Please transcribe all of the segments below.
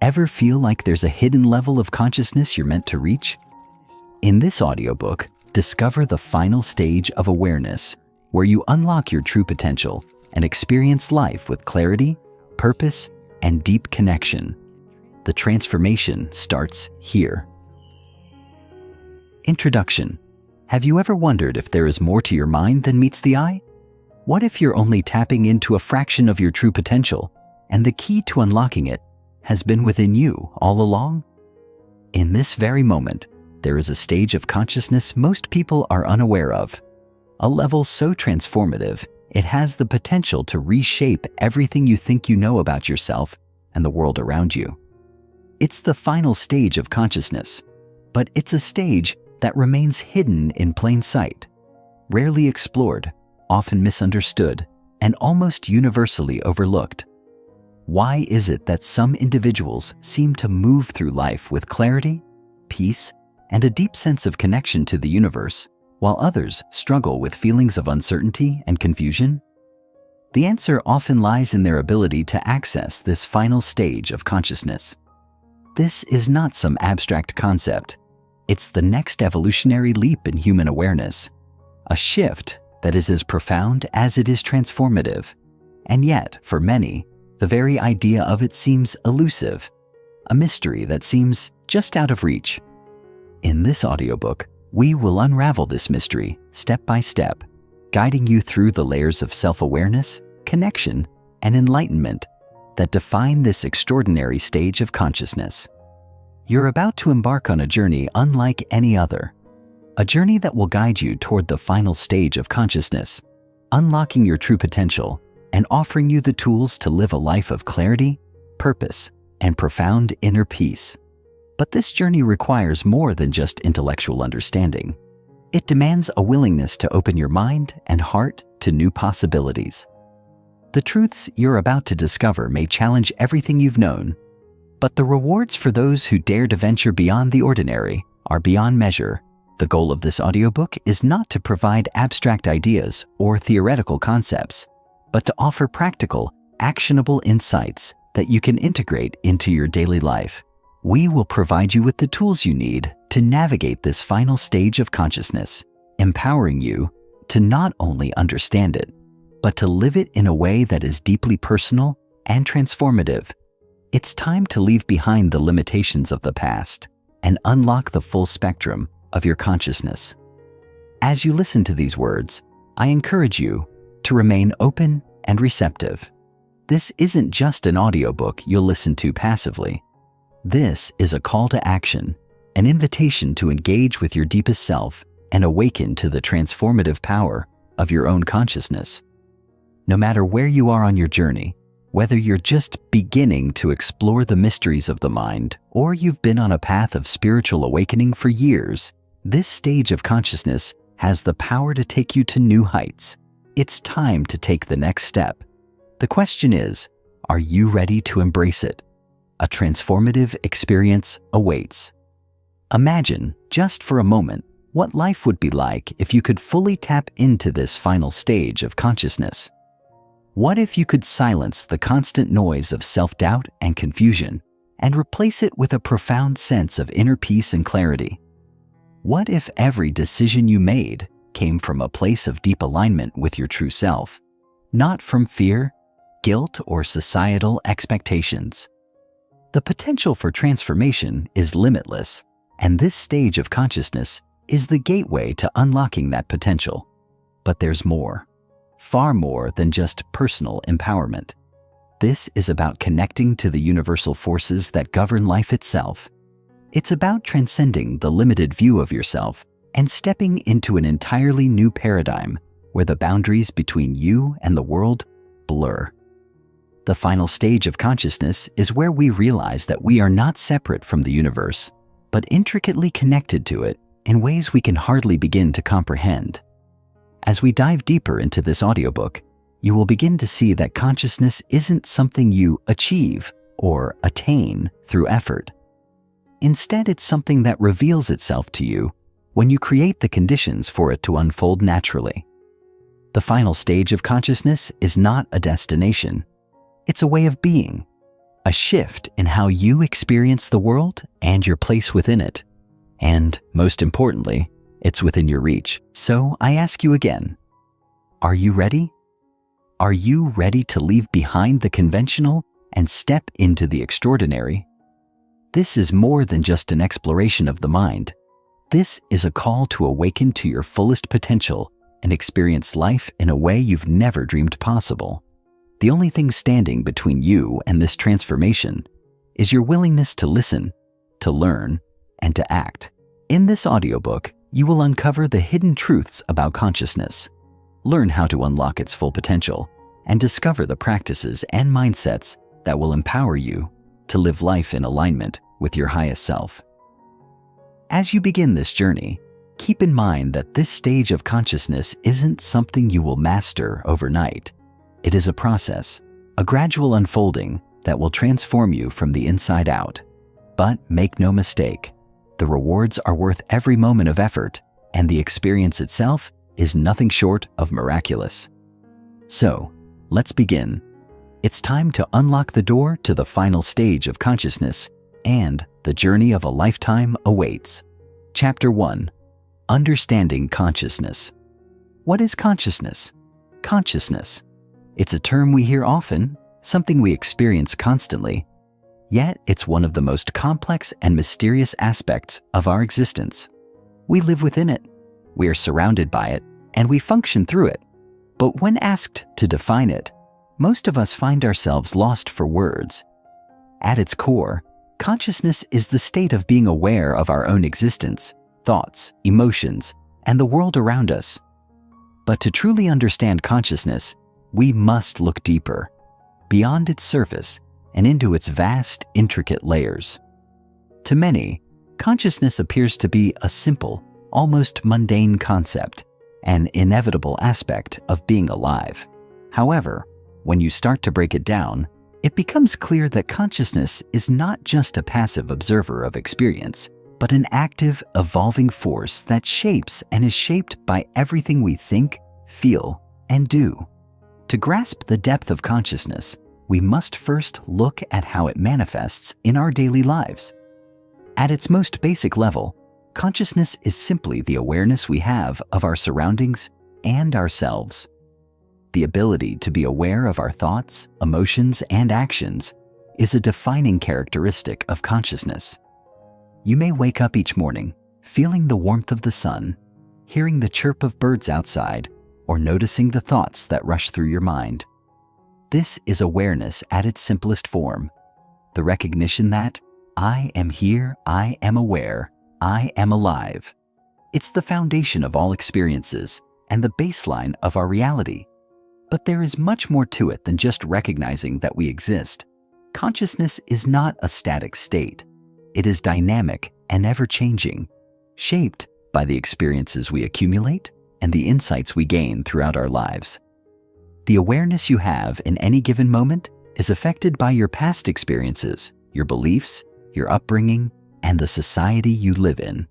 Ever feel like there's a hidden level of consciousness you're meant to reach? In this audiobook, discover the final stage of awareness, where you unlock your true potential and experience life with clarity, purpose, and deep connection. The transformation starts here. Introduction. Have you ever wondered if there is more to your mind than meets the eye? What if you're only tapping into a fraction of your true potential, and the key to unlocking it has been within you all along? In this very moment, there is a stage of consciousness most people are unaware of. A level so transformative, it has the potential to reshape everything you think you know about yourself and the world around you. It's the final stage of consciousness, but it's a stage that remains hidden in plain sight, rarely explored, often misunderstood, and almost universally overlooked. Why is it that some individuals seem to move through life with clarity, peace, and a deep sense of connection to the universe, while others struggle with feelings of uncertainty and confusion? The answer often lies in their ability to access this final stage of consciousness. This is not some abstract concept. It's the next evolutionary leap in human awareness, a shift that is as profound as it is transformative. And yet, for many, the very idea of it seems elusive, a mystery that seems just out of reach. In this audiobook, we will unravel this mystery step by step, guiding you through the layers of self-awareness, connection, and enlightenment that define this extraordinary stage of consciousness. You're about to embark on a journey unlike any other, a journey that will guide you toward the final stage of consciousness, unlocking your true potential and offering you the tools to live a life of clarity, purpose, and profound inner peace. But this journey requires more than just intellectual understanding. It demands a willingness to open your mind and heart to new possibilities. The truths you're about to discover may challenge everything you've known, but the rewards for those who dare to venture beyond the ordinary are beyond measure. The goal of this audiobook is not to provide abstract ideas or theoretical concepts, but to offer practical, actionable insights that you can integrate into your daily life. We will provide you with the tools you need to navigate this final stage of consciousness, empowering you to not only understand it, but to live it in a way that is deeply personal and transformative. It's time to leave behind the limitations of the past and unlock the full spectrum of your consciousness. As you listen to these words, I encourage you to remain open and receptive. This isn't just an audiobook you'll listen to passively. This is a call to action, an invitation to engage with your deepest self and awaken to the transformative power of your own consciousness. No matter where you are on your journey, whether you're just beginning to explore the mysteries of the mind or you've been on a path of spiritual awakening for years, this stage of consciousness has the power to take you to new heights. It's time to take the next step. The question is, are you ready to embrace it? A transformative experience awaits. Imagine, just for a moment, what life would be like if you could fully tap into this final stage of consciousness. What if you could silence the constant noise of self-doubt and confusion and replace it with a profound sense of inner peace and clarity? What if every decision you made came from a place of deep alignment with your true self, not from fear, guilt, or societal expectations? The potential for transformation is limitless, and this stage of consciousness is the gateway to unlocking that potential. But there's more, far more than just personal empowerment. This is about connecting to the universal forces that govern life itself. It's about transcending the limited view of yourself and stepping into an entirely new paradigm where the boundaries between you and the world blur. The final stage of consciousness is where we realize that we are not separate from the universe, but intricately connected to it in ways we can hardly begin to comprehend. As we dive deeper into this audiobook, you will begin to see that consciousness isn't something you achieve or attain through effort. Instead, it's something that reveals itself to you when you create the conditions for it to unfold naturally. The final stage of consciousness is not a destination. It's a way of being, a shift in how you experience the world and your place within it. And most importantly, it's within your reach. So I ask you again, are you ready? Are you ready to leave behind the conventional and step into the extraordinary? This is more than just an exploration of the mind. This is a call to awaken to your fullest potential and experience life in a way you've never dreamed possible. The only thing standing between you and this transformation is your willingness to listen, to learn, and to act. In this audiobook, you will uncover the hidden truths about consciousness, learn how to unlock its full potential, and discover the practices and mindsets that will empower you to live life in alignment with your highest self. As you begin this journey, keep in mind that this stage of consciousness isn't something you will master overnight. It is a process, a gradual unfolding that will transform you from the inside out. But make no mistake, the rewards are worth every moment of effort, and the experience itself is nothing short of miraculous. So, let's begin. It's time to unlock the door to the final stage of consciousness, and the journey of a lifetime awaits. Chapter 1. Understanding Consciousness. What is consciousness? Consciousness. It's a term we hear often, something we experience constantly. Yet it's one of the most complex and mysterious aspects of our existence. We live within it, we are surrounded by it, and we function through it. But when asked to define it, most of us find ourselves lost for words. At its core, consciousness is the state of being aware of our own existence, thoughts, emotions, and the world around us. But to truly understand consciousness, we must look deeper, beyond its surface and into its vast, intricate layers. To many, consciousness appears to be a simple, almost mundane concept, an inevitable aspect of being alive. However, when you start to break it down, it becomes clear that consciousness is not just a passive observer of experience, but an active, evolving force that shapes and is shaped by everything we think, feel, and do. To grasp the depth of consciousness, we must first look at how it manifests in our daily lives. At its most basic level, consciousness is simply the awareness we have of our surroundings and ourselves. The ability to be aware of our thoughts, emotions, and actions is a defining characteristic of consciousness. You may wake up each morning feeling the warmth of the sun, hearing the chirp of birds outside, or noticing the thoughts that rush through your mind. This is awareness at its simplest form, the recognition that I am here, I am aware, I am alive. It's the foundation of all experiences and the baseline of our reality. But there is much more to it than just recognizing that we exist. Consciousness is not a static state. It is dynamic and ever-changing, shaped by the experiences we accumulate and the insights we gain throughout our lives. The awareness you have in any given moment is affected by your past experiences, your beliefs, your upbringing, and the society you live in.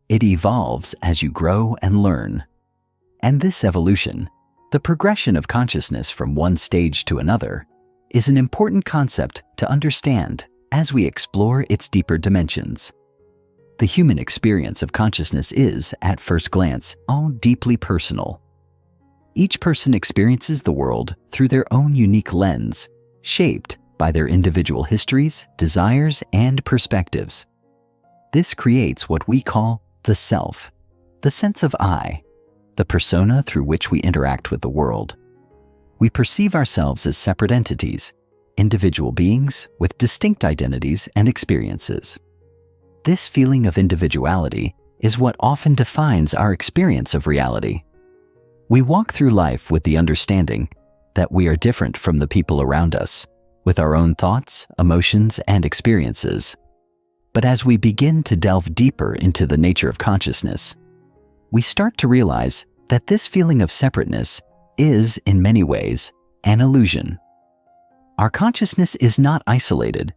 It evolves as you grow and learn. And this evolution, the progression of consciousness from one stage to another, is an important concept to understand as we explore its deeper dimensions. The human experience of consciousness is, at first glance, all deeply personal. Each person experiences the world through their own unique lens, shaped by their individual histories, desires, and perspectives. This creates what we call the self, the sense of I, the persona through which we interact with the world. We perceive ourselves as separate entities, individual beings with distinct identities and experiences. This feeling of individuality is what often defines our experience of reality. We walk through life with the understanding that we are different from the people around us, with our own thoughts, emotions, and experiences. But as we begin to delve deeper into the nature of consciousness, we start to realize that this feeling of separateness is, in many ways, an illusion. Our consciousness is not isolated.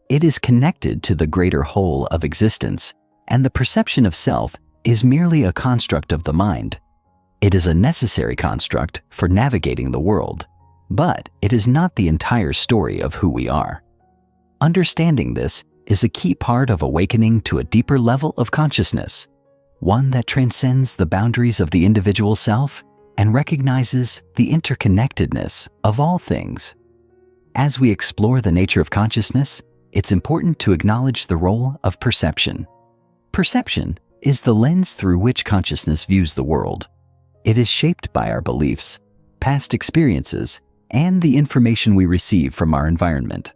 It is connected to the greater whole of existence, and the perception of self is merely a construct of the mind. It is a necessary construct for navigating the world, but it is not the entire story of who we are. Understanding this is a key part of awakening to a deeper level of consciousness, one that transcends the boundaries of the individual self and recognizes the interconnectedness of all things. As we explore the nature of consciousness, it's important to acknowledge the role of perception. Perception is the lens through which consciousness views the world. It is shaped by our beliefs, past experiences, and the information we receive from our environment.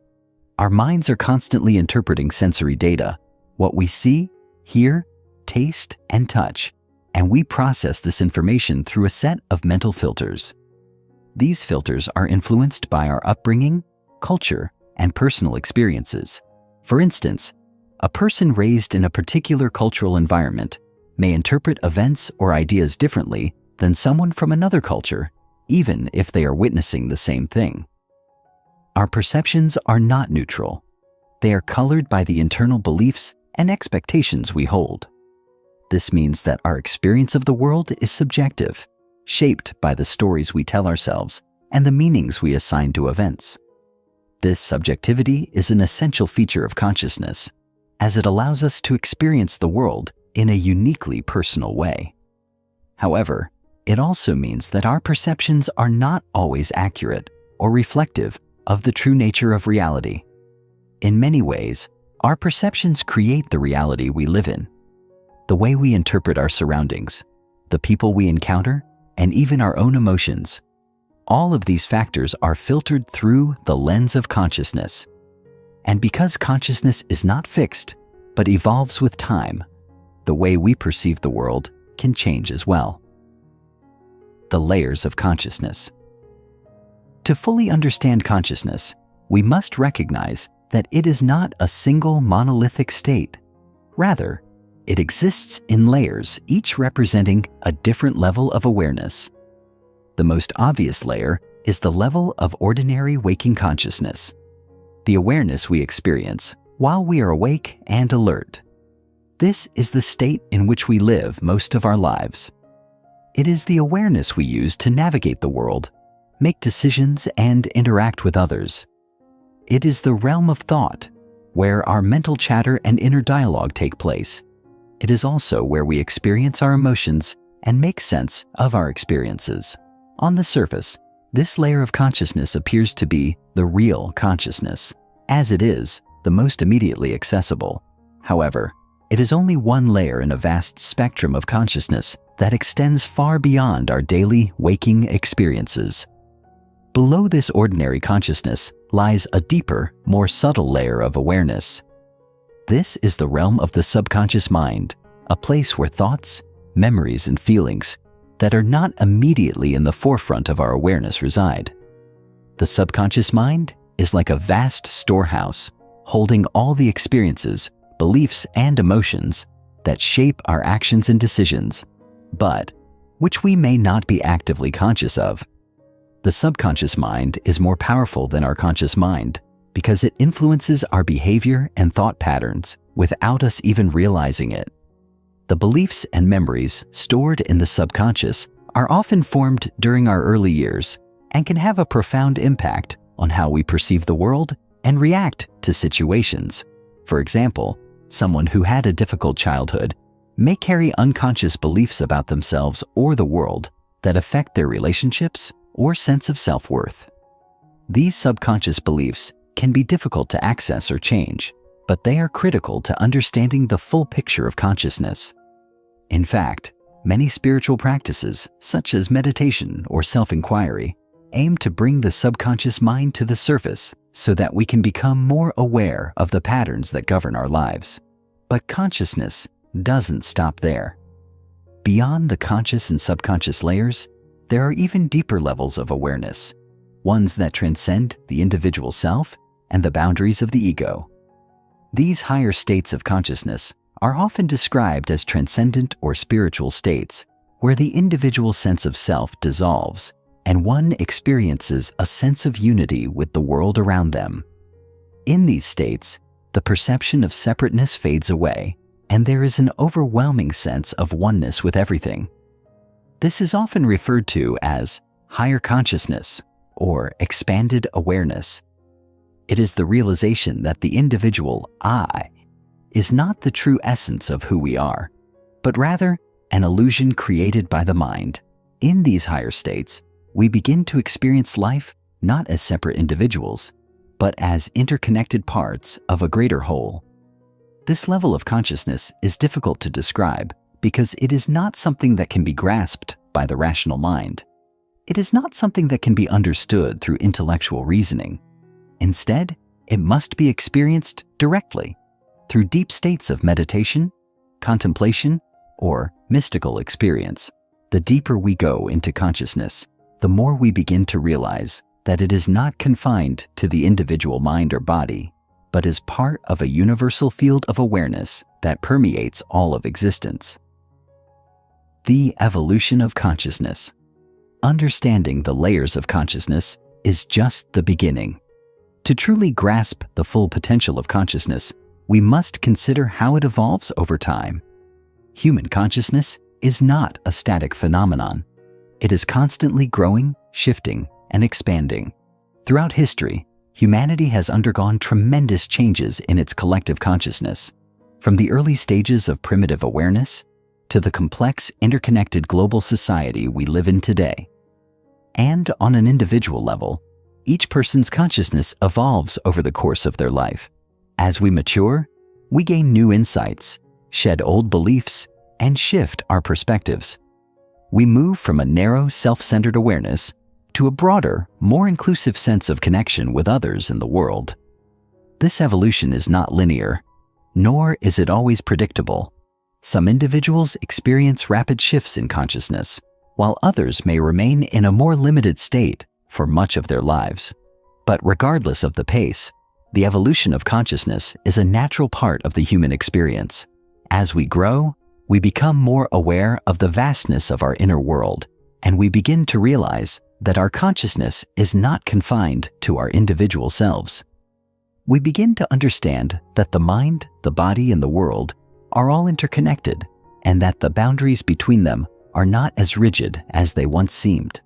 Our minds are constantly interpreting sensory data, what we see, hear, taste, and touch, and we process this information through a set of mental filters. These filters are influenced by our upbringing, culture, and personal experiences. For instance, a person raised in a particular cultural environment may interpret events or ideas differently than someone from another culture, even if they are witnessing the same thing. Our perceptions are not neutral. They are colored by the internal beliefs and expectations we hold. This means that our experience of the world is subjective, shaped by the stories we tell ourselves and the meanings we assign to events. This subjectivity is an essential feature of consciousness, as it allows us to experience the world in a uniquely personal way. However, it also means that our perceptions are not always accurate or reflective of the true nature of reality. In many ways, our perceptions create the reality we live in. The way we interpret our surroundings, the people we encounter, and even our own emotions. All of these factors are filtered through the lens of consciousness. And because consciousness is not fixed, but evolves with time, the way we perceive the world can change as well. The layers of consciousness. To fully understand consciousness, we must recognize that it is not a single monolithic state. Rather, it exists in layers, each representing a different level of awareness. The most obvious layer is the level of ordinary waking consciousness, the awareness we experience while we are awake and alert. This is the state in which we live most of our lives. It is the awareness we use to navigate the world, make decisions, and interact with others. It is the realm of thought, where our mental chatter and inner dialogue take place. It is also where we experience our emotions and make sense of our experiences. On the surface, this layer of consciousness appears to be the real consciousness, as it is the most immediately accessible. However, it is only one layer in a vast spectrum of consciousness that extends far beyond our daily waking experiences. Below this ordinary consciousness lies a deeper, more subtle layer of awareness. This is the realm of the subconscious mind, a place where thoughts, memories, and feelings that are not immediately in the forefront of our awareness reside. The subconscious mind is like a vast storehouse holding all the experiences, beliefs, and emotions that shape our actions and decisions, but which we may not be actively conscious of. The subconscious mind is more powerful than our conscious mind because it influences our behavior and thought patterns without us even realizing it. The beliefs and memories stored in the subconscious are often formed during our early years and can have a profound impact on how we perceive the world and react to situations. For example, someone who had a difficult childhood may carry unconscious beliefs about themselves or the world that affect their relationships or sense of self-worth. These subconscious beliefs can be difficult to access or change, but they are critical to understanding the full picture of consciousness. In fact, many spiritual practices, such as meditation or self-inquiry, aim to bring the subconscious mind to the surface so that we can become more aware of the patterns that govern our lives. But consciousness doesn't stop there. Beyond the conscious and subconscious layers, there are even deeper levels of awareness, ones that transcend the individual self and the boundaries of the ego. These higher states of consciousness are often described as transcendent or spiritual states, where the individual sense of self dissolves and one experiences a sense of unity with the world around them. In these states, the perception of separateness fades away, and there is an overwhelming sense of oneness with everything. This is often referred to as higher consciousness or expanded awareness. It is the realization that the individual I is not the true essence of who we are, but rather an illusion created by the mind. In these higher states, we begin to experience life not as separate individuals, but as interconnected parts of a greater whole. This level of consciousness is difficult to describe because it is not something that can be grasped by the rational mind. It is not something that can be understood through intellectual reasoning. Instead, it must be experienced directly through deep states of meditation, contemplation, or mystical experience. The deeper we go into consciousness, the more we begin to realize that it is not confined to the individual mind or body, but is part of a universal field of awareness that permeates all of existence. The evolution of consciousness. Understanding the layers of consciousness is just the beginning. To truly grasp the full potential of consciousness, we must consider how it evolves over time. Human consciousness is not a static phenomenon. It is constantly growing, shifting, and expanding. Throughout history, humanity has undergone tremendous changes in its collective consciousness, from the early stages of primitive awareness to the complex, interconnected global society we live in today. And on an individual level, each person's consciousness evolves over the course of their life. As we mature, we gain new insights, shed old beliefs, and shift our perspectives. We move from a narrow, self-centered awareness to a broader, more inclusive sense of connection with others in the world. This evolution is not linear, nor is it always predictable. Some individuals experience rapid shifts in consciousness, while others may remain in a more limited state for much of their lives. But regardless of the pace, the evolution of consciousness is a natural part of the human experience. As we grow, we become more aware of the vastness of our inner world, and we begin to realize that our consciousness is not confined to our individual selves. We begin to understand that the mind, the body, and the world are all interconnected, and that the boundaries between them are not as rigid as they once seemed.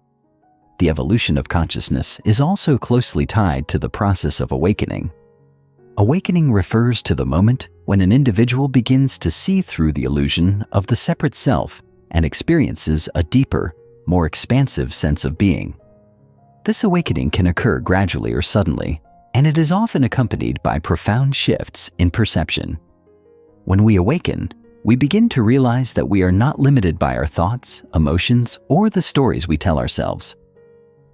The evolution of consciousness is also closely tied to the process of awakening. Awakening refers to the moment when an individual begins to see through the illusion of the separate self and experiences a deeper, more expansive sense of being. This awakening can occur gradually or suddenly, and it is often accompanied by profound shifts in perception. When we awaken, we begin to realize that we are not limited by our thoughts, emotions, or the stories we tell ourselves.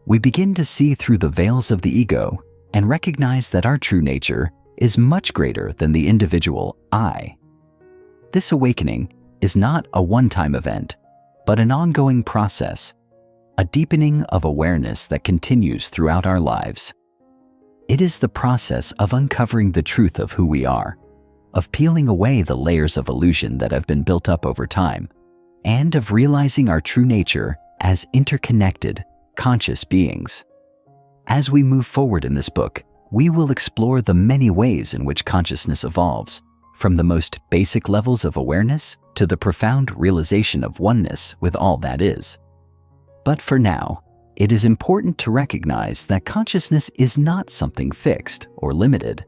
We begin to see through the veils of the ego and recognize that our true nature is much greater than the individual I. This awakening is not a one-time event, but an ongoing process, a deepening of awareness that continues throughout our lives. It is the process of uncovering the truth of who we are, of peeling away the layers of illusion that have been built up over time, and of realizing our true nature as interconnected, conscious beings. As we move forward in this book, we will explore the many ways in which consciousness evolves, from the most basic levels of awareness to the profound realization of oneness with all that is. But for now, it is important to recognize that consciousness is not something fixed or limited.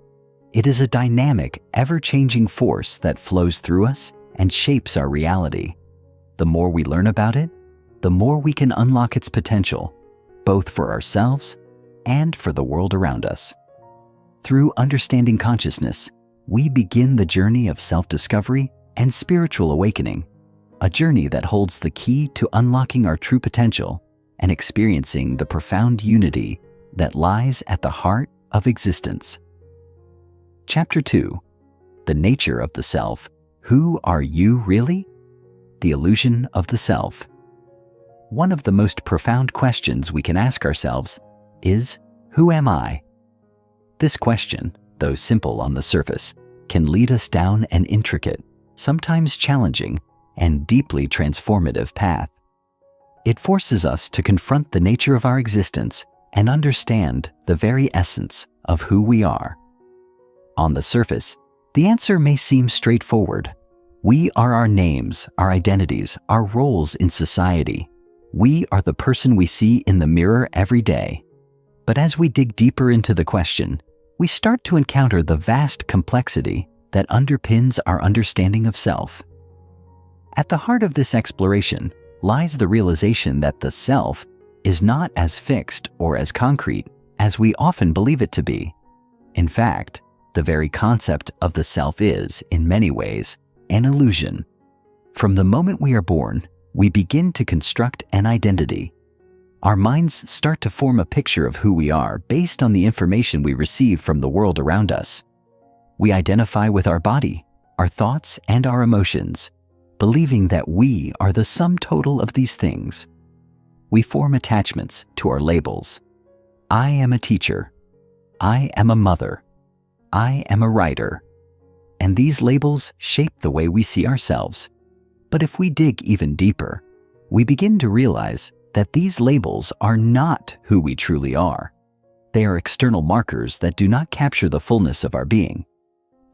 It is a dynamic, ever-changing force that flows through us and shapes our reality. The more we learn about it, the more we can unlock its potential, both for ourselves and for the world around us. Through understanding consciousness, we begin the journey of self-discovery and spiritual awakening, a journey that holds the key to unlocking our true potential and experiencing the profound unity that lies at the heart of existence. Chapter 2. The Nature of the Self. Who are you really? The Illusion of the Self. One of the most profound questions we can ask ourselves is, who am I? This question, though simple on the surface, can lead us down an intricate, sometimes challenging, and deeply transformative path. It forces us to confront the nature of our existence and understand the very essence of who we are. On the surface, the answer may seem straightforward. We are our names, our identities, our roles in society. We are the person we see in the mirror every day. But as we dig deeper into the question, we start to encounter the vast complexity that underpins our understanding of self. At the heart of this exploration lies the realization that the self is not as fixed or as concrete as we often believe it to be. In fact, the very concept of the self is, in many ways, an illusion. From the moment we are born, we begin to construct an identity. Our minds start to form a picture of who we are based on the information we receive from the world around us. We identify with our body, our thoughts, and our emotions, believing that we are the sum total of these things. We form attachments to our labels. I am a teacher. I am a mother. I am a writer. And these labels shape the way we see ourselves. But if we dig even deeper, we begin to realize that these labels are not who we truly are. They are external markers that do not capture the fullness of our being.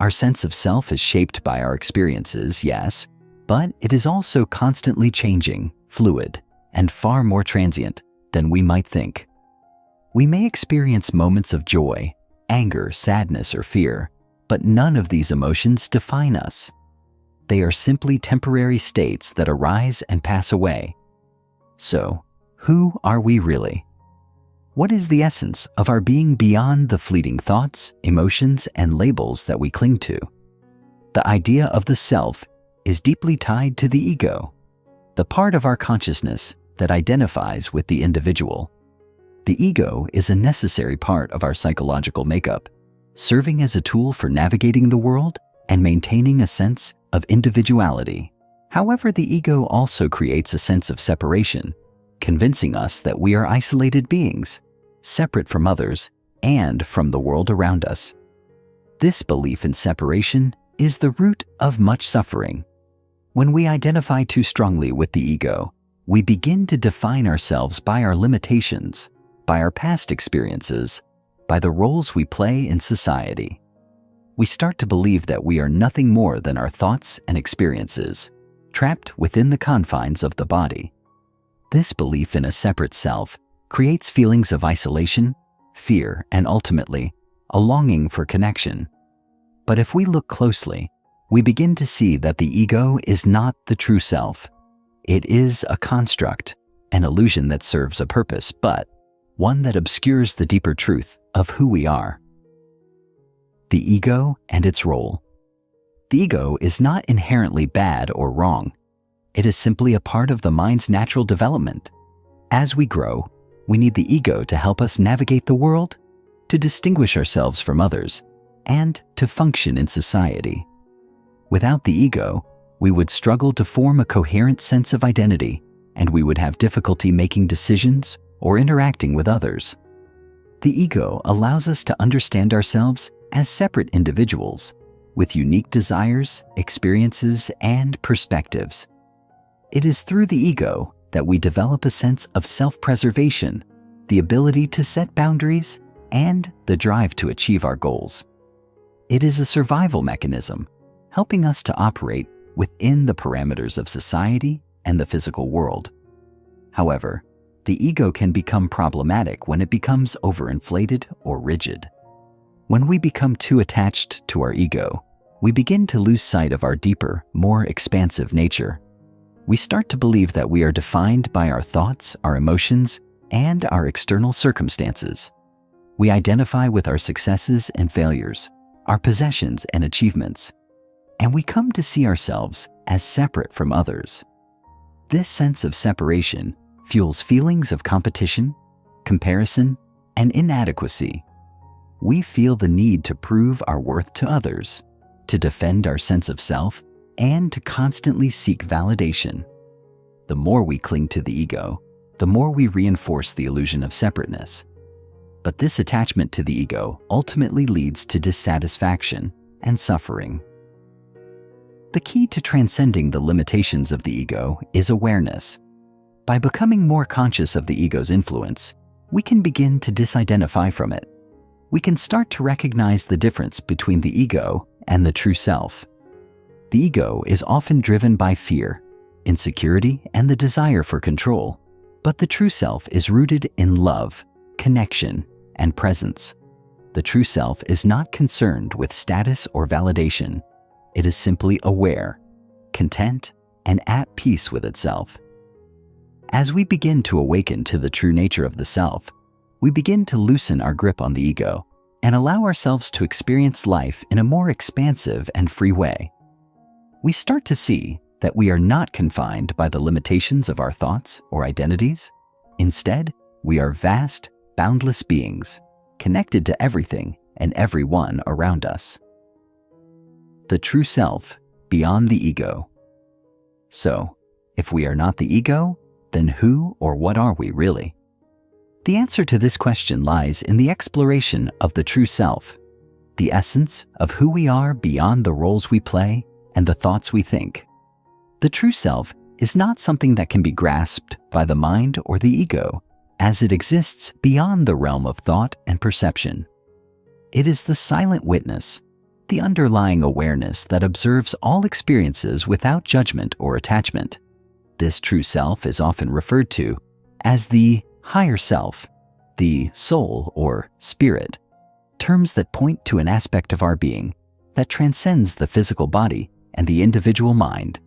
Our sense of self is shaped by our experiences, yes, but it is also constantly changing, fluid, and far more transient than we might think. We may experience moments of joy, anger, sadness, or fear, but none of these emotions define us. They are simply temporary states that arise and pass away. So, who are we really? What is the essence of our being beyond the fleeting thoughts, emotions, and labels that we cling to? The idea of the self is deeply tied to the ego, the part of our consciousness that identifies with the individual. The ego is a necessary part of our psychological makeup, serving as a tool for navigating the world and maintaining a sense of individuality. However, the ego also creates a sense of separation, convincing us that we are isolated beings, separate from others and from the world around us. This belief in separation is the root of much suffering. When we identify too strongly with the ego, we begin to define ourselves by our limitations, by our past experiences, by the roles we play in society. We start to believe that we are nothing more than our thoughts and experiences, trapped within the confines of the body. This belief in a separate self creates feelings of isolation, fear, and ultimately, a longing for connection. But if we look closely, we begin to see that the ego is not the true self. It is a construct, an illusion that serves a purpose, but one that obscures the deeper truth of who we are. The ego and its role. The ego is not inherently bad or wrong. It is simply a part of the mind's natural development. As we grow, we need the ego to help us navigate the world, to distinguish ourselves from others, and to function in society. Without the ego, we would struggle to form a coherent sense of identity, and we would have difficulty making decisions or interacting with others. The ego allows us to understand ourselves as separate individuals with unique desires, experiences, and perspectives. It is through the ego that we develop a sense of self-preservation, the ability to set boundaries, and the drive to achieve our goals. It is a survival mechanism, helping us to operate within the parameters of society and the physical world. However, the ego can become problematic when it becomes overinflated or rigid. When we become too attached to our ego, we begin to lose sight of our deeper, more expansive nature. We start to believe that we are defined by our thoughts, our emotions, and our external circumstances. We identify with our successes and failures, our possessions and achievements, and we come to see ourselves as separate from others. This sense of separation fuels feelings of competition, comparison, and inadequacy. We feel the need to prove our worth to others, to defend our sense of self, and to constantly seek validation. The more we cling to the ego, the more we reinforce the illusion of separateness. But this attachment to the ego ultimately leads to dissatisfaction and suffering. The key to transcending the limitations of the ego is awareness. By becoming more conscious of the ego's influence, we can begin to disidentify from it. We can start to recognize the difference between the ego and the true self. The ego is often driven by fear, insecurity, and the desire for control, but the true self is rooted in love, connection, and presence. The true self is not concerned with status or validation. It is simply aware, content, and at peace with itself. As we begin to awaken to the true nature of the self, we begin to loosen our grip on the ego and allow ourselves to experience life in a more expansive and free way. We start to see that we are not confined by the limitations of our thoughts or identities. Instead, we are vast, boundless beings, connected to everything and everyone around us. The true self, beyond the ego. So, if we are not the ego, then who or what are we really? The answer to this question lies in the exploration of the true self, the essence of who we are beyond the roles we play and the thoughts we think. The true self is not something that can be grasped by the mind or the ego, as it exists beyond the realm of thought and perception. It is the silent witness, the underlying awareness that observes all experiences without judgment or attachment. This true self is often referred to as the higher self, the soul or spirit, terms that point to an aspect of our being that transcends the physical body and the individual mind.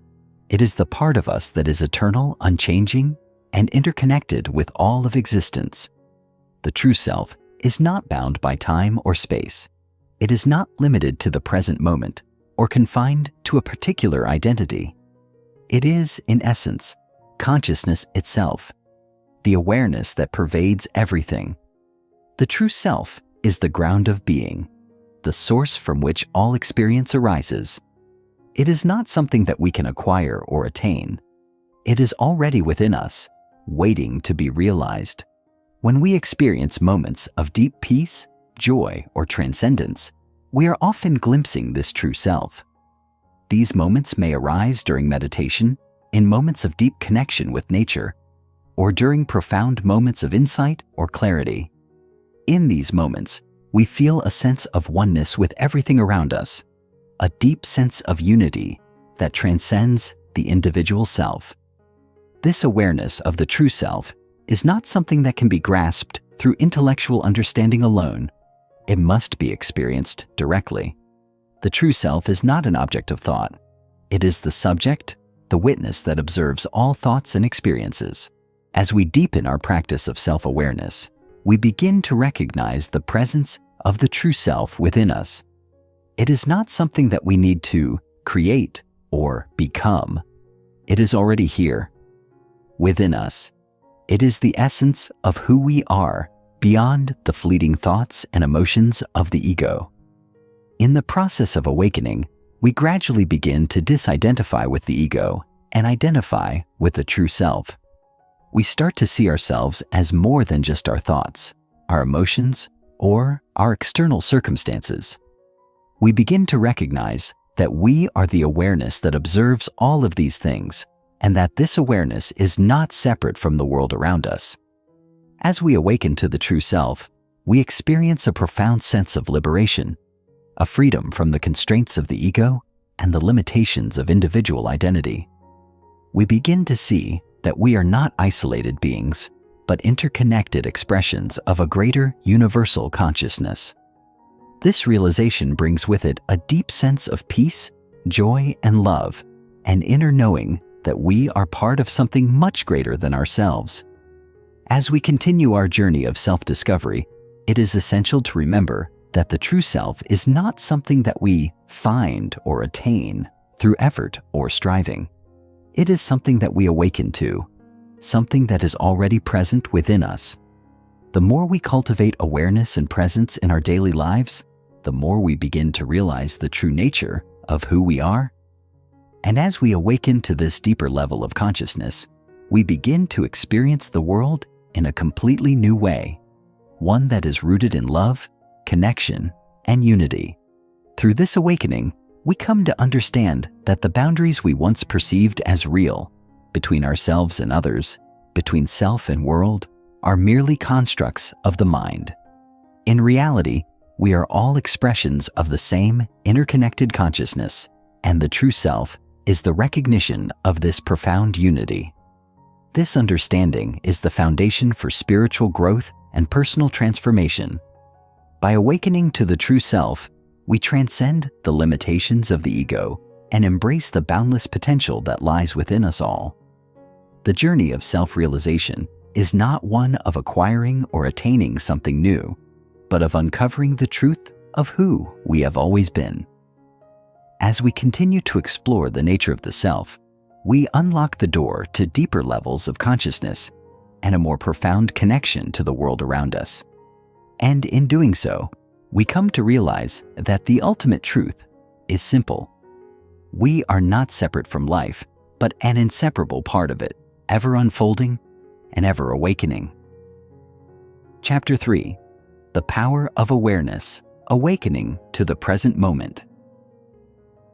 It is the part of us that is eternal, unchanging, and interconnected with all of existence. The true self is not bound by time or space. It is not limited to the present moment or confined to a particular identity. It is, in essence, consciousness itself, the awareness that pervades everything. The true self is the ground of being, the source from which all experience arises. It is not something that we can acquire or attain. It is already within us, waiting to be realized. When we experience moments of deep peace, joy, or transcendence, we are often glimpsing this true self. These moments may arise during meditation, in moments of deep connection with nature, or during profound moments of insight or clarity. In these moments, we feel a sense of oneness with everything around us, a deep sense of unity that transcends the individual self. This awareness of the true self is not something that can be grasped through intellectual understanding alone. It must be experienced directly. The true self is not an object of thought. It is the subject, the witness that observes all thoughts and experiences. As we deepen our practice of self-awareness, we begin to recognize the presence of the true self within us. It is not something that we need to create or become. It is already here, within us. It is the essence of who we are, beyond the fleeting thoughts and emotions of the ego. In the process of awakening, we gradually begin to disidentify with the ego and identify with the true self. We start to see ourselves as more than just our thoughts, our emotions, or our external circumstances. We begin to recognize that we are the awareness that observes all of these things, and that this awareness is not separate from the world around us. As we awaken to the true self, we experience a profound sense of liberation, a freedom from the constraints of the ego and the limitations of individual identity. We begin to see that we are not isolated beings, but interconnected expressions of a greater universal consciousness. This realization brings with it a deep sense of peace, joy, and love, an inner knowing that we are part of something much greater than ourselves. As we continue our journey of self-discovery, it is essential to remember that the true self is not something that we find or attain through effort or striving. It is something that we awaken to, something that is already present within us. The more we cultivate awareness and presence in our daily lives, the more we begin to realize the true nature of who we are. And as we awaken to this deeper level of consciousness, we begin to experience the world in a completely new way, one that is rooted in love, connection, and unity. Through this awakening, we come to understand that the boundaries we once perceived as real, between ourselves and others, between self and world, are merely constructs of the mind. In reality, we are all expressions of the same interconnected consciousness, and the true self is the recognition of this profound unity. This understanding is the foundation for spiritual growth and personal transformation. By awakening to the true self, we transcend the limitations of the ego and embrace the boundless potential that lies within us all. The journey of self-realization is not one of acquiring or attaining something new, but of uncovering the truth of who we have always been. As we continue to explore the nature of the self, we unlock the door to deeper levels of consciousness and a more profound connection to the world around us. And in doing so, we come to realize that the ultimate truth is simple. We are not separate from life, but an inseparable part of it, ever unfolding and ever awakening. Chapter 3. The Power of Awareness, Awakening to the Present Moment.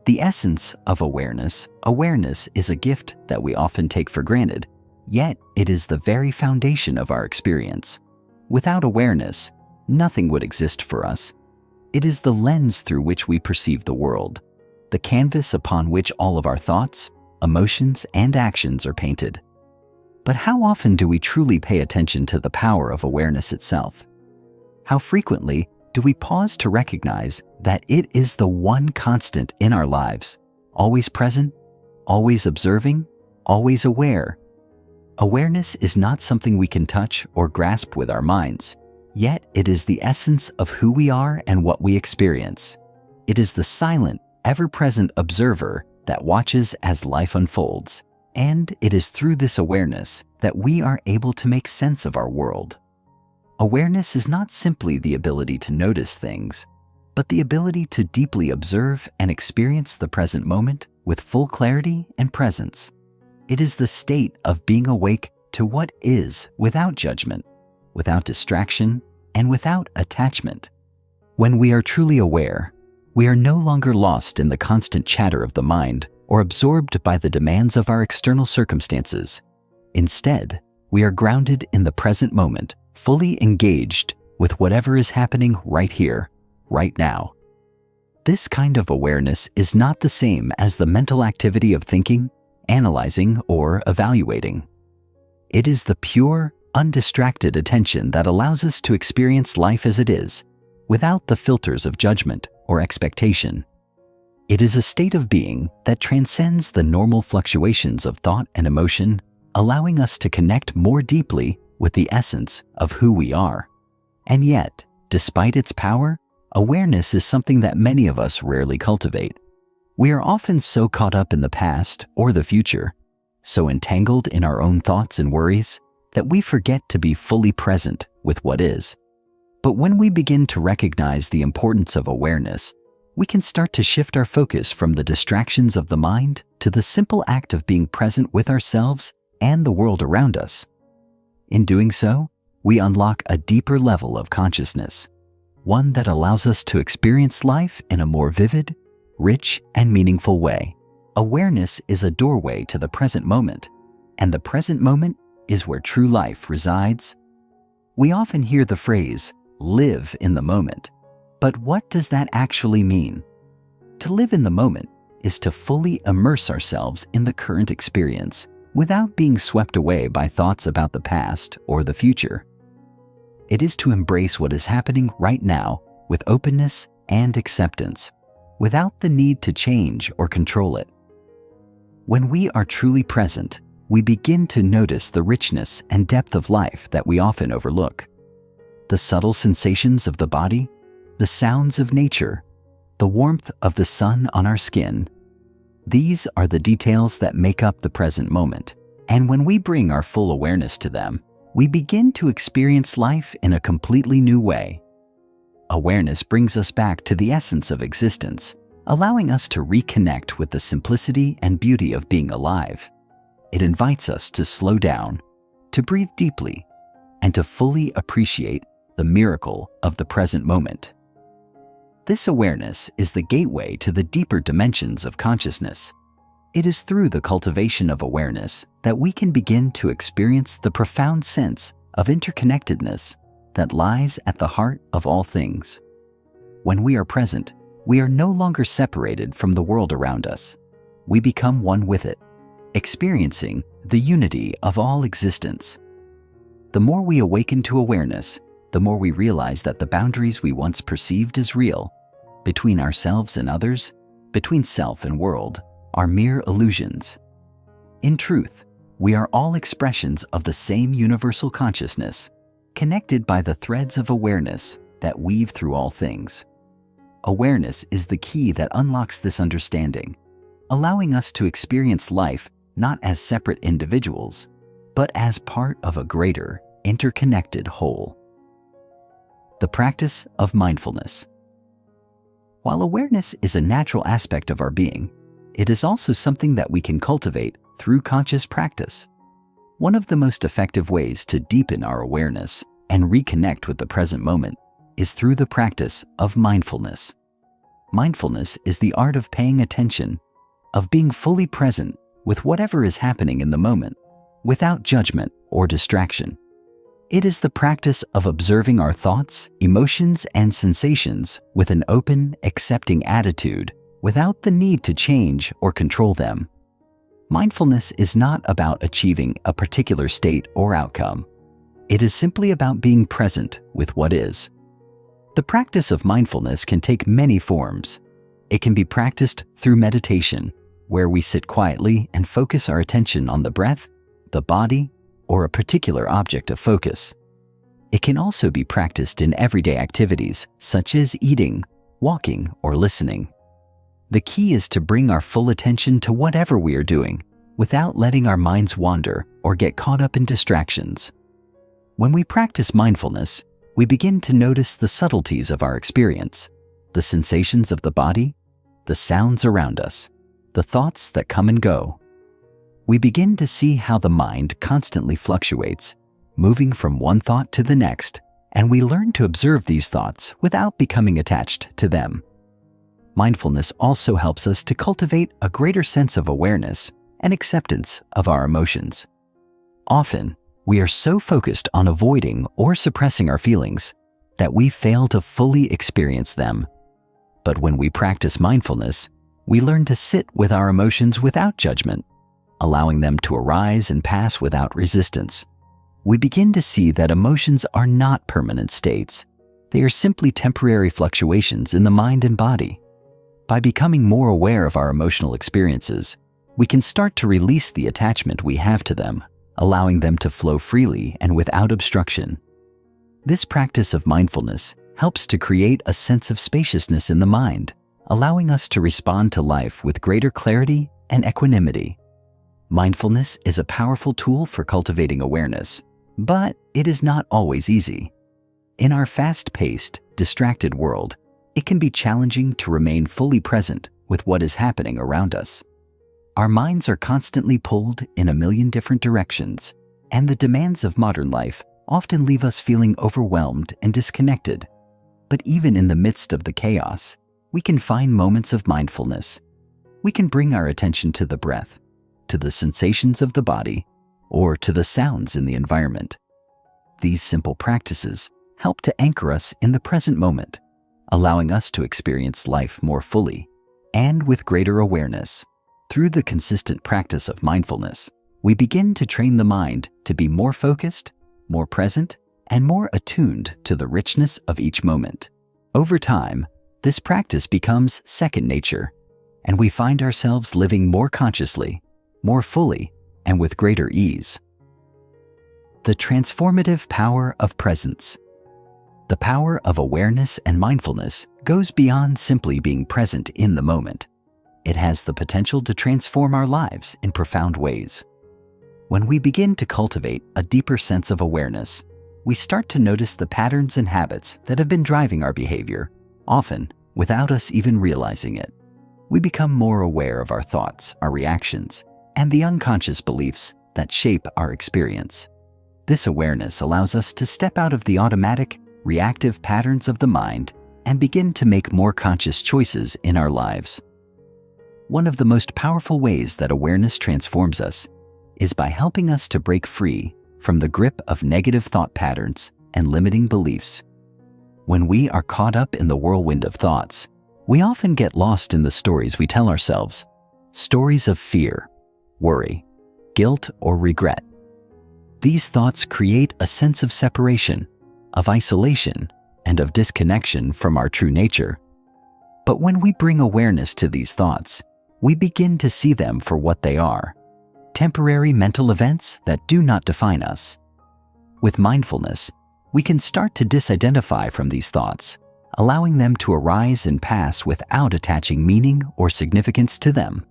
The essence of awareness is a gift that we often take for granted, yet it is the very foundation of our experience. Without awareness, nothing would exist for us. It is the lens through which we perceive the world, the canvas upon which all of our thoughts, emotions, and actions are painted. But how often do we truly pay attention to the power of awareness itself? How frequently do we pause to recognize that it is the one constant in our lives, always present, always observing, always aware? Awareness is not something we can touch or grasp with our minds, yet it is the essence of who we are and what we experience. It is the silent, ever-present observer that watches as life unfolds, and it is through this awareness that we are able to make sense of our world. Awareness is not simply the ability to notice things, but the ability to deeply observe and experience the present moment with full clarity and presence. It is the state of being awake to what is without judgment, without distraction, and without attachment. When we are truly aware, we are no longer lost in the constant chatter of the mind or absorbed by the demands of our external circumstances. Instead, we are grounded in the present moment, fully engaged with whatever is happening right here, right now. This kind of awareness is not the same as the mental activity of thinking, analyzing, or evaluating. It is the pure, undistracted attention that allows us to experience life as it is, without the filters of judgment or expectation. It is a state of being that transcends the normal fluctuations of thought and emotion, allowing us to connect more deeply with the essence of who we are. And yet, despite its power, awareness is something that many of us rarely cultivate. We are often so caught up in the past or the future, so entangled in our own thoughts and worries, that we forget to be fully present with what is. But when we begin to recognize the importance of awareness, we can start to shift our focus from the distractions of the mind to the simple act of being present with ourselves and the world around us. In doing so, we unlock a deeper level of consciousness, one that allows us to experience life in a more vivid, rich, and meaningful way. Awareness is a doorway to the present moment, and the present moment is where true life resides. We often hear the phrase, live in the moment. But what does that actually mean? To live in the moment is to fully immerse ourselves in the current experience without being swept away by thoughts about the past or the future. It is to embrace what is happening right now with openness and acceptance, without the need to change or control it. When we are truly present, we begin to notice the richness and depth of life that we often overlook. The subtle sensations of the body, the sounds of nature, the warmth of the sun on our skin. These are the details that make up the present moment, and when we bring our full awareness to them, we begin to experience life in a completely new way. Awareness brings us back to the essence of existence, allowing us to reconnect with the simplicity and beauty of being alive. It invites us to slow down, to breathe deeply, and to fully appreciate the miracle of the present moment. This awareness is the gateway to the deeper dimensions of consciousness. It is through the cultivation of awareness that we can begin to experience the profound sense of interconnectedness that lies at the heart of all things. When we are present, we are no longer separated from the world around us. We become one with it, experiencing the unity of all existence. The more we awaken to awareness, the more we realize that the boundaries we once perceived as real, between ourselves and others, between self and world, are mere illusions. In truth, we are all expressions of the same universal consciousness, connected by the threads of awareness that weave through all things. Awareness is the key that unlocks this understanding, allowing us to experience life not as separate individuals, but as part of a greater, interconnected whole. The practice of mindfulness. While awareness is a natural aspect of our being, it is also something that we can cultivate through conscious practice. One of the most effective ways to deepen our awareness and reconnect with the present moment is through the practice of mindfulness. Mindfulness is the art of paying attention, of being fully present with whatever is happening in the moment, without judgment or distraction. It is the practice of observing our thoughts, emotions, and sensations with an open, accepting attitude without the need to change or control them. Mindfulness is not about achieving a particular state or outcome. It is simply about being present with what is. The practice of mindfulness can take many forms. It can be practiced through meditation, where we sit quietly and focus our attention on the breath, the body, or a particular object of focus. It can also be practiced in everyday activities such as eating, walking, or listening. The key is to bring our full attention to whatever we are doing, without letting our minds wander or get caught up in distractions. When we practice mindfulness, we begin to notice the subtleties of our experience, the sensations of the body, the sounds around us, the thoughts that come and go. We begin to see how the mind constantly fluctuates, moving from one thought to the next, and we learn to observe these thoughts without becoming attached to them. Mindfulness also helps us to cultivate a greater sense of awareness and acceptance of our emotions. Often, we are so focused on avoiding or suppressing our feelings that we fail to fully experience them. But when we practice mindfulness, we learn to sit with our emotions without judgment, allowing them to arise and pass without resistance. We begin to see that emotions are not permanent states. They are simply temporary fluctuations in the mind and body. By becoming more aware of our emotional experiences, we can start to release the attachment we have to them, allowing them to flow freely and without obstruction. This practice of mindfulness helps to create a sense of spaciousness in the mind, allowing us to respond to life with greater clarity and equanimity. Mindfulness is a powerful tool for cultivating awareness, but it is not always easy. In our fast-paced, distracted world, it can be challenging to remain fully present with what is happening around us. Our minds are constantly pulled in a million different directions, and the demands of modern life often leave us feeling overwhelmed and disconnected. But even in the midst of the chaos, we can find moments of mindfulness. We can bring our attention to the breath, to the sensations of the body, or to the sounds in the environment. These simple practices help to anchor us in the present moment, allowing us to experience life more fully and with greater awareness. Through the consistent practice of mindfulness, we begin to train the mind to be more focused, more present, and more attuned to the richness of each moment. Over time, this practice becomes second nature, and we find ourselves living more consciously, more fully, and with greater ease. The transformative power of presence. The power of awareness and mindfulness goes beyond simply being present in the moment. It has the potential to transform our lives in profound ways. When we begin to cultivate a deeper sense of awareness, we start to notice the patterns and habits that have been driving our behavior, often without us even realizing it. We become more aware of our thoughts, our reactions, and the unconscious beliefs that shape our experience. This awareness allows us to step out of the automatic, reactive patterns of the mind and begin to make more conscious choices in our lives. One of the most powerful ways that awareness transforms us is by helping us to break free from the grip of negative thought patterns and limiting beliefs. When we are caught up in the whirlwind of thoughts, we often get lost in the stories we tell ourselves, stories of fear, worry, guilt, or regret. These thoughts create a sense of separation, of isolation, and of disconnection from our true nature. But when we bring awareness to these thoughts, we begin to see them for what they are: temporary mental events that do not define us. With mindfulness, we can start to disidentify from these thoughts, allowing them to arise and pass without attaching meaning or significance to them.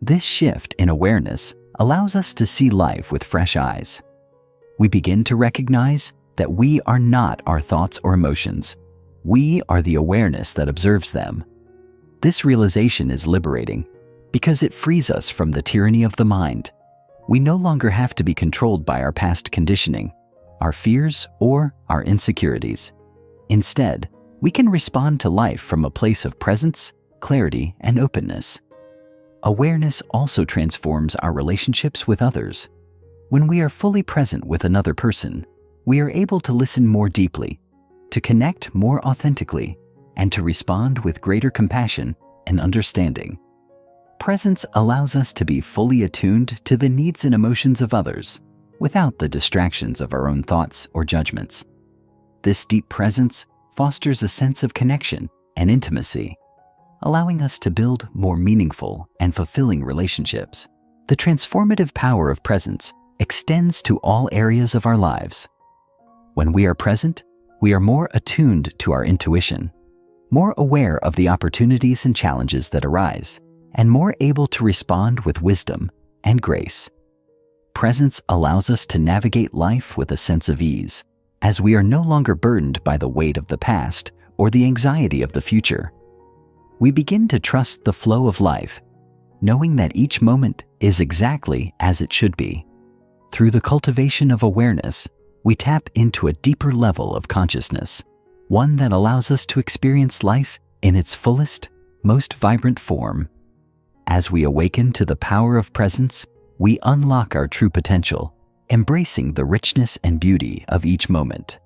This shift in awareness allows us to see life with fresh eyes. We begin to recognize that we are not our thoughts or emotions. We are the awareness that observes them. This realization is liberating because it frees us from the tyranny of the mind. We no longer have to be controlled by our past conditioning, our fears, or our insecurities. Instead, we can respond to life from a place of presence, clarity, and openness. Awareness also transforms our relationships with others. When we are fully present with another person, we are able to listen more deeply, to connect more authentically, and to respond with greater compassion and understanding. Presence allows us to be fully attuned to the needs and emotions of others, without the distractions of our own thoughts or judgments. This deep presence fosters a sense of connection and intimacy, allowing us to build more meaningful and fulfilling relationships. The transformative power of presence extends to all areas of our lives. When we are present, we are more attuned to our intuition, more aware of the opportunities and challenges that arise, and more able to respond with wisdom and grace. Presence allows us to navigate life with a sense of ease, as we are no longer burdened by the weight of the past or the anxiety of the future. We begin to trust the flow of life, knowing that each moment is exactly as it should be. Through the cultivation of awareness, we tap into a deeper level of consciousness, one that allows us to experience life in its fullest, most vibrant form. As we awaken to the power of presence, we unlock our true potential, embracing the richness and beauty of each moment.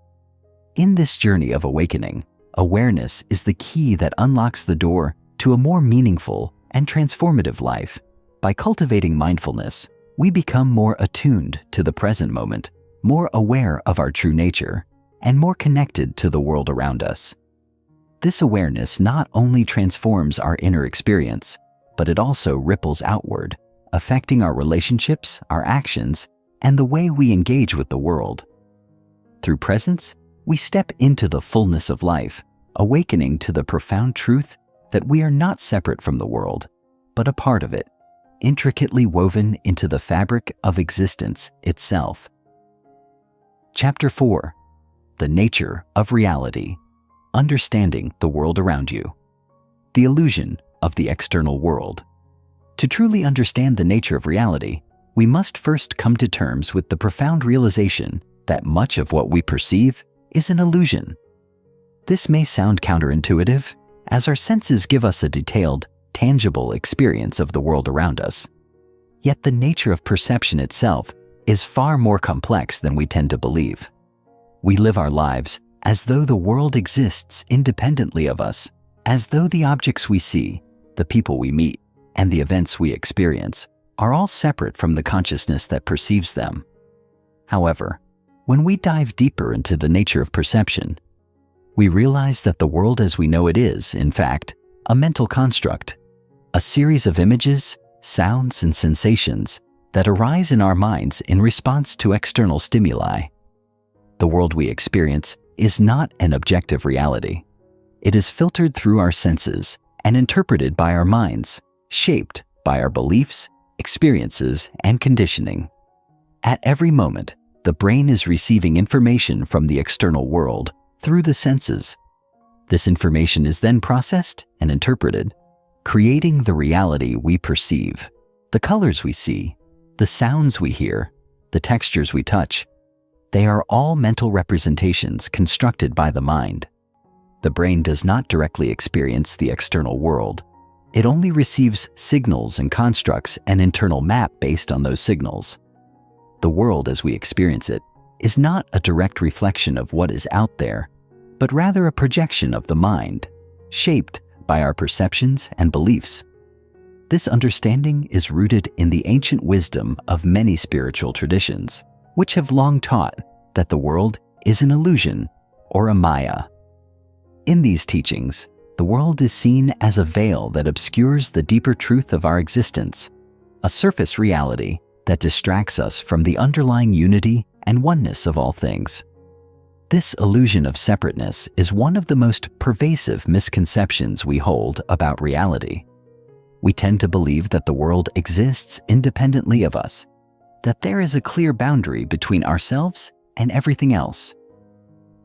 In this journey of awakening, awareness is the key that unlocks the door to a more meaningful and transformative life. By cultivating mindfulness, we become more attuned to the present moment, more aware of our true nature, and more connected to the world around us. This awareness not only transforms our inner experience, but it also ripples outward, affecting our relationships, our actions, and the way we engage with the world. Through presence, we step into the fullness of life, awakening to the profound truth that we are not separate from the world, but a part of it, intricately woven into the fabric of existence itself. Chapter 4: The Nature of Reality. Understanding the world around you. The illusion of the external world. To truly understand the nature of reality, we must first come to terms with the profound realization that much of what we perceive is an illusion. This may sound counterintuitive, as our senses give us a detailed, tangible experience of the world around us. Yet the nature of perception itself is far more complex than we tend to believe. We live our lives as though the world exists independently of us, as though the objects we see, the people we meet, and the events we experience are all separate from the consciousness that perceives them. However, when we dive deeper into the nature of perception, we realize that the world as we know it is, in fact, a mental construct, a series of images, sounds, and sensations that arise in our minds in response to external stimuli. The world we experience is not an objective reality. It is filtered through our senses and interpreted by our minds, shaped by our beliefs, experiences, and conditioning. At every moment, the brain is receiving information from the external world through the senses. This information is then processed and interpreted, creating the reality we perceive. The colors we see, the sounds we hear, the textures we touch, they are all mental representations constructed by the mind. The brain does not directly experience the external world. It only receives signals and constructs an internal map based on those signals. The world as we experience it is not a direct reflection of what is out there, but rather a projection of the mind, shaped by our perceptions and beliefs. This understanding is rooted in the ancient wisdom of many spiritual traditions, which have long taught that the world is an illusion or a maya. In these teachings, the world is seen as a veil that obscures the deeper truth of our existence, a surface reality that distracts us from the underlying unity and oneness of all things. This illusion of separateness is one of the most pervasive misconceptions we hold about reality. We tend to believe that the world exists independently of us, that there is a clear boundary between ourselves and everything else.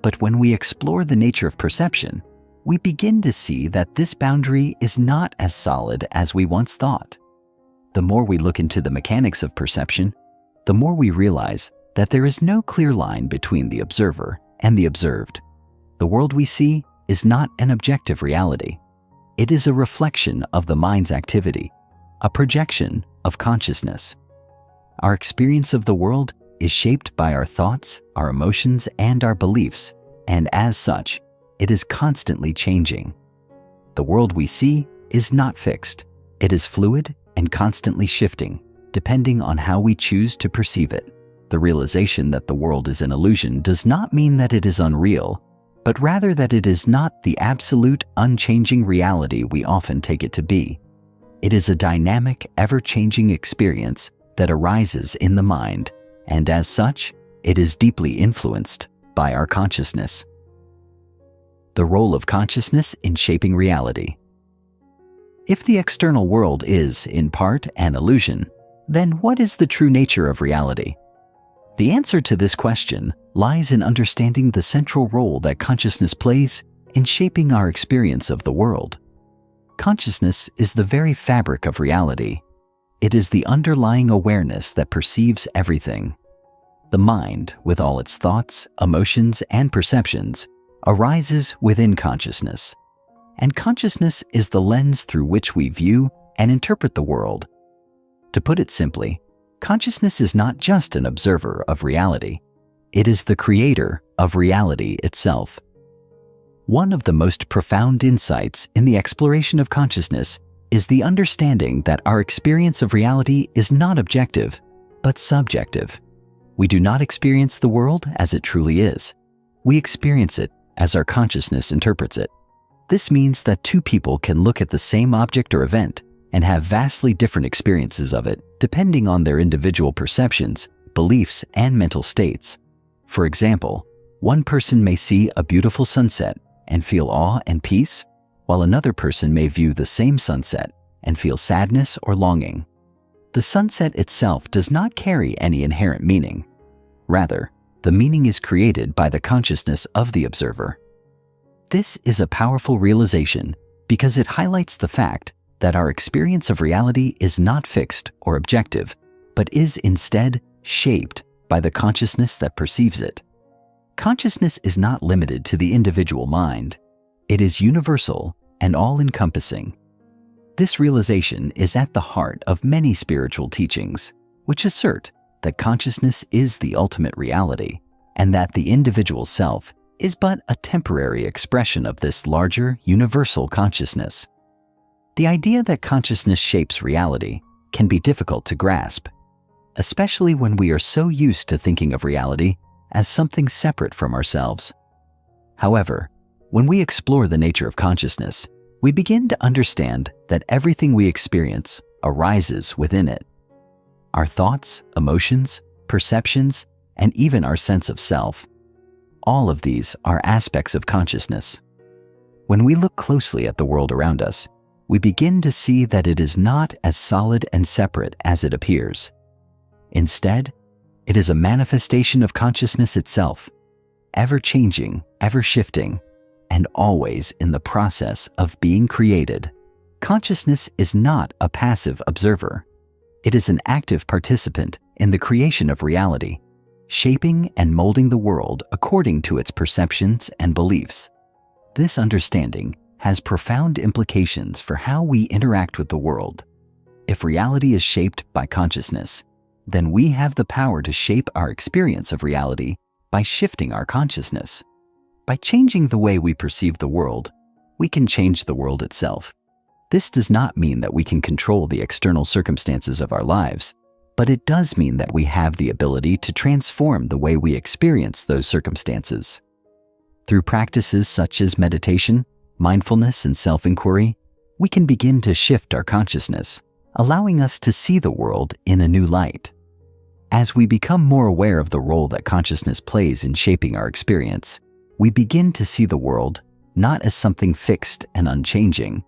But when we explore the nature of perception, we begin to see that this boundary is not as solid as we once thought. The more we look into the mechanics of perception, the more we realize that there is no clear line between the observer and the observed. The world we see is not an objective reality. It is a reflection of the mind's activity, a projection of consciousness. Our experience of the world is shaped by our thoughts, our emotions, and our beliefs, and as such, it is constantly changing. The world we see is not fixed. It is fluid and constantly shifting, depending on how we choose to perceive it. The realization that the world is an illusion does not mean that it is unreal, but rather that it is not the absolute, unchanging reality we often take it to be. It is a dynamic, ever-changing experience that arises in the mind, and as such, it is deeply influenced by our consciousness. The role of consciousness in shaping reality. If the external world is, in part, an illusion, then what is the true nature of reality? The answer to this question lies in understanding the central role that consciousness plays in shaping our experience of the world. Consciousness is the very fabric of reality. It is the underlying awareness that perceives everything. The mind, with all its thoughts, emotions, and perceptions, arises within consciousness. And consciousness is the lens through which we view and interpret the world. To put it simply, consciousness is not just an observer of reality. It is the creator of reality itself. One of the most profound insights in the exploration of consciousness is the understanding that our experience of reality is not objective, but subjective. We do not experience the world as it truly is. We experience it as our consciousness interprets it. This means that two people can look at the same object or event and have vastly different experiences of it, depending on their individual perceptions, beliefs, and mental states. For example, one person may see a beautiful sunset and feel awe and peace, while another person may view the same sunset and feel sadness or longing. The sunset itself does not carry any inherent meaning. Rather, the meaning is created by the consciousness of the observer. This is a powerful realization because it highlights the fact that our experience of reality is not fixed or objective, but is instead shaped by the consciousness that perceives it. Consciousness is not limited to the individual mind. It is universal and all-encompassing. This realization is at the heart of many spiritual teachings, which assert that consciousness is the ultimate reality, and that the individual self is but a temporary expression of this larger, universal consciousness. The idea that consciousness shapes reality can be difficult to grasp, especially when we are so used to thinking of reality as something separate from ourselves. However, when we explore the nature of consciousness, we begin to understand that everything we experience arises within it. Our thoughts, emotions, perceptions, and even our sense of self. All of these are aspects of consciousness. When we look closely at the world around us, we begin to see that it is not as solid and separate as it appears. Instead, it is a manifestation of consciousness itself, ever-changing, ever-shifting, and always in the process of being created. Consciousness is not a passive observer. It is an active participant in the creation of reality, shaping and molding the world according to its perceptions and beliefs. This understanding has profound implications for how we interact with the world. If reality is shaped by consciousness, then we have the power to shape our experience of reality by shifting our consciousness. By changing the way we perceive the world, we can change the world itself. This does not mean that we can control the external circumstances of our lives, but it does mean that we have the ability to transform the way we experience those circumstances. Through practices such as meditation, mindfulness, and self-inquiry, we can begin to shift our consciousness, allowing us to see the world in a new light. As we become more aware of the role that consciousness plays in shaping our experience, we begin to see the world not as something fixed and unchanging,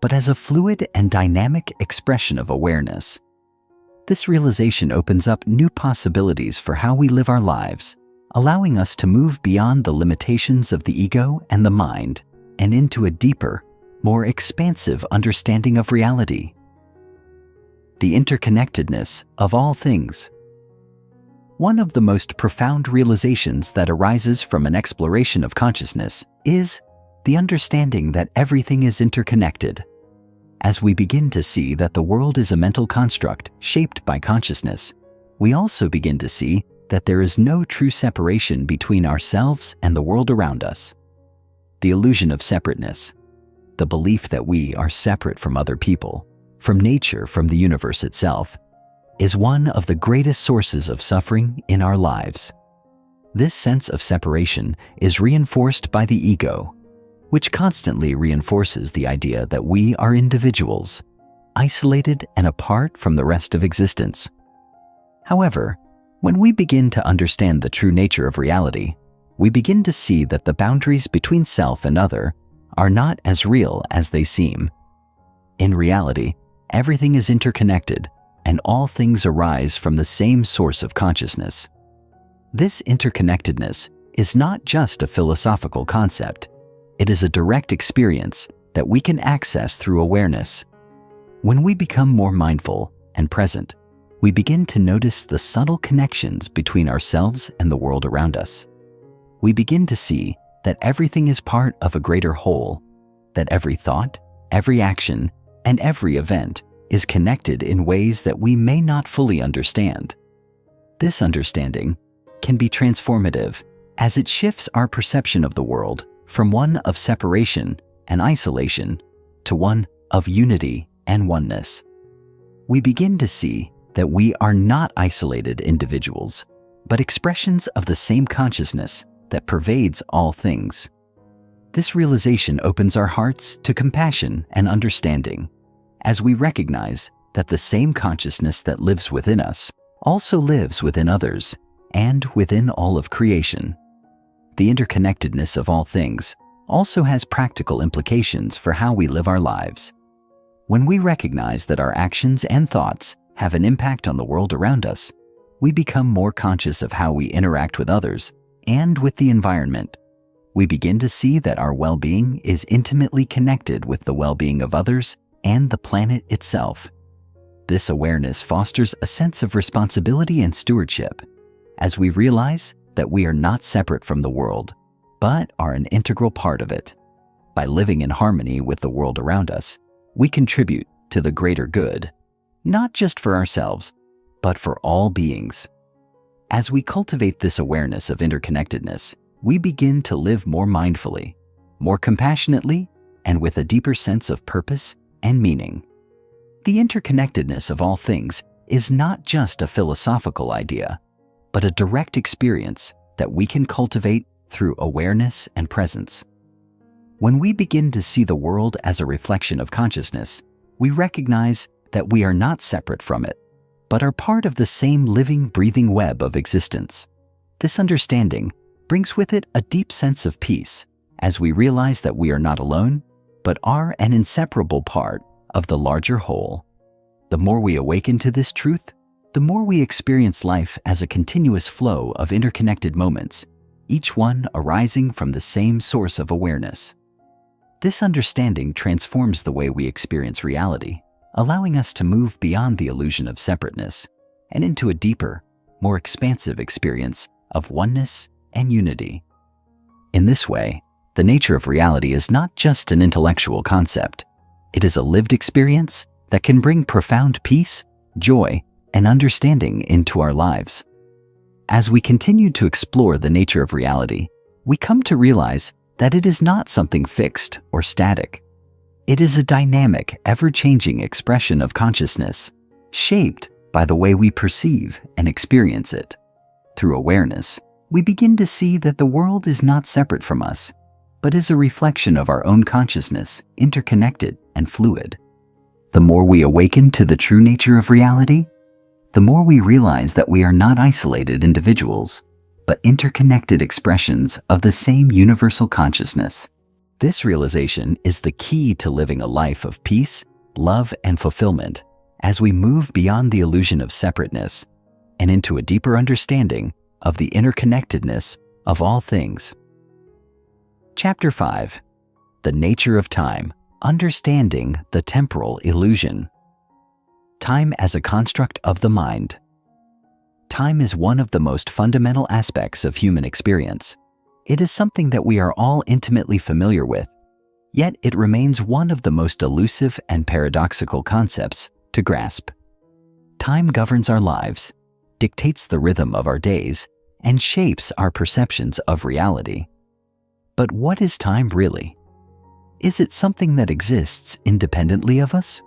but as a fluid and dynamic expression of awareness. This realization opens up new possibilities for how we live our lives, allowing us to move beyond the limitations of the ego and the mind and into a deeper, more expansive understanding of reality. The interconnectedness of all things. One of the most profound realizations that arises from an exploration of consciousness is the understanding that everything is interconnected. As we begin to see that the world is a mental construct shaped by consciousness, we also begin to see that there is no true separation between ourselves and the world around us. The illusion of separateness, the belief that we are separate from other people, from nature, from the universe itself, is one of the greatest sources of suffering in our lives. This sense of separation is reinforced by the ego, which constantly reinforces the idea that we are individuals, isolated and apart from the rest of existence. However, when we begin to understand the true nature of reality, we begin to see that the boundaries between self and other are not as real as they seem. In reality, everything is interconnected, and all things arise from the same source of consciousness. This interconnectedness is not just a philosophical concept. It is a direct experience that we can access through awareness. When we become more mindful and present, we begin to notice the subtle connections between ourselves and the world around us. We begin to see that everything is part of a greater whole, that every thought, every action, and every event is connected in ways that we may not fully understand. This understanding can be transformative as it shifts our perception of the world from one of separation and isolation to one of unity and oneness. We begin to see that we are not isolated individuals, but expressions of the same consciousness that pervades all things. This realization opens our hearts to compassion and understanding, as we recognize that the same consciousness that lives within us also lives within others and within all of creation. The interconnectedness of all things also has practical implications for how we live our lives. When we recognize that our actions and thoughts have an impact on the world around us, we become more conscious of how we interact with others and with the environment. We begin to see that our well-being is intimately connected with the well-being of others and the planet itself. This awareness fosters a sense of responsibility and stewardship, as we realize that we are not separate from the world, but are an integral part of it. By living in harmony with the world around us, we contribute to the greater good, not just for ourselves, but for all beings. As we cultivate this awareness of interconnectedness, we begin to live more mindfully, more compassionately, and with a deeper sense of purpose and meaning. The interconnectedness of all things is not just a philosophical idea, but a direct experience that we can cultivate through awareness and presence. When we begin to see the world as a reflection of consciousness, we recognize that we are not separate from it, but are part of the same living, breathing web of existence. This understanding brings with it a deep sense of peace, as we realize that we are not alone, but are an inseparable part of the larger whole. The more we awaken to this truth, the more we experience life as a continuous flow of interconnected moments, each one arising from the same source of awareness. This understanding transforms the way we experience reality, allowing us to move beyond the illusion of separateness and into a deeper, more expansive experience of oneness and unity. In this way, the nature of reality is not just an intellectual concept. It is a lived experience that can bring profound peace, joy, and understanding into our lives. As we continue to explore the nature of reality, we come to realize that it is not something fixed or static. It is a dynamic, ever-changing expression of consciousness, shaped by the way we perceive and experience it. Through awareness, we begin to see that the world is not separate from us, but is a reflection of our own consciousness, interconnected and fluid. The more we awaken to the true nature of reality, the more we realize that we are not isolated individuals, but interconnected expressions of the same universal consciousness. This realization is the key to living a life of peace, love, and fulfillment as we move beyond the illusion of separateness and into a deeper understanding of the interconnectedness of all things. Chapter 5. The Nature of Time, Understanding the Temporal Illusion. Time as a construct of the mind. Time is one of the most fundamental aspects of human experience. It is something that we are all intimately familiar with, yet it remains one of the most elusive and paradoxical concepts to grasp. Time governs our lives, dictates the rhythm of our days, and shapes our perceptions of reality. But what is time really? Is it something that exists independently of us?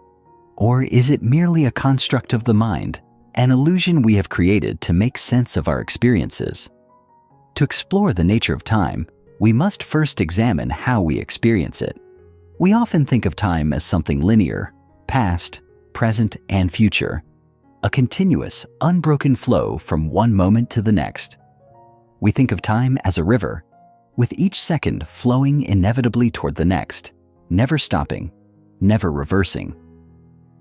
Or is it merely a construct of the mind, an illusion we have created to make sense of our experiences? To explore the nature of time, we must first examine how we experience it. We often think of time as something linear, past, present, and future, a continuous, unbroken flow from one moment to the next. We think of time as a river, with each second flowing inevitably toward the next, never stopping, never reversing.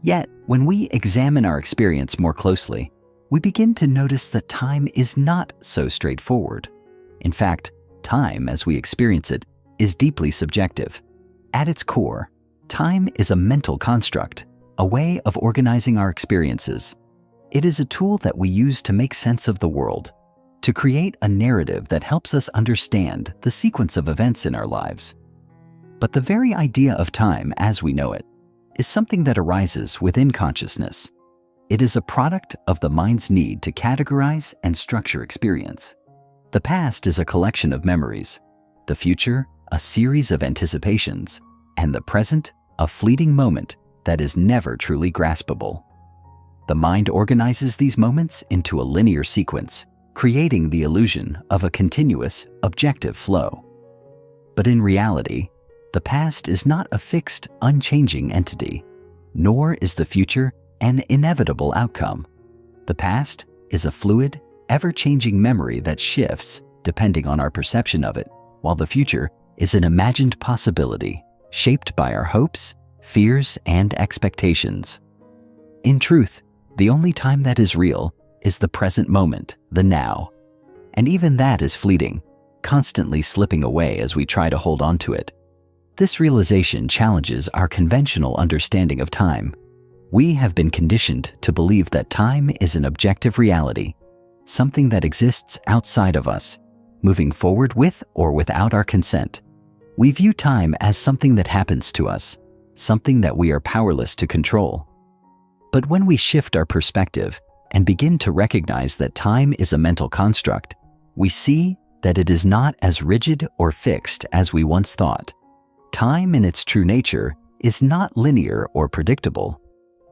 Yet, when we examine our experience more closely, we begin to notice that time is not so straightforward. In fact, time as we experience it is deeply subjective. At its core, time is a mental construct, a way of organizing our experiences. It is a tool that we use to make sense of the world, to create a narrative that helps us understand the sequence of events in our lives. But the very idea of time as we know it is something that arises within consciousness. It is a product of the mind's need to categorize and structure experience. The past is a collection of memories, the future a series of anticipations, and the present a fleeting moment that is never truly graspable. The mind organizes these moments into a linear sequence, creating the illusion of a continuous, objective flow. But in reality, the past is not a fixed, unchanging entity, nor is the future an inevitable outcome. The past is a fluid, ever-changing memory that shifts depending on our perception of it, while the future is an imagined possibility shaped by our hopes, fears, and expectations. In truth, the only time that is real is the present moment, the now. And even that is fleeting, constantly slipping away as we try to hold on to it. This realization challenges our conventional understanding of time. We have been conditioned to believe that time is an objective reality, something that exists outside of us, moving forward with or without our consent. We view time as something that happens to us, something that we are powerless to control. But when we shift our perspective and begin to recognize that time is a mental construct, we see that it is not as rigid or fixed as we once thought. Time in its true nature is not linear or predictable.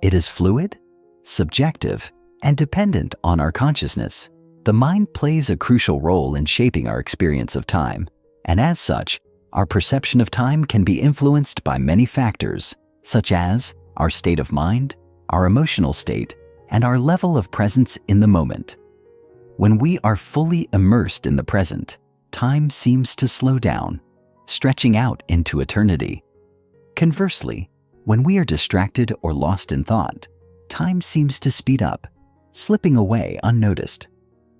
It is fluid, subjective, and dependent on our consciousness. The mind plays a crucial role in shaping our experience of time, and as such, our perception of time can be influenced by many factors, such as our state of mind, our emotional state, and our level of presence in the moment. When we are fully immersed in the present, time seems to slow down, stretching out into eternity. Conversely, when we are distracted or lost in thought, time seems to speed up, slipping away unnoticed.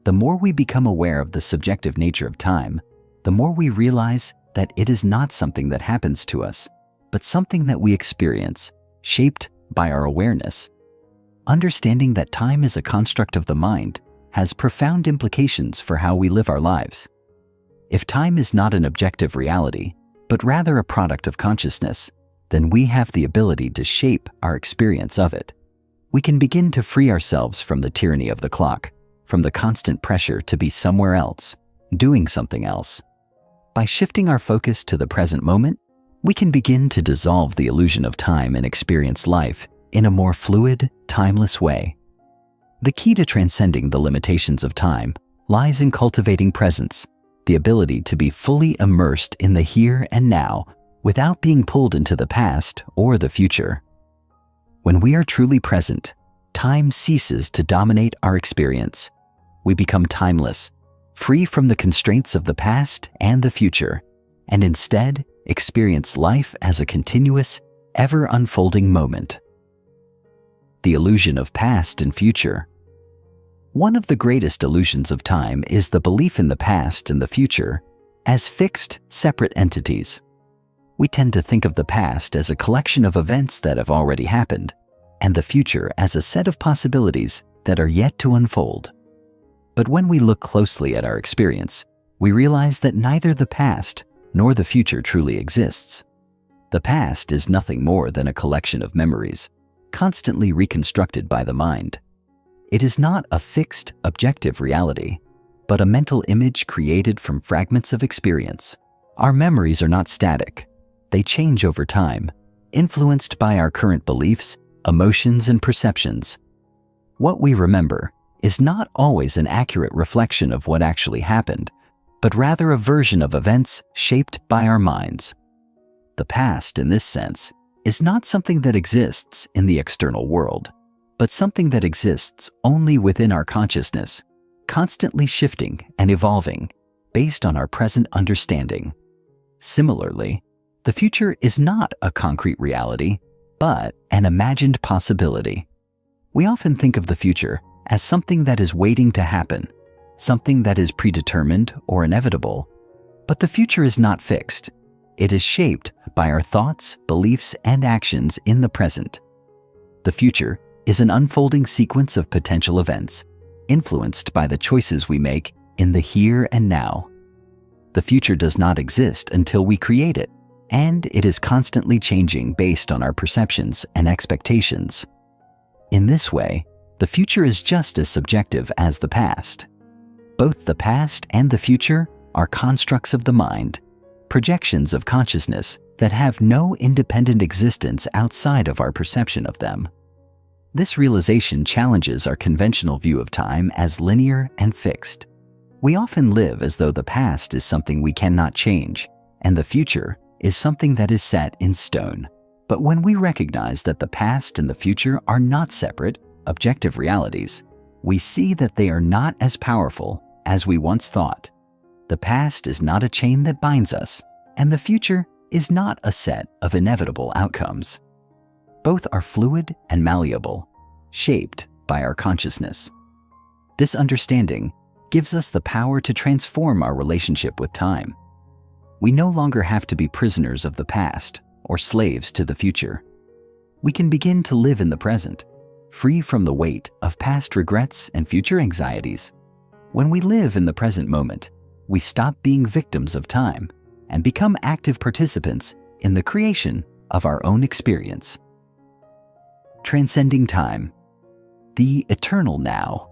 The more we become aware of the subjective nature of time, the more we realize that it is not something that happens to us, but something that we experience, shaped by our awareness. Understanding that time is a construct of the mind has profound implications for how we live our lives. If time is not an objective reality, but rather a product of consciousness, then we have the ability to shape our experience of it. We can begin to free ourselves from the tyranny of the clock, from the constant pressure to be somewhere else, doing something else. By shifting our focus to the present moment, we can begin to dissolve the illusion of time and experience life in a more fluid, timeless way. The key to transcending the limitations of time lies in cultivating presence, the ability to be fully immersed in the here and now without being pulled into the past or the future. When we are truly present, time ceases to dominate our experience. We become timeless, free from the constraints of the past and the future, and instead experience life as a continuous, ever-unfolding moment. The illusion of past and future. One of the greatest illusions of time is the belief in the past and the future as fixed, separate entities. We tend to think of the past as a collection of events that have already happened, and the future as a set of possibilities that are yet to unfold. But when we look closely at our experience, we realize that neither the past nor the future truly exists. The past is nothing more than a collection of memories, constantly reconstructed by the mind. It is not a fixed, objective reality, but a mental image created from fragments of experience. Our memories are not static. They change over time, influenced by our current beliefs, emotions, and perceptions. What we remember is not always an accurate reflection of what actually happened, but rather a version of events shaped by our minds. The past, in this sense, is not something that exists in the external world, but something that exists only within our consciousness, constantly shifting and evolving based on our present understanding. Similarly, the future is not a concrete reality, but an imagined possibility. We often think of the future as something that is waiting to happen, something that is predetermined or inevitable. But the future is not fixed. It is shaped by our thoughts, beliefs, and actions in the present. The future is an unfolding sequence of potential events, influenced by the choices we make in the here and now. The future does not exist until we create it, and it is constantly changing based on our perceptions and expectations. In this way, the future is just as subjective as the past. Both the past and the future are constructs of the mind, projections of consciousness that have no independent existence outside of our perception of them. This realization challenges our conventional view of time as linear and fixed. We often live as though the past is something we cannot change, and the future is something that is set in stone. But when we recognize that the past and the future are not separate, objective realities, we see that they are not as powerful as we once thought. The past is not a chain that binds us, and the future is not a set of inevitable outcomes. Both are fluid and malleable, shaped by our consciousness. This understanding gives us the power to transform our relationship with time. We no longer have to be prisoners of the past or slaves to the future. We can begin to live in the present, free from the weight of past regrets and future anxieties. When we live in the present moment, we stop being victims of time and become active participants in the creation of our own experience. Transcending time. The eternal now.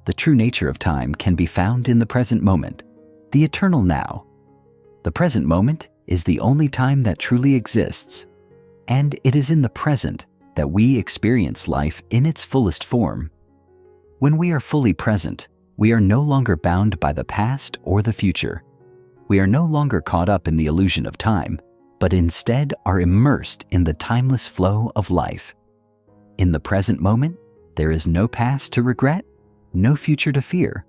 The true nature of time can be found in the present moment, the eternal now. The present moment is the only time that truly exists, and it is in the present that we experience life in its fullest form. When we are fully present, we are no longer bound by the past or the future. We are no longer caught up in the illusion of time, but instead are immersed in the timeless flow of life. In the present moment, there is no past to regret, no future to fear.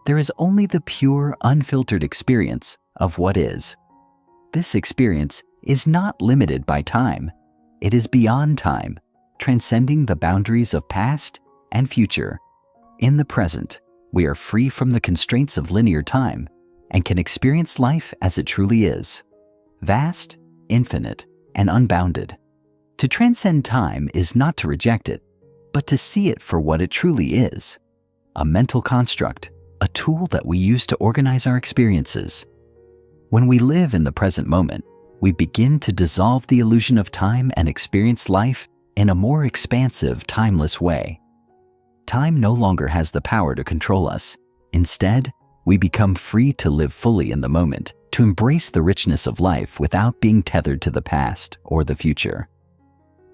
There is only the pure, unfiltered experience of what is. This experience is not limited by time. It is beyond time, transcending the boundaries of past and future. In the present, we are free from the constraints of linear time and can experience life as it truly is, vast, infinite, and unbounded. To transcend time is not to reject it, but to see it for what it truly is, a mental construct, a tool that we use to organize our experiences. When we live in the present moment, we begin to dissolve the illusion of time and experience life in a more expansive, timeless way. Time no longer has the power to control us. Instead, we become free to live fully in the moment, to embrace the richness of life without being tethered to the past or the future.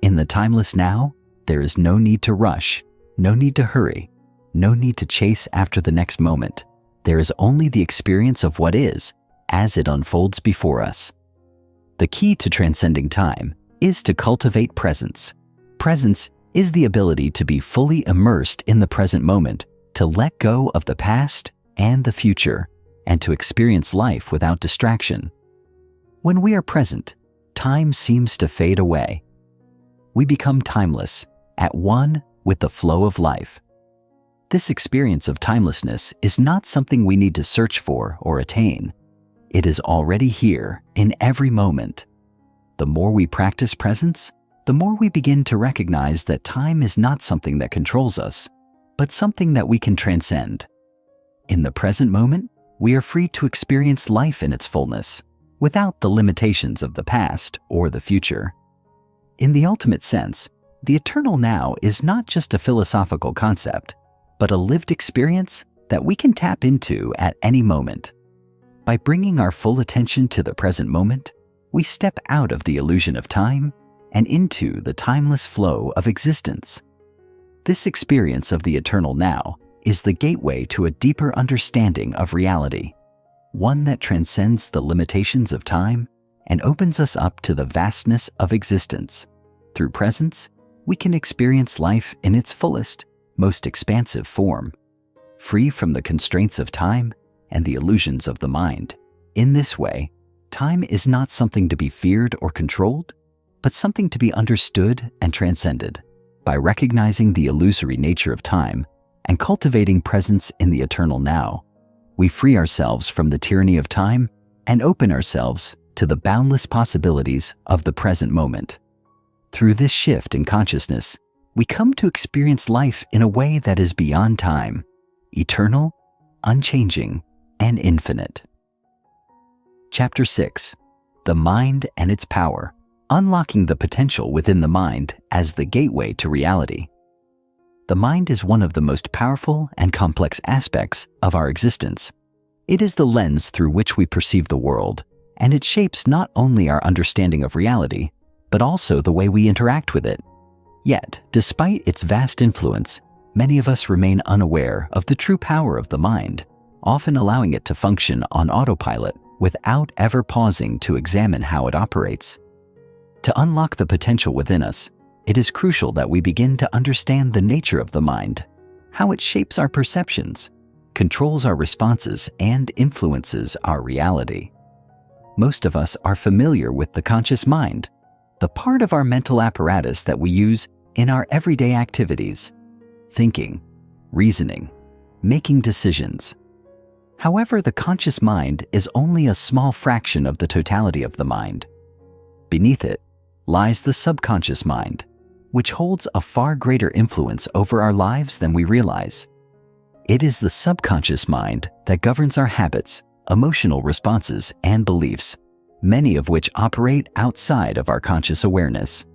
In the timeless now, there is no need to rush, No need to hurry. No need to chase after the next moment. There is only the experience of what is as it unfolds before us. The key to transcending time is to cultivate presence. Presence is the ability to be fully immersed in the present moment, to let go of the past and the future, and to experience life without distraction. When we are present, time seems to fade away. We become timeless, at one with the flow of life. This experience of timelessness is not something we need to search for or attain. It is already here in every moment. The more we practice presence, the more we begin to recognize that time is not something that controls us, but something that we can transcend. In the present moment, we are free to experience life in its fullness, without the limitations of the past or the future. In the ultimate sense, the eternal now is not just a philosophical concept, but a lived experience that we can tap into at any moment. By bringing our full attention to the present moment, we step out of the illusion of time and into the timeless flow of existence. This experience of the eternal now is the gateway to a deeper understanding of reality, one that transcends the limitations of time and opens us up to the vastness of existence. Through presence, we can experience life in its fullest, most expansive form, free from the constraints of time and the illusions of the mind. In this way, time is not something to be feared or controlled, but something to be understood and transcended. By recognizing the illusory nature of time and cultivating presence in the eternal now, we free ourselves from the tyranny of time and open ourselves to the boundless possibilities of the present moment. Through this shift in consciousness, we come to experience life in a way that is beyond time, eternal, unchanging, and infinite. Chapter 6. The Mind and Its Power. Unlocking the potential within the mind as the gateway to reality. The mind is one of the most powerful and complex aspects of our existence. It is the lens through which we perceive the world, and it shapes not only our understanding of reality, but also the way we interact with it. Yet, despite its vast influence, many of us remain unaware of the true power of the mind, often allowing it to function on autopilot without ever pausing to examine how it operates. To unlock the potential within us, it is crucial that we begin to understand the nature of the mind, how it shapes our perceptions, controls our responses, and influences our reality. Most of us are familiar with the conscious mind, the part of our mental apparatus that we use in our everyday activities, thinking, reasoning, making decisions. However, the conscious mind is only a small fraction of the totality of the mind. Beneath it lies the subconscious mind, which holds a far greater influence over our lives than we realize. It is the subconscious mind that governs our habits, emotional responses, and beliefs, many of which operate outside of our conscious awareness.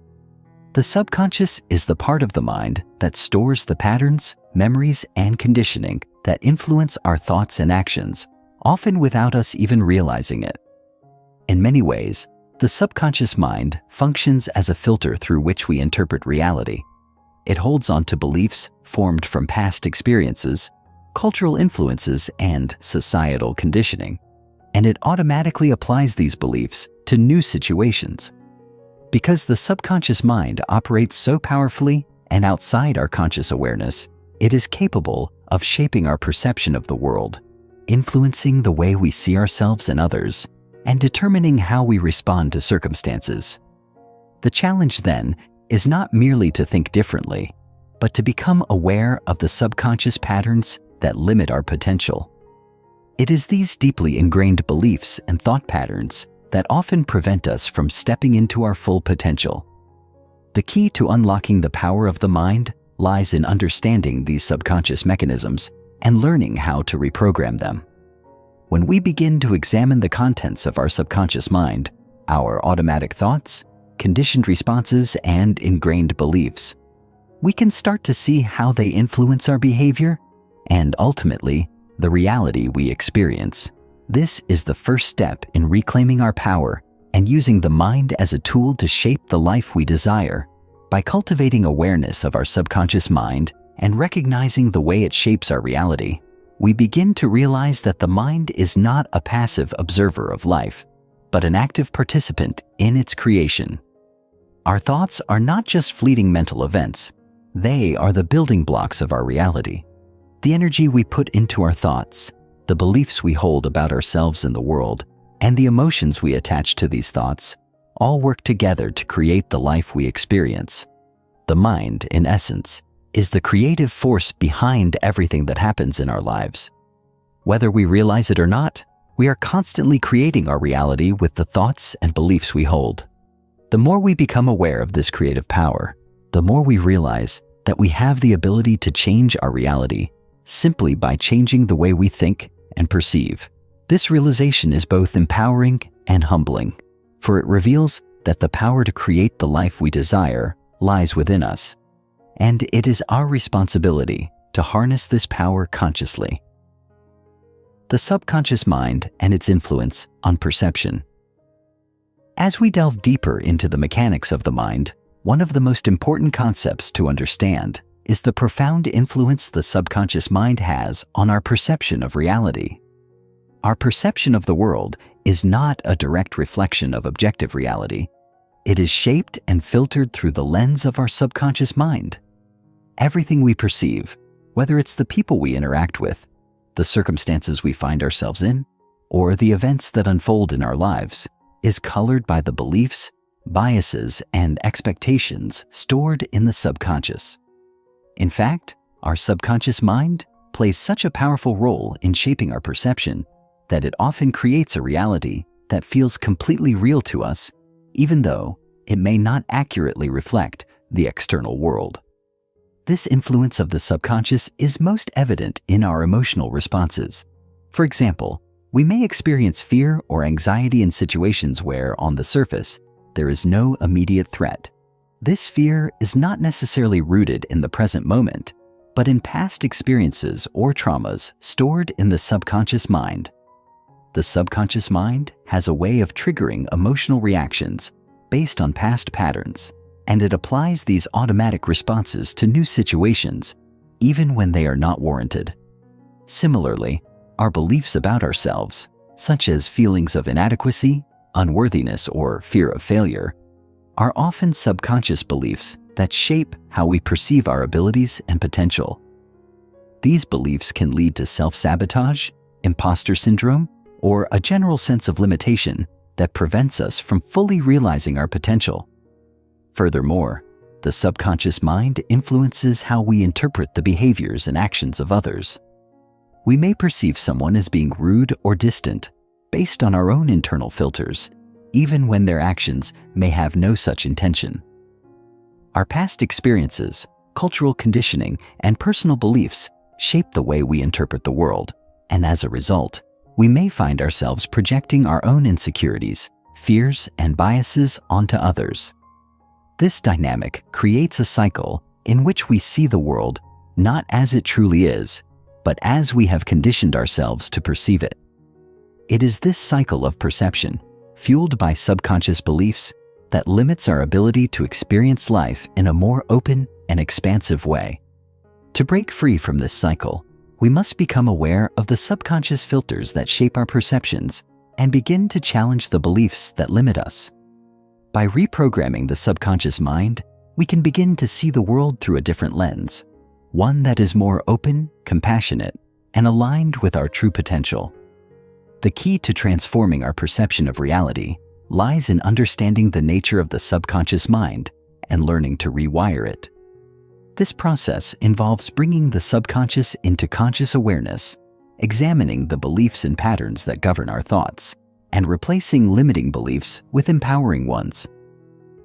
The subconscious is the part of the mind that stores the patterns, memories, and conditioning that influence our thoughts and actions, often without us even realizing it. In many ways, the subconscious mind functions as a filter through which we interpret reality. It holds on to beliefs formed from past experiences, cultural influences, and societal conditioning, and it automatically applies these beliefs to new situations. Because the subconscious mind operates so powerfully and outside our conscious awareness, it is capable of shaping our perception of the world, influencing the way we see ourselves and others, and determining how we respond to circumstances. The challenge then is not merely to think differently, but to become aware of the subconscious patterns that limit our potential. It is these deeply ingrained beliefs and thought patterns that often prevent us from stepping into our full potential. The key to unlocking the power of the mind lies in understanding these subconscious mechanisms and learning how to reprogram them. When we begin to examine the contents of our subconscious mind, our automatic thoughts, conditioned responses, and ingrained beliefs, we can start to see how they influence our behavior and ultimately the reality we experience. This is the first step in reclaiming our power and using the mind as a tool to shape the life we desire. By cultivating awareness of our subconscious mind and recognizing the way it shapes our reality, we begin to realize that the mind is not a passive observer of life, but an active participant in its creation. Our thoughts are not just fleeting mental events. They are the building blocks of our reality. The energy we put into our thoughts, the beliefs we hold about ourselves and the world, and the emotions we attach to these thoughts all work together to create the life we experience. The mind, in essence, is the creative force behind everything that happens in our lives. Whether we realize it or not, we are constantly creating our reality with the thoughts and beliefs we hold. The more we become aware of this creative power, the more we realize that we have the ability to change our reality simply by changing the way we think and perceive. This realization is both empowering and humbling, for it reveals that the power to create the life we desire lies within us, and it is our responsibility to harness this power consciously. The subconscious mind and its influence on perception. As we delve deeper into the mechanics of the mind, one of the most important concepts to understand is the profound influence the subconscious mind has on our perception of reality. Our perception of the world is not a direct reflection of objective reality. It is shaped and filtered through the lens of our subconscious mind. Everything we perceive, whether it's the people we interact with, the circumstances we find ourselves in, or the events that unfold in our lives, is colored by the beliefs, biases, and expectations stored in the subconscious. In fact, our subconscious mind plays such a powerful role in shaping our perception that it often creates a reality that feels completely real to us, even though it may not accurately reflect the external world. This influence of the subconscious is most evident in our emotional responses. For example, we may experience fear or anxiety in situations where, on the surface, there is no immediate threat. This fear is not necessarily rooted in the present moment, but in past experiences or traumas stored in the subconscious mind. The subconscious mind has a way of triggering emotional reactions based on past patterns, and it applies these automatic responses to new situations, even when they are not warranted. Similarly, our beliefs about ourselves, such as feelings of inadequacy, unworthiness, or fear of failure, are often subconscious beliefs that shape how we perceive our abilities and potential. These beliefs can lead to self-sabotage, imposter syndrome, or a general sense of limitation that prevents us from fully realizing our potential. Furthermore, the subconscious mind influences how we interpret the behaviors and actions of others. We may perceive someone as being rude or distant based on our own internal filters, even when their actions may have no such intention. Our past experiences, cultural conditioning, and personal beliefs shape the way we interpret the world, and as a result, we may find ourselves projecting our own insecurities, fears, and biases onto others. This dynamic creates a cycle in which we see the world not as it truly is, but as we have conditioned ourselves to perceive it. It is this cycle of perception, fueled by subconscious beliefs, that limits our ability to experience life in a more open and expansive way. To break free from this cycle, we must become aware of the subconscious filters that shape our perceptions and begin to challenge the beliefs that limit us. By reprogramming the subconscious mind, we can begin to see the world through a different lens, one that is more open, compassionate, and aligned with our true potential. The key to transforming our perception of reality lies in understanding the nature of the subconscious mind and learning to rewire it. This process involves bringing the subconscious into conscious awareness, examining the beliefs and patterns that govern our thoughts, and replacing limiting beliefs with empowering ones.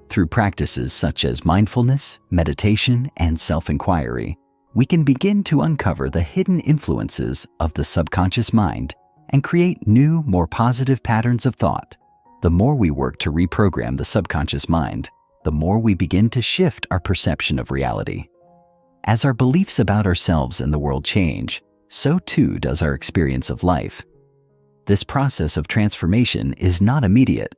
Through practices such as mindfulness, meditation, and self-inquiry, we can begin to uncover the hidden influences of the subconscious mind and create new, more positive patterns of thought. The more we work to reprogram the subconscious mind, the more we begin to shift our perception of reality. As our beliefs about ourselves and the world change, so too does our experience of life. This process of transformation is not immediate,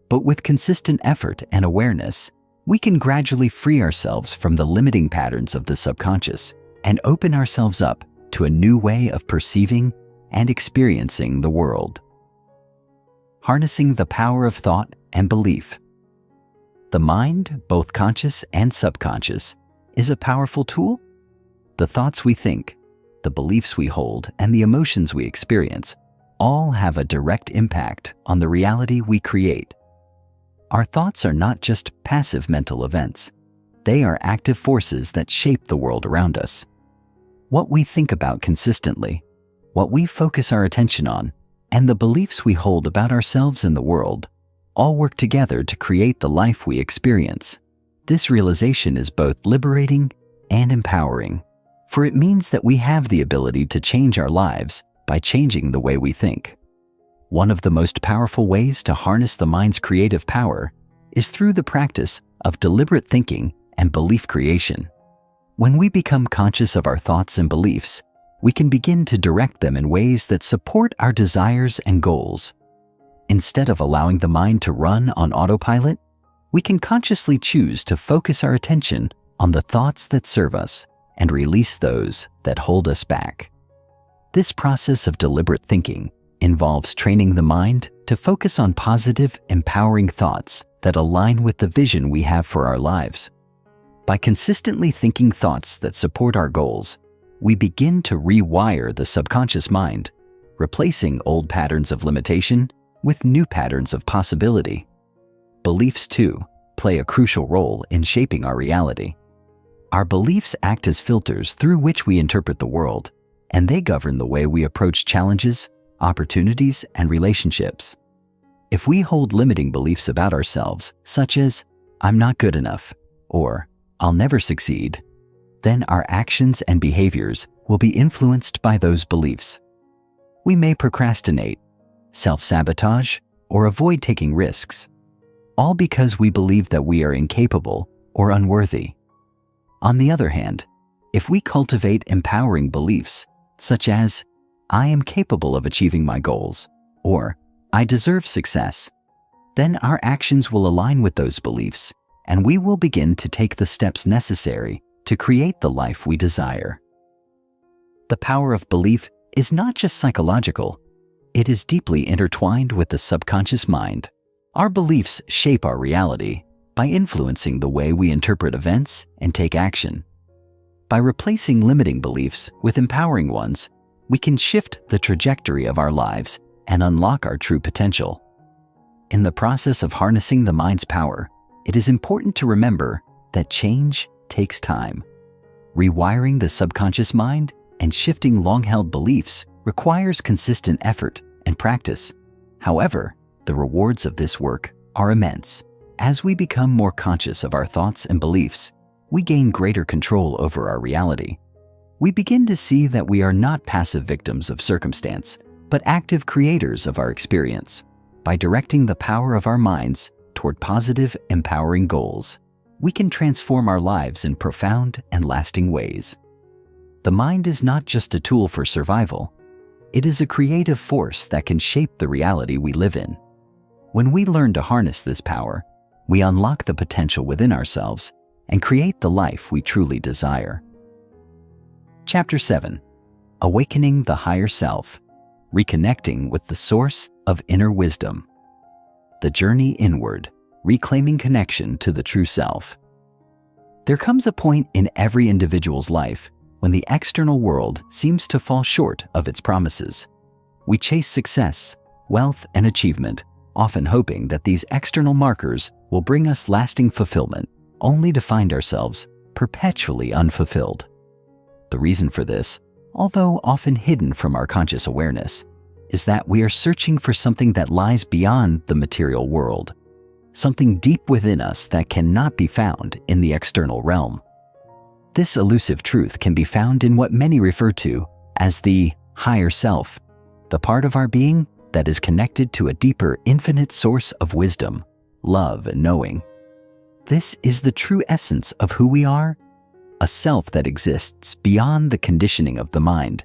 but with consistent effort and awareness, we can gradually free ourselves from the limiting patterns of the subconscious and open ourselves up to a new way of perceiving and experiencing the world. Harnessing the power of thought and belief. The mind, both conscious and subconscious, is a powerful tool. The thoughts we think, the beliefs we hold, and the emotions we experience all have a direct impact on the reality we create. Our thoughts are not just passive mental events. They are active forces that shape the world around us. What we think about consistently, what we focus our attention on, and the beliefs we hold about ourselves and the world all work together to create the life we experience. This realization is both liberating and empowering, for it means that we have the ability to change our lives by changing the way we think. One of the most powerful ways to harness the mind's creative power is through the practice of deliberate thinking and belief creation. When we become conscious of our thoughts and beliefs, we can begin to direct them in ways that support our desires and goals. Instead of allowing the mind to run on autopilot, we can consciously choose to focus our attention on the thoughts that serve us and release those that hold us back. This process of deliberate thinking involves training the mind to focus on positive, empowering thoughts that align with the vision we have for our lives. By consistently thinking thoughts that support our goals, we begin to rewire the subconscious mind, replacing old patterns of limitation with new patterns of possibility. Beliefs, too, play a crucial role in shaping our reality. Our beliefs act as filters through which we interpret the world, and they govern the way we approach challenges, opportunities, and relationships. If we hold limiting beliefs about ourselves, such as, "I'm not good enough," or "I'll never succeed," then our actions and behaviors will be influenced by those beliefs. We may procrastinate, self-sabotage, or avoid taking risks, all because we believe that we are incapable or unworthy. On the other hand, if we cultivate empowering beliefs, such as, "I am capable of achieving my goals," or "I deserve success," then our actions will align with those beliefs, and we will begin to take the steps necessary to create the life we desire. The power of belief is not just psychological, it is deeply intertwined with the subconscious mind. Our beliefs shape our reality by influencing the way we interpret events and take action. By replacing limiting beliefs with empowering ones, we can shift the trajectory of our lives and unlock our true potential. In the process of harnessing the mind's power, it is important to remember that change takes time. Rewiring the subconscious mind and shifting long-held beliefs requires consistent effort and practice. However, the rewards of this work are immense. As we become more conscious of our thoughts and beliefs, we gain greater control over our reality. We begin to see that we are not passive victims of circumstance, but active creators of our experience. By directing the power of our minds toward positive, empowering goals, we can transform our lives in profound and lasting ways. The mind is not just a tool for survival. It is a creative force that can shape the reality we live in. When we learn to harness this power, we unlock the potential within ourselves and create the life we truly desire. Chapter 7. Awakening the Higher Self, Reconnecting with the Source of Inner Wisdom. The journey inward, reclaiming connection to the true self. There comes a point in every individual's life when the external world seems to fall short of its promises. We chase success, wealth, and achievement, often hoping that these external markers will bring us lasting fulfillment, only to find ourselves perpetually unfulfilled. The reason for this, although often hidden from our conscious awareness, is that we are searching for something that lies beyond the material world, something deep within us that cannot be found in the external realm. This elusive truth can be found in what many refer to as the higher self, the part of our being that is connected to a deeper, infinite source of wisdom, love, and knowing. This is the true essence of who we are, a self that exists beyond the conditioning of the mind,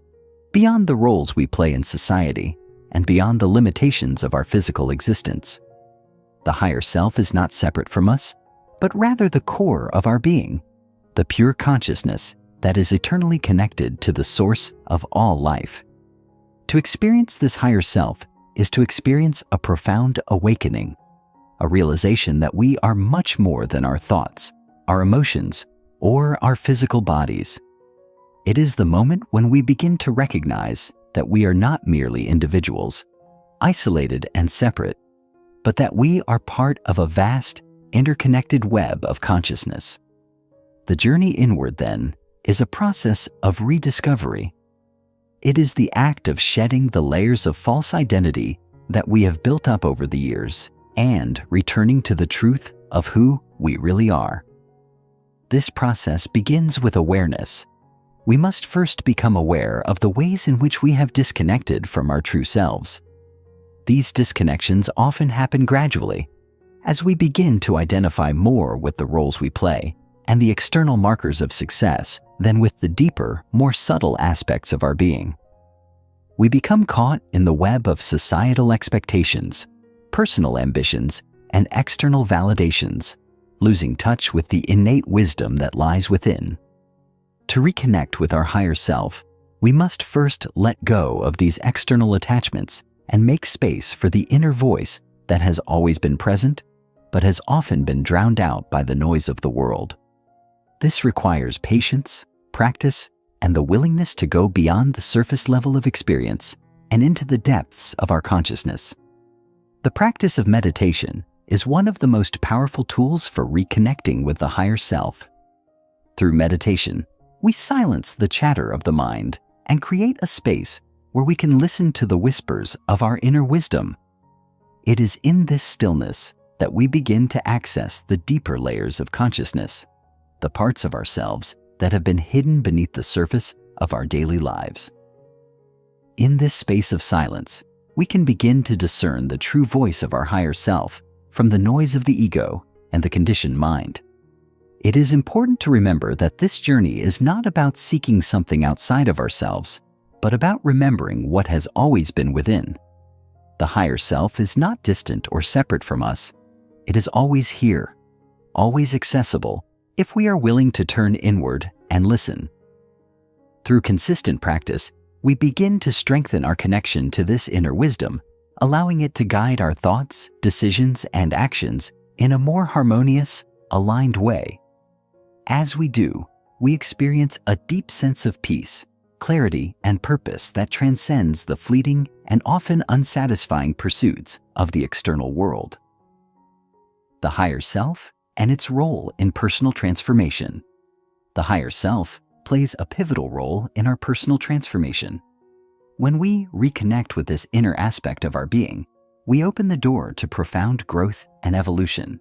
beyond the roles we play in society, and beyond the limitations of our physical existence. The higher self is not separate from us, but rather the core of our being, the pure consciousness that is eternally connected to the source of all life. To experience this higher self is to experience a profound awakening, a realization that we are much more than our thoughts, our emotions, or our physical bodies. It is the moment when we begin to recognize that we are not merely individuals, isolated and separate, but that we are part of a vast, interconnected web of consciousness. The journey inward, then, is a process of rediscovery. It is the act of shedding the layers of false identity that we have built up over the years and returning to the truth of who we really are. This process begins with awareness. We must first become aware of the ways in which we have disconnected from our true selves. These disconnections often happen gradually, as we begin to identify more with the roles we play and the external markers of success than with the deeper, more subtle aspects of our being. We become caught in the web of societal expectations, personal ambitions, and external validations, losing touch with the innate wisdom that lies within. To reconnect with our higher self, we must first let go of these external attachments and make space for the inner voice that has always been present, but has often been drowned out by the noise of the world. This requires patience, practice, and the willingness to go beyond the surface level of experience and into the depths of our consciousness. The practice of meditation is one of the most powerful tools for reconnecting with the higher self. Through meditation, we silence the chatter of the mind and create a space where we can listen to the whispers of our inner wisdom. It is in this stillness that we begin to access the deeper layers of consciousness, the parts of ourselves that have been hidden beneath the surface of our daily lives. In this space of silence, we can begin to discern the true voice of our higher self from the noise of the ego and the conditioned mind. It is important to remember that this journey is not about seeking something outside of ourselves, but about remembering what has always been within. The higher self is not distant or separate from us. It is always here, always accessible, if we are willing to turn inward and listen. Through consistent practice, we begin to strengthen our connection to this inner wisdom, allowing it to guide our thoughts, decisions, and actions in a more harmonious, aligned way. As we do, we experience a deep sense of peace, clarity, and purpose that transcends the fleeting and often unsatisfying pursuits of the external world. The higher self and its role in personal transformation. The higher self plays a pivotal role in our personal transformation. When we reconnect with this inner aspect of our being, we open the door to profound growth and evolution.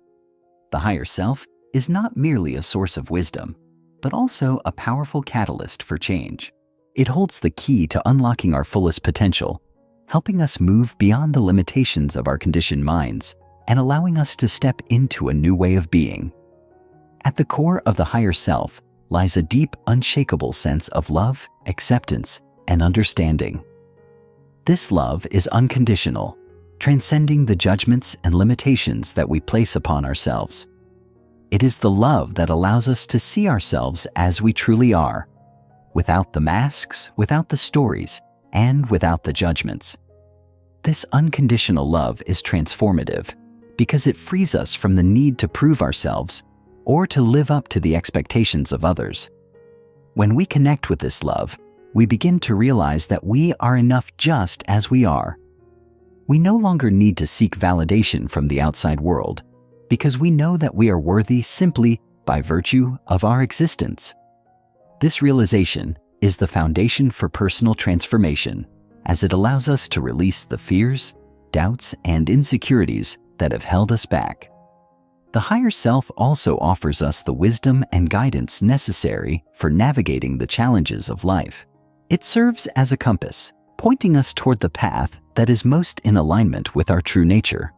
The higher self is not merely a source of wisdom, but also a powerful catalyst for change. It holds the key to unlocking our fullest potential, helping us move beyond the limitations of our conditioned minds and allowing us to step into a new way of being. At the core of the higher self lies a deep, unshakable sense of love, acceptance, and understanding. This love is unconditional, transcending the judgments and limitations that we place upon ourselves. It is the love that allows us to see ourselves as we truly are, without the masks, without the stories, and without the judgments. This unconditional love is transformative because it frees us from the need to prove ourselves or to live up to the expectations of others. When we connect with this love, we begin to realize that we are enough just as we are. We no longer need to seek validation from the outside world because we know that we are worthy simply by virtue of our existence. This realization is the foundation for personal transformation, as it allows us to release the fears, doubts, and insecurities that have held us back. The higher self also offers us the wisdom and guidance necessary for navigating the challenges of life. It serves as a compass, pointing us toward the path that is most in alignment with our true nature.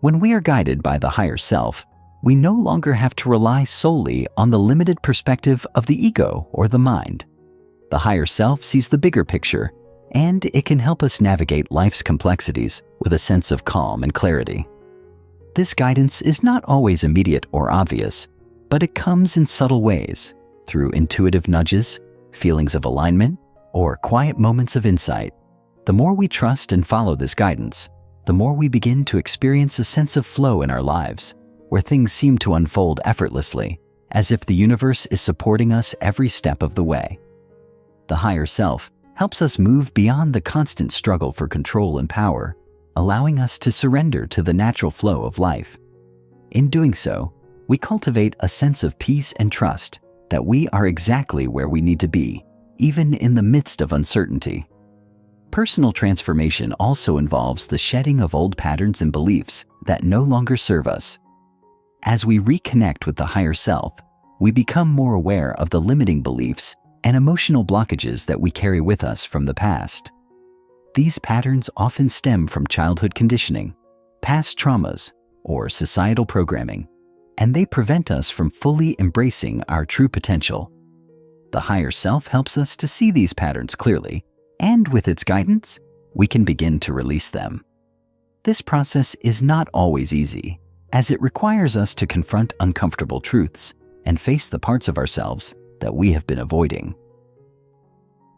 When we are guided by the higher self, we no longer have to rely solely on the limited perspective of the ego or the mind. The higher self sees the bigger picture, and it can help us navigate life's complexities with a sense of calm and clarity. This guidance is not always immediate or obvious, but it comes in subtle ways, through intuitive nudges, feelings of alignment, or quiet moments of insight. The more we trust and follow this guidance, the more we begin to experience a sense of flow in our lives, where things seem to unfold effortlessly, as if the universe is supporting us every step of the way. The higher self helps us move beyond the constant struggle for control and power, allowing us to surrender to the natural flow of life. In doing so, we cultivate a sense of peace and trust that we are exactly where we need to be, even in the midst of uncertainty. Personal transformation also involves the shedding of old patterns and beliefs that no longer serve us. As we reconnect with the higher self, we become more aware of the limiting beliefs and emotional blockages that we carry with us from the past. These patterns often stem from childhood conditioning, past traumas, or societal programming, and they prevent us from fully embracing our true potential. The higher self helps us to see these patterns clearly, and with its guidance, we can begin to release them. This process is not always easy, as it requires us to confront uncomfortable truths and face the parts of ourselves that we have been avoiding.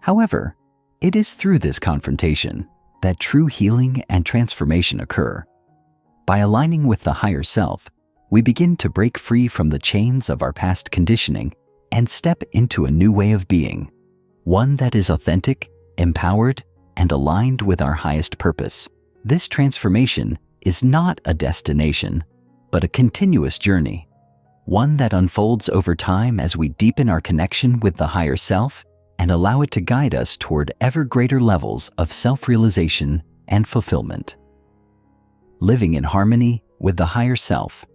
However, it is through this confrontation that true healing and transformation occur. By aligning with the higher self, we begin to break free from the chains of our past conditioning and step into a new way of being, one that is authentic, empowered, and aligned with our highest purpose. This transformation is not a destination, but a continuous journey, one that unfolds over time as we deepen our connection with the higher self and allow it to guide us toward ever greater levels of self-realization and fulfillment. Living in harmony with the higher self.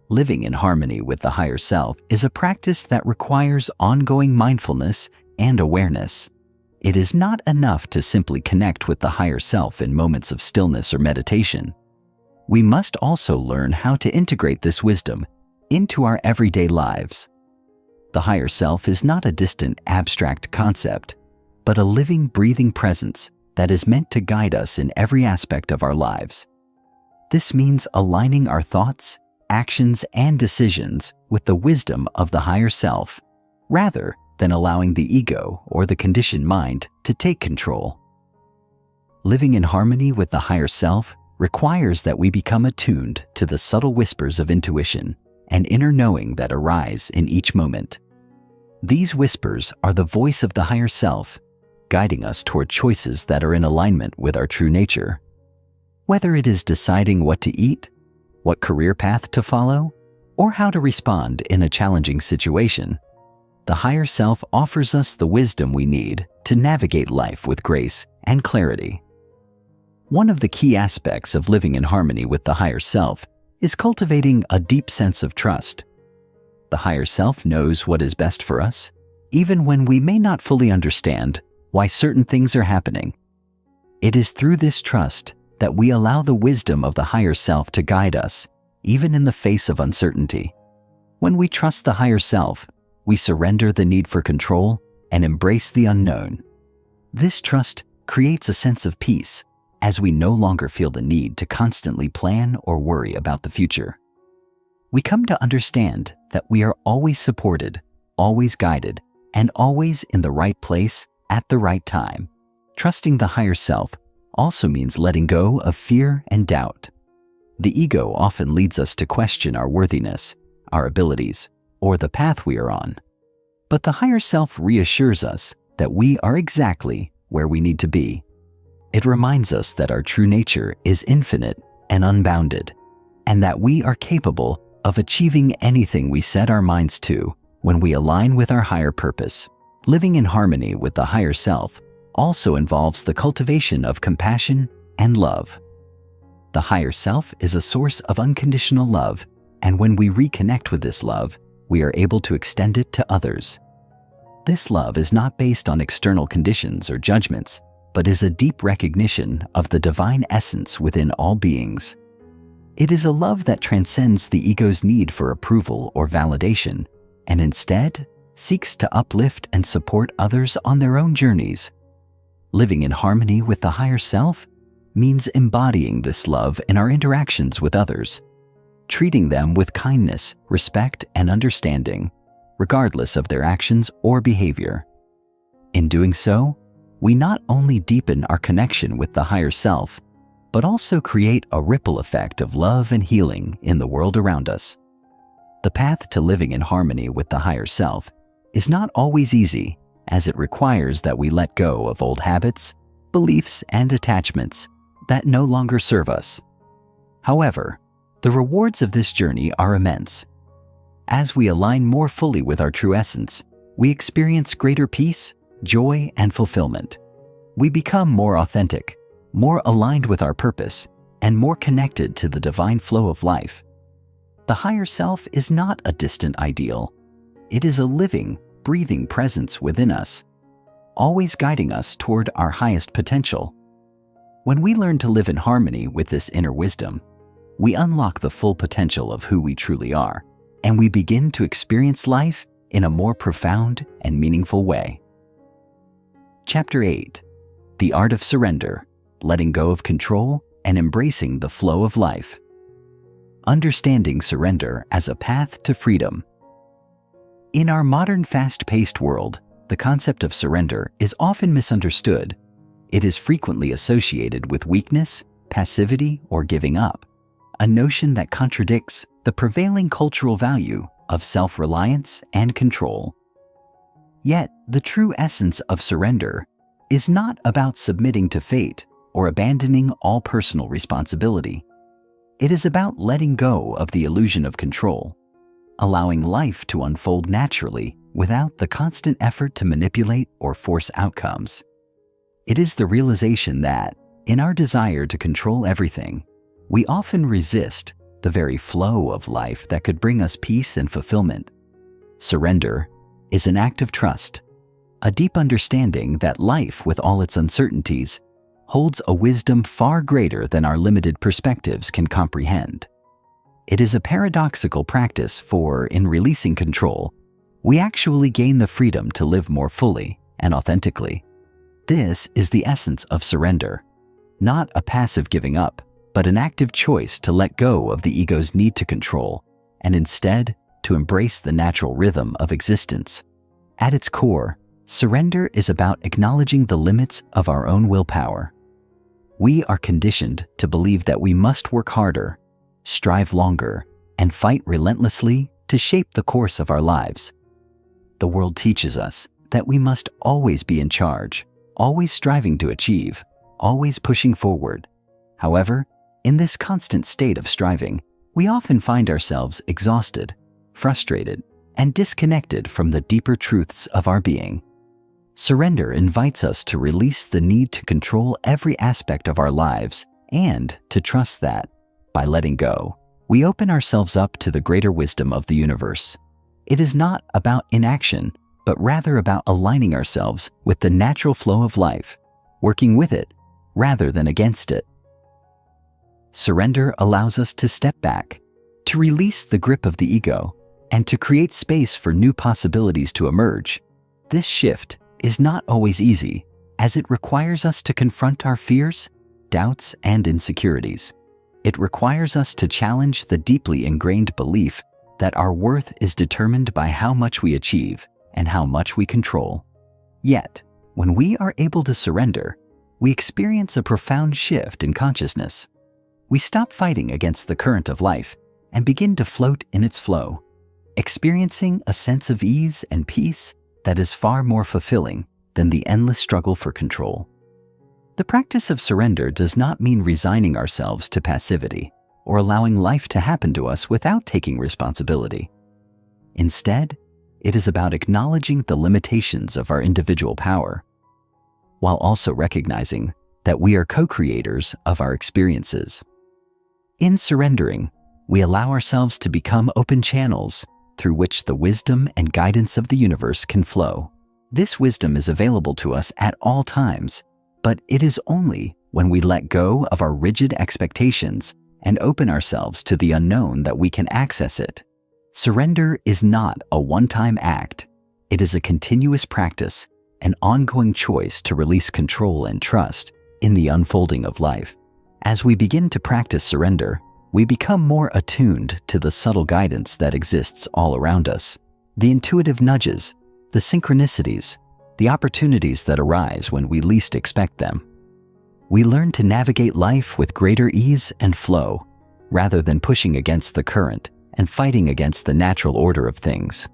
Living in harmony with the higher self is a practice that requires ongoing mindfulness and awareness. It is not enough to simply connect with the higher self in moments of stillness or meditation. We must also learn how to integrate this wisdom into our everyday lives. The higher self is not a distant, abstract concept, but a living, breathing presence that is meant to guide us in every aspect of our lives. This means aligning our thoughts, actions, and decisions with the wisdom of the higher self, rather than allowing the ego or the conditioned mind to take control. Living in harmony with the higher self requires that we become attuned to the subtle whispers of intuition and inner knowing that arise in each moment. These whispers are the voice of the higher self, guiding us toward choices that are in alignment with our true nature. Whether it is deciding what to eat, what career path to follow, or how to respond in a challenging situation, the higher self offers us the wisdom we need to navigate life with grace and clarity. One of the key aspects of living in harmony with the higher self is cultivating a deep sense of trust. The higher self knows what is best for us, even when we may not fully understand why certain things are happening. It is through this trust that we allow the wisdom of the higher self to guide us, even in the face of uncertainty. When we trust the higher self, we surrender the need for control and embrace the unknown. This trust creates a sense of peace, as we no longer feel the need to constantly plan or worry about the future. We come to understand that we are always supported, always guided, and always in the right place at the right time. Trusting the higher self also means letting go of fear and doubt. The ego often leads us to question our worthiness, our abilities, or the path we are on. But the higher self reassures us that we are exactly where we need to be. It reminds us that our true nature is infinite and unbounded, and that we are capable of achieving anything we set our minds to when we align with our higher purpose. Living in harmony with the higher self also involves the cultivation of compassion and love. The higher self is a source of unconditional love, and when we reconnect with this love, we are able to extend it to others. This love is not based on external conditions or judgments, but is a deep recognition of the divine essence within all beings. It is a love that transcends the ego's need for approval or validation, and instead seeks to uplift and support others on their own journeys. Living in harmony with the higher self means embodying this love in our interactions with others, treating them with kindness, respect, and understanding, regardless of their actions or behavior. In doing so, we not only deepen our connection with the higher self, but also create a ripple effect of love and healing in the world around us. The path to living in harmony with the higher self is not always easy, as it requires that we let go of old habits, beliefs, and attachments that no longer serve us. However, the rewards of this journey are immense. As we align more fully with our true essence, we experience greater peace, joy, and fulfillment. We become more authentic, more aligned with our purpose, and more connected to the divine flow of life. The higher self is not a distant ideal. It is a living, breathing presence within us, always guiding us toward our highest potential. When we learn to live in harmony with this inner wisdom, we unlock the full potential of who we truly are, and we begin to experience life in a more profound and meaningful way. Chapter 8. The Art of Surrender, Letting Go of Control and Embracing the Flow of Life. Understanding surrender as a path to freedom. In our modern fast-paced world, the concept of surrender is often misunderstood. It is frequently associated with weakness, passivity, or giving up, a notion that contradicts the prevailing cultural value of self-reliance and control. Yet, the true essence of surrender is not about submitting to fate or abandoning all personal responsibility. It is about letting go of the illusion of control, allowing life to unfold naturally without the constant effort to manipulate or force outcomes. It is the realization that, in our desire to control everything, we often resist the very flow of life that could bring us peace and fulfillment. Surrender is an act of trust, a deep understanding that life, with all its uncertainties, holds a wisdom far greater than our limited perspectives can comprehend. It is a paradoxical practice, for in releasing control, we actually gain the freedom to live more fully and authentically. This is the essence of surrender, not a passive giving up, but an active choice to let go of the ego's need to control and instead to embrace the natural rhythm of existence. At its core, surrender is about acknowledging the limits of our own willpower. We are conditioned to believe that we must work harder, strive longer, and fight relentlessly to shape the course of our lives. The world teaches us that we must always be in charge, always striving to achieve, always pushing forward. However, in this constant state of striving, we often find ourselves exhausted, frustrated, and disconnected from the deeper truths of our being. Surrender invites us to release the need to control every aspect of our lives and to trust that, by letting go, we open ourselves up to the greater wisdom of the universe. It is not about inaction, but rather about aligning ourselves with the natural flow of life, working with it rather than against it. Surrender allows us to step back, to release the grip of the ego, and to create space for new possibilities to emerge. This shift is not always easy, as it requires us to confront our fears, doubts, and insecurities. It requires us to challenge the deeply ingrained belief that our worth is determined by how much we achieve and how much we control. Yet, when we are able to surrender, we experience a profound shift in consciousness. We stop fighting against the current of life and begin to float in its flow, experiencing a sense of ease and peace that is far more fulfilling than the endless struggle for control. The practice of surrender does not mean resigning ourselves to passivity or allowing life to happen to us without taking responsibility. Instead, it is about acknowledging the limitations of our individual power, while also recognizing that we are co-creators of our experiences. In surrendering, we allow ourselves to become open channels through which the wisdom and guidance of the universe can flow. This wisdom is available to us at all times, but it is only when we let go of our rigid expectations and open ourselves to the unknown that we can access it. Surrender is not a one-time act. It is a continuous practice, an ongoing choice to release control and trust in the unfolding of life. As we begin to practice surrender, we become more attuned to the subtle guidance that exists all around us. The intuitive nudges, the synchronicities, the opportunities that arise when we least expect them. We learn to navigate life with greater ease and flow, rather than pushing against the current and fighting against the natural order of things.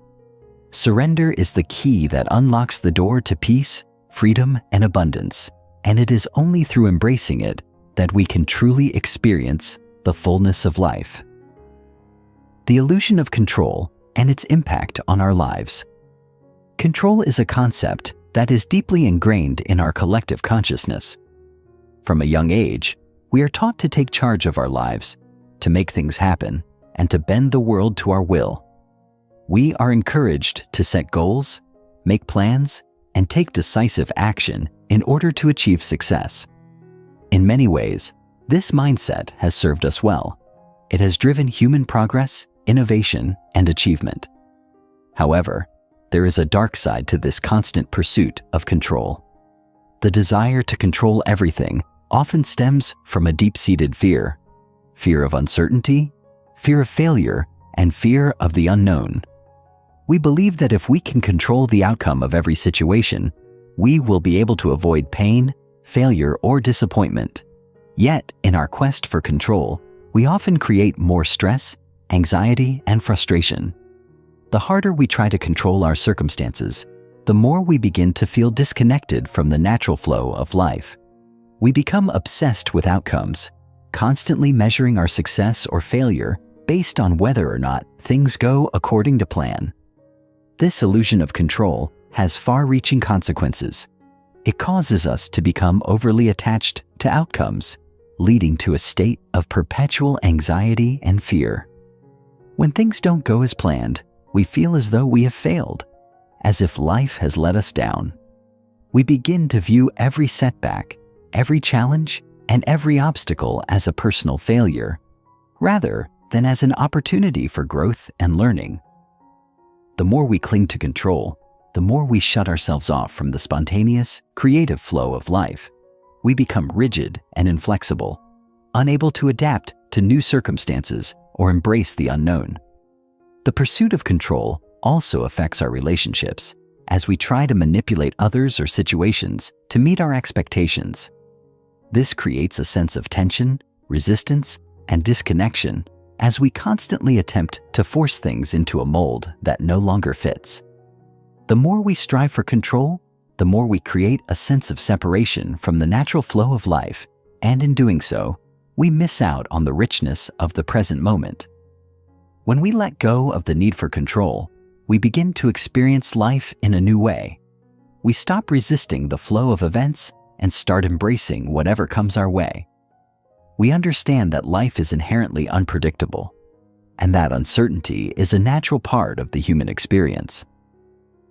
Surrender is the key that unlocks the door to peace, freedom, and abundance, and it is only through embracing it that we can truly experience the fullness of life. The illusion of control and its impact on our lives. Control is a concept that is deeply ingrained in our collective consciousness. From a young age, we are taught to take charge of our lives, to make things happen, and to bend the world to our will. We are encouraged to set goals, make plans, and take decisive action in order to achieve success. In many ways, this mindset has served us well. It has driven human progress, innovation, and achievement. However, there is a dark side to this constant pursuit of control. The desire to control everything often stems from a deep-seated fear. Fear of uncertainty, fear of failure, and fear of the unknown. We believe that if we can control the outcome of every situation, we will be able to avoid pain, failure, or disappointment. Yet, in our quest for control, we often create more stress, anxiety, and frustration. The harder we try to control our circumstances, the more we begin to feel disconnected from the natural flow of life. We become obsessed with outcomes, constantly measuring our success or failure based on whether or not things go according to plan. This illusion of control has far-reaching consequences. It causes us to become overly attached to outcomes, leading to a state of perpetual anxiety and fear. When things don't go as planned, we feel as though we have failed, as if life has let us down. We begin to view every setback, every challenge, and every obstacle as a personal failure, rather than as an opportunity for growth and learning. The more we cling to control, the more we shut ourselves off from the spontaneous, creative flow of life. We become rigid and inflexible, unable to adapt to new circumstances or embrace the unknown. The pursuit of control also affects our relationships, as we try to manipulate others or situations to meet our expectations. This creates a sense of tension, resistance, and disconnection as we constantly attempt to force things into a mold that no longer fits. The more we strive for control, the more we create a sense of separation from the natural flow of life, and in doing so, we miss out on the richness of the present moment. When we let go of the need for control, we begin to experience life in a new way. We stop resisting the flow of events and start embracing whatever comes our way. We understand that life is inherently unpredictable, and that uncertainty is a natural part of the human experience.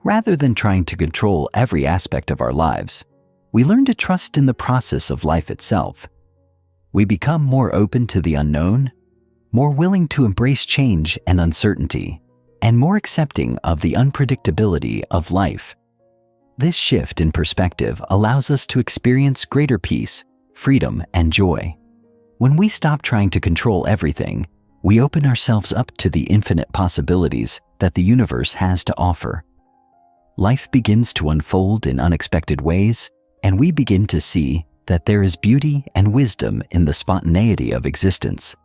Rather than trying to control every aspect of our lives, we learn to trust in the process of life itself. We become more open to the unknown, more willing to embrace change and uncertainty, and more accepting of the unpredictability of life. This shift in perspective allows us to experience greater peace, freedom, and joy. When we stop trying to control everything, we open ourselves up to the infinite possibilities that the universe has to offer. Life begins to unfold in unexpected ways, and we begin to see that there is beauty and wisdom in the spontaneity of existence.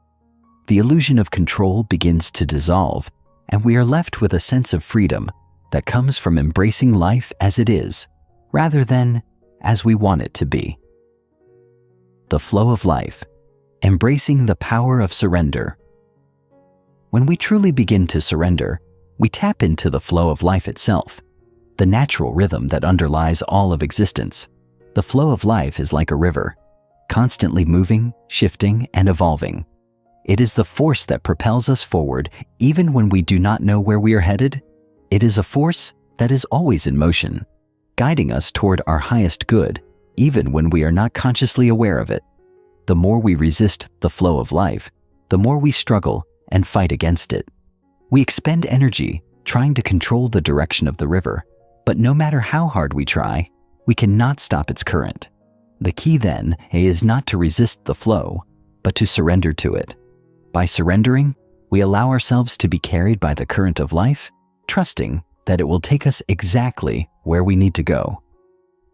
The illusion of control begins to dissolve, and we are left with a sense of freedom that comes from embracing life as it is, rather than as we want it to be. The flow of life, embracing the power of surrender. When we truly begin to surrender, we tap into the flow of life itself, the natural rhythm that underlies all of existence. The flow of life is like a river, constantly moving, shifting, and evolving. It is the force that propels us forward even when we do not know where we are headed. It is a force that is always in motion, guiding us toward our highest good, even when we are not consciously aware of it. The more we resist the flow of life, the more we struggle and fight against it. We expend energy trying to control the direction of the river, but no matter how hard we try, we cannot stop its current. The key then is not to resist the flow, but to surrender to it. By surrendering, we allow ourselves to be carried by the current of life, trusting that it will take us exactly where we need to go.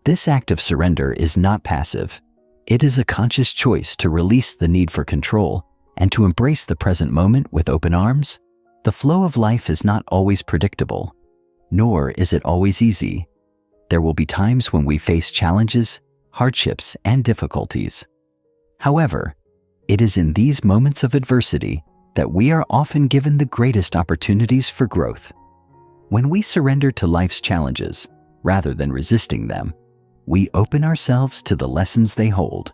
This act of surrender is not passive. It is a conscious choice to release the need for control and to embrace the present moment with open arms. The flow of life is not always predictable, nor is it always easy. There will be times when we face challenges, hardships, and difficulties. However, it is in these moments of adversity that we are often given the greatest opportunities for growth. When we surrender to life's challenges, rather than resisting them, we open ourselves to the lessons they hold.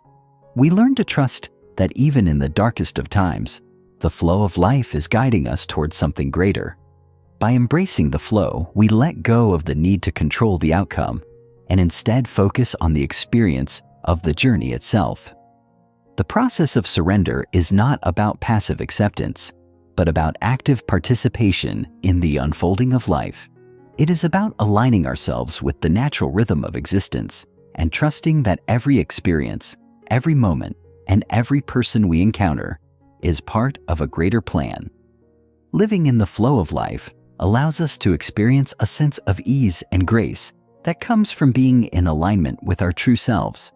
We learn to trust that even in the darkest of times, the flow of life is guiding us towards something greater. By embracing the flow, we let go of the need to control the outcome and instead focus on the experience of the journey itself. The process of surrender is not about passive acceptance, but about active participation in the unfolding of life. It is about aligning ourselves with the natural rhythm of existence and trusting that every experience, every moment, and every person we encounter is part of a greater plan. Living in the flow of life allows us to experience a sense of ease and grace that comes from being in alignment with our true selves.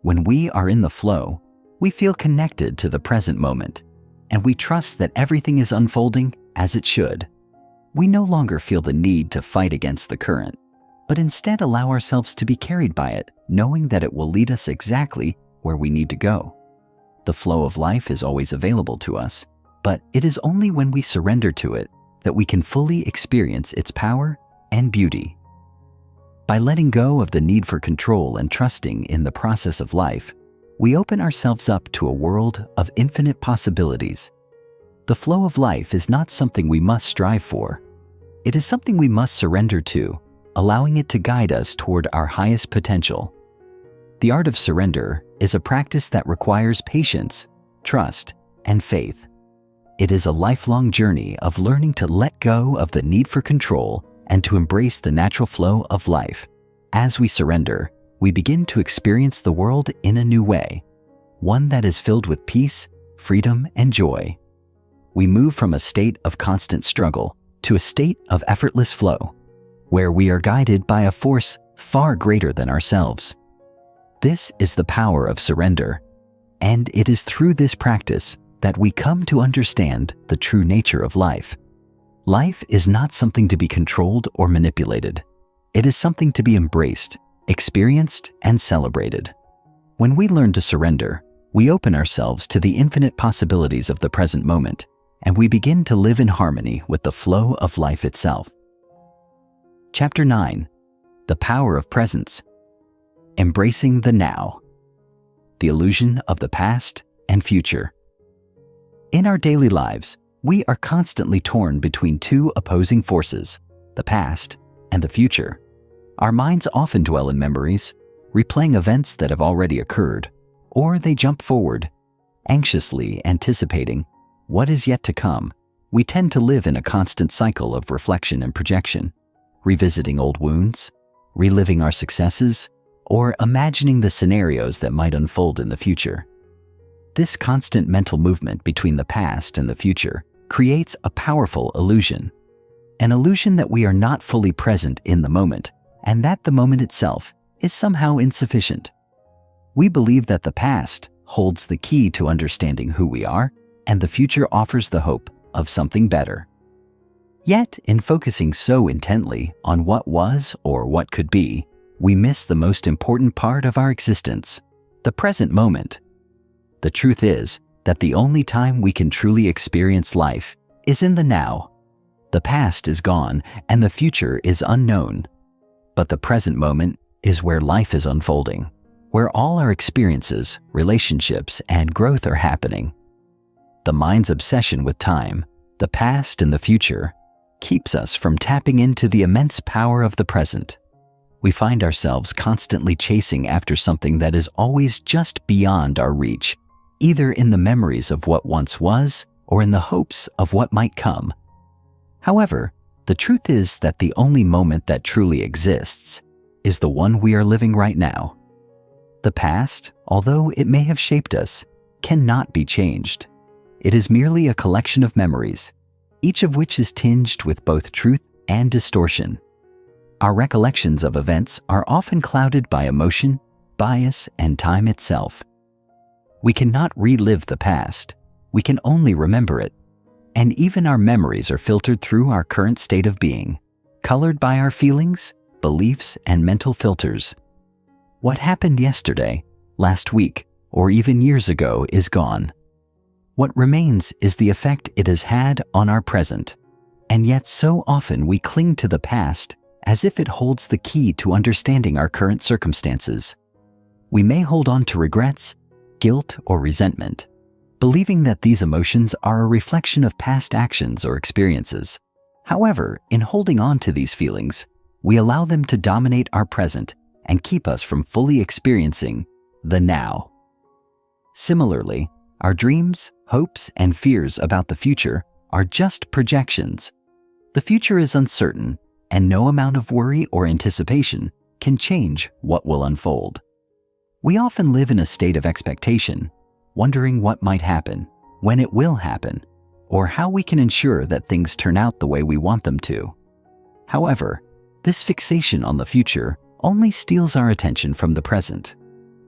When we are in the flow, we feel connected to the present moment, and we trust that everything is unfolding as it should. We no longer feel the need to fight against the current, but instead allow ourselves to be carried by it, knowing that it will lead us exactly where we need to go. The flow of life is always available to us, but it is only when we surrender to it that we can fully experience its power and beauty. By letting go of the need for control and trusting in the process of life, we open ourselves up to a world of infinite possibilities. The flow of life is not something we must strive for. It is something we must surrender to, allowing it to guide us toward our highest potential. The art of surrender is a practice that requires patience, trust, and faith. It is a lifelong journey of learning to let go of the need for control and to embrace the natural flow of life. As we surrender, we begin to experience the world in a new way, one that is filled with peace, freedom, and joy. We move from a state of constant struggle to a state of effortless flow, where we are guided by a force far greater than ourselves. This is the power of surrender, and it is through this practice that we come to understand the true nature of life. Life is not something to be controlled or manipulated. It is something to be embraced, experienced, and celebrated. When we learn to surrender, we open ourselves to the infinite possibilities of the present moment, and we begin to live in harmony with the flow of life itself. Chapter 9. The Power of Presence. Embracing the Now. The Illusion of the Past and Future. In our daily lives, we are constantly torn between two opposing forces, the past and the future. Our minds often dwell in memories, replaying events that have already occurred, or they jump forward, anxiously anticipating what is yet to come. We tend to live in a constant cycle of reflection and projection, revisiting old wounds, reliving our successes, or imagining the scenarios that might unfold in the future. This constant mental movement between the past and the future creates a powerful illusion, an illusion that we are not fully present in the moment, and that the moment itself is somehow insufficient. We believe that the past holds the key to understanding who we are, and the future offers the hope of something better. Yet, in focusing so intently on what was or what could be, we miss the most important part of our existence, the present moment. The truth is that the only time we can truly experience life is in the now. The past is gone and the future is unknown, but the present moment is where life is unfolding, where all our experiences, relationships, and growth are happening. The mind's obsession with time, the past and the future, keeps us from tapping into the immense power of the present. We find ourselves constantly chasing after something that is always just beyond our reach, either in the memories of what once was or in the hopes of what might come. However, the truth is that the only moment that truly exists is the one we are living right now. The past, although it may have shaped us, cannot be changed. It is merely a collection of memories, each of which is tinged with both truth and distortion. Our recollections of events are often clouded by emotion, bias, and time itself. We cannot relive the past. We can only remember it. And even our memories are filtered through our current state of being, colored by our feelings, beliefs, and mental filters. What happened yesterday, last week, or even years ago is gone. What remains is the effect it has had on our present. And yet so often we cling to the past as if it holds the key to understanding our current circumstances. We may hold on to regrets, guilt, or resentment, believing that these emotions are a reflection of past actions or experiences. However, in holding on to these feelings, we allow them to dominate our present and keep us from fully experiencing the now. Similarly, our dreams, hopes, and fears about the future are just projections. The future is uncertain, and no amount of worry or anticipation can change what will unfold. We often live in a state of expectation, wondering what might happen, when it will happen, or how we can ensure that things turn out the way we want them to. However, this fixation on the future only steals our attention from the present.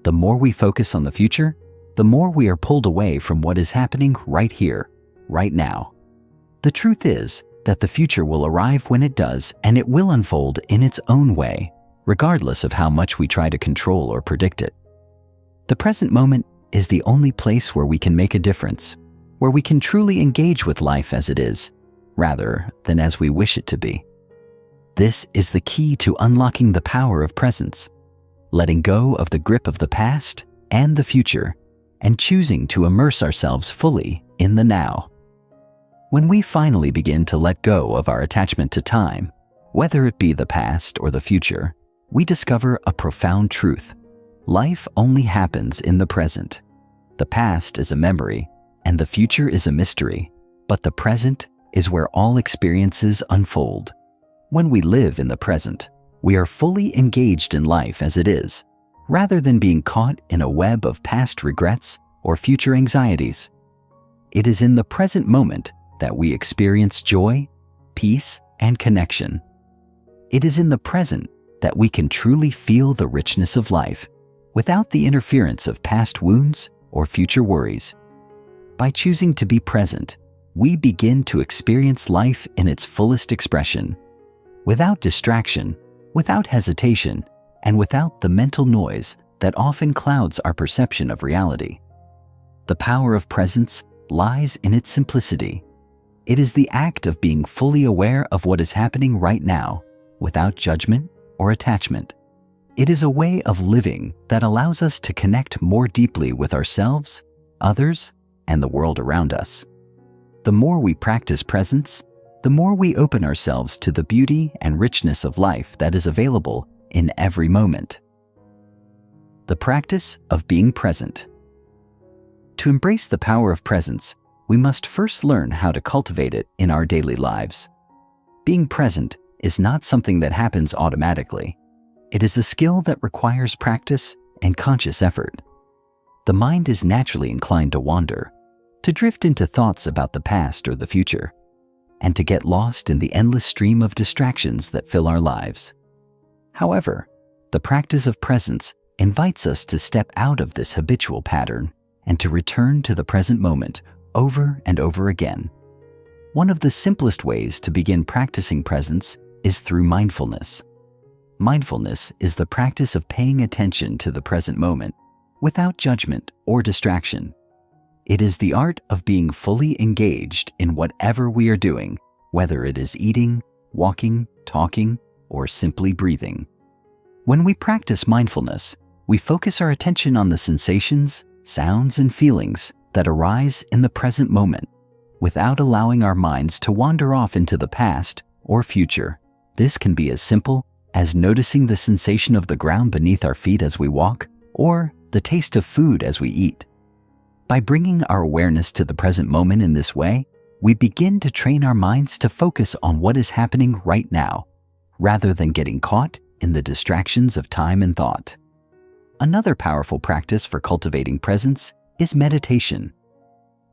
The more we focus on the future, the more we are pulled away from what is happening right here, right now. The truth is that the future will arrive when it does, and it will unfold in its own way, regardless of how much we try to control or predict it. The present moment is the only place where we can make a difference, where we can truly engage with life as it is, rather than as we wish it to be. This is the key to unlocking the power of presence, letting go of the grip of the past and the future, and choosing to immerse ourselves fully in the now. When we finally begin to let go of our attachment to time, whether it be the past or the future, we discover a profound truth. Life only happens in the present. The past is a memory, and the future is a mystery, but the present is where all experiences unfold. When we live in the present, we are fully engaged in life as it is, rather than being caught in a web of past regrets or future anxieties. It is in the present moment that we experience joy, peace, and connection. It is in the present that we can truly feel the richness of life, without the interference of past wounds or future worries. By choosing to be present, we begin to experience life in its fullest expression, without distraction, without hesitation, and without the mental noise that often clouds our perception of reality. The power of presence lies in its simplicity. It is the act of being fully aware of what is happening right now, without judgment or attachment. It is a way of living that allows us to connect more deeply with ourselves, others, and the world around us. The more we practice presence, the more we open ourselves to the beauty and richness of life that is available in every moment. The practice of being present. To embrace the power of presence, we must first learn how to cultivate it in our daily lives. Being present is not something that happens automatically. It is a skill that requires practice and conscious effort. The mind is naturally inclined to wander, to drift into thoughts about the past or the future, and to get lost in the endless stream of distractions that fill our lives. However, the practice of presence invites us to step out of this habitual pattern and to return to the present moment over and over again. One of the simplest ways to begin practicing presence is through mindfulness. Mindfulness is the practice of paying attention to the present moment without judgment or distraction. It is the art of being fully engaged in whatever we are doing, whether it is eating, walking, talking, or simply breathing. When we practice mindfulness, we focus our attention on the sensations, sounds, and feelings that arise in the present moment, without allowing our minds to wander off into the past or future. This can be as simple as noticing the sensation of the ground beneath our feet as we walk, or the taste of food as we eat. By bringing our awareness to the present moment in this way, we begin to train our minds to focus on what is happening right now, rather than getting caught in the distractions of time and thought. Another powerful practice for cultivating presence is meditation.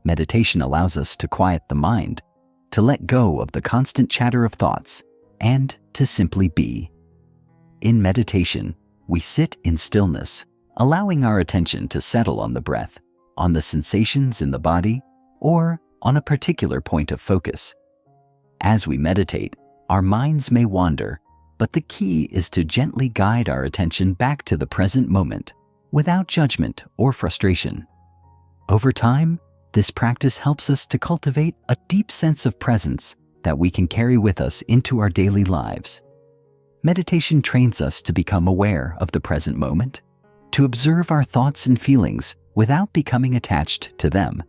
Meditation allows us to quiet the mind, to let go of the constant chatter of thoughts, and to simply be. In meditation, we sit in stillness, allowing our attention to settle on the breath, on the sensations in the body, or on a particular point of focus. As we meditate, our minds may wander, but the key is to gently guide our attention back to the present moment, without judgment or frustration. Over time, this practice helps us to cultivate a deep sense of presence that we can carry with us into our daily lives. Meditation trains us to become aware of the present moment, to observe our thoughts and feelings without becoming attached to them,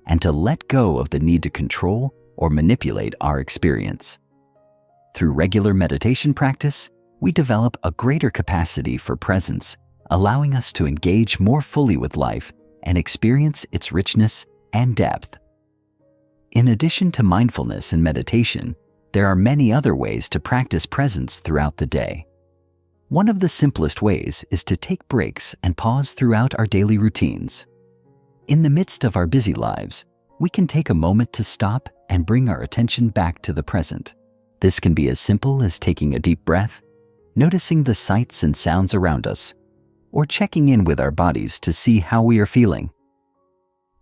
and to let go of the need to control or manipulate our experience. Through regular meditation practice, we develop a greater capacity for presence, allowing us to engage more fully with life and experience its richness and depth. In addition to mindfulness and meditation, there are many other ways to practice presence throughout the day. One of the simplest ways is to take breaks and pause throughout our daily routines. In the midst of our busy lives, we can take a moment to stop and bring our attention back to the present. This can be as simple as taking a deep breath, noticing the sights and sounds around us, or checking in with our bodies to see how we are feeling.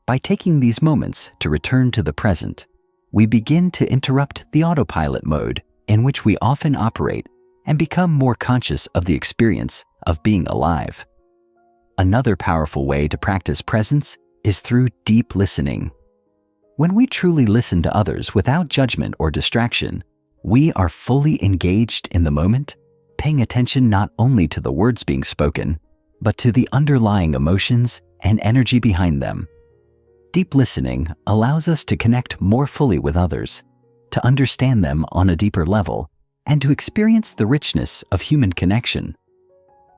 By taking these moments to return to the present, we begin to interrupt the autopilot mode in which we often operate and become more conscious of the experience of being alive. Another powerful way to practice presence is through deep listening. When we truly listen to others without judgment or distraction, we are fully engaged in the moment, paying attention not only to the words being spoken, but to the underlying emotions and energy behind them. Deep listening allows us to connect more fully with others, to understand them on a deeper level, and to experience the richness of human connection.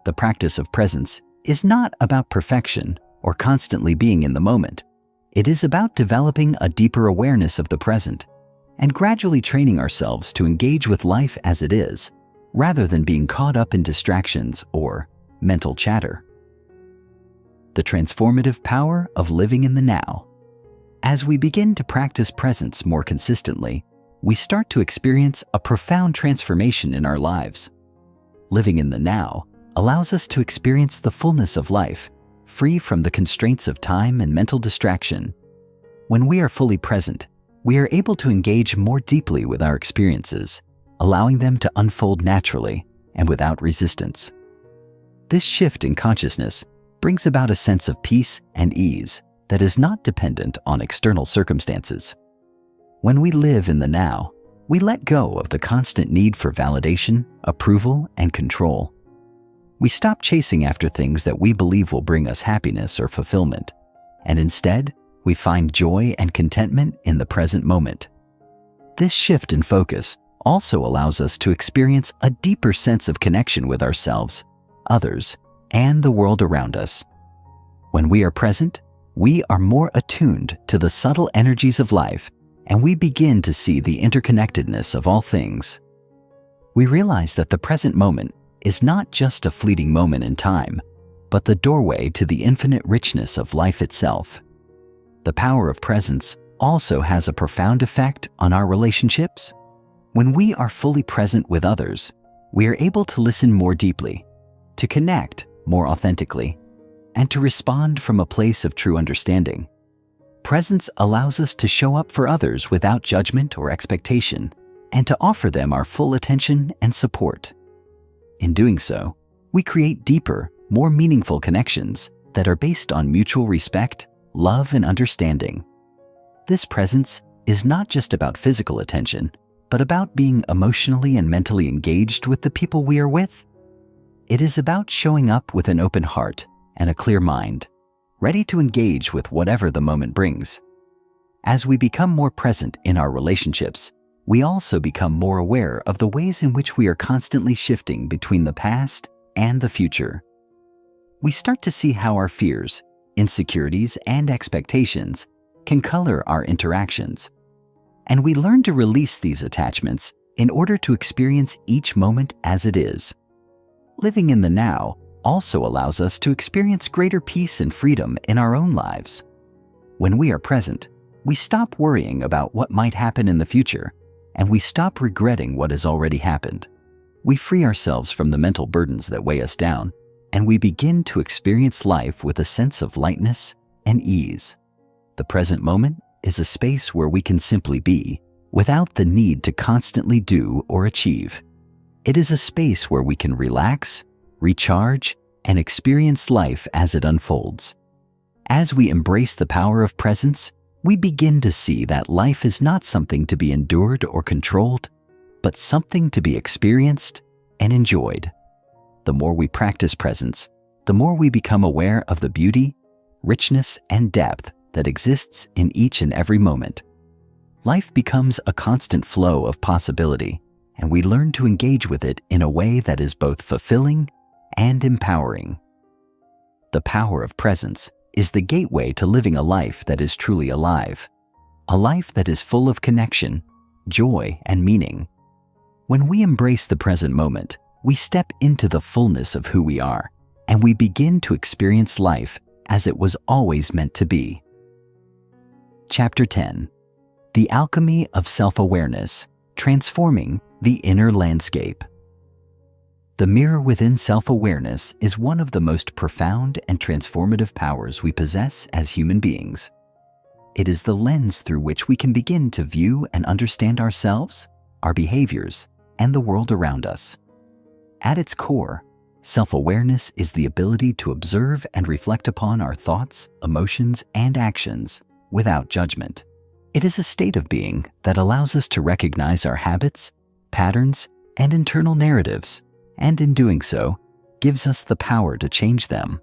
The practice of presence is not about perfection or constantly being in the moment. It is about developing a deeper awareness of the present and gradually training ourselves to engage with life as it is, rather than being caught up in distractions or mental chatter. The transformative power of living in the now. As we begin to practice presence more consistently, we start to experience a profound transformation in our lives. Living in the now allows us to experience the fullness of life, free from the constraints of time and mental distraction. When we are fully present, we are able to engage more deeply with our experiences, allowing them to unfold naturally and without resistance. This shift in consciousness brings about a sense of peace and ease that is not dependent on external circumstances. When we live in the now, we let go of the constant need for validation, approval, and control. We stop chasing after things that we believe will bring us happiness or fulfillment, and instead, we find joy and contentment in the present moment. This shift in focus also allows us to experience a deeper sense of connection with ourselves, others, and the world around us. When we are present, we are more attuned to the subtle energies of life, and we begin to see the interconnectedness of all things. We realize that the present moment is not just a fleeting moment in time, but the doorway to the infinite richness of life itself. The power of presence also has a profound effect on our relationships. When we are fully present with others, we are able to listen more deeply, to connect more authentically, and to respond from a place of true understanding. Presence allows us to show up for others without judgment or expectation, and to offer them our full attention and support. In doing so, we create deeper, more meaningful connections that are based on mutual respect, love, and understanding. This presence is not just about physical attention, but about being emotionally and mentally engaged with the people we are with. It is about showing up with an open heart and a clear mind, ready to engage with whatever the moment brings. As we become more present in our relationships, we also become more aware of the ways in which we are constantly shifting between the past and the future. We start to see how our fears, insecurities, and expectations can color our interactions, and we learn to release these attachments in order to experience each moment as it is. Living in the now also allows us to experience greater peace and freedom in our own lives. When we are present, we stop worrying about what might happen in the future and we stop regretting what has already happened. We free ourselves from the mental burdens that weigh us down, and we begin to experience life with a sense of lightness and ease. The present moment is a space where we can simply be, without the need to constantly do or achieve. It is a space where we can relax, recharge, and experience life as it unfolds. As we embrace the power of presence, we begin to see that life is not something to be endured or controlled, but something to be experienced and enjoyed. The more we practice presence, the more we become aware of the beauty, richness, and depth that exists in each and every moment. Life becomes a constant flow of possibility, and we learn to engage with it in a way that is both fulfilling and empowering. The power of presence is the gateway to living a life that is truly alive, a life that is full of connection, joy, and meaning. When we embrace the present moment, we step into the fullness of who we are, and we begin to experience life as it was always meant to be. Chapter 10. The Alchemy of Self-Awareness, Transforming the Inner Landscape. The mirror within self-awareness is one of the most profound and transformative powers we possess as human beings. It is the lens through which we can begin to view and understand ourselves, our behaviors, and the world around us. At its core, self-awareness is the ability to observe and reflect upon our thoughts, emotions, and actions without judgment. It is a state of being that allows us to recognize our habits, patterns, and internal narratives, and in doing so, gives us the power to change them.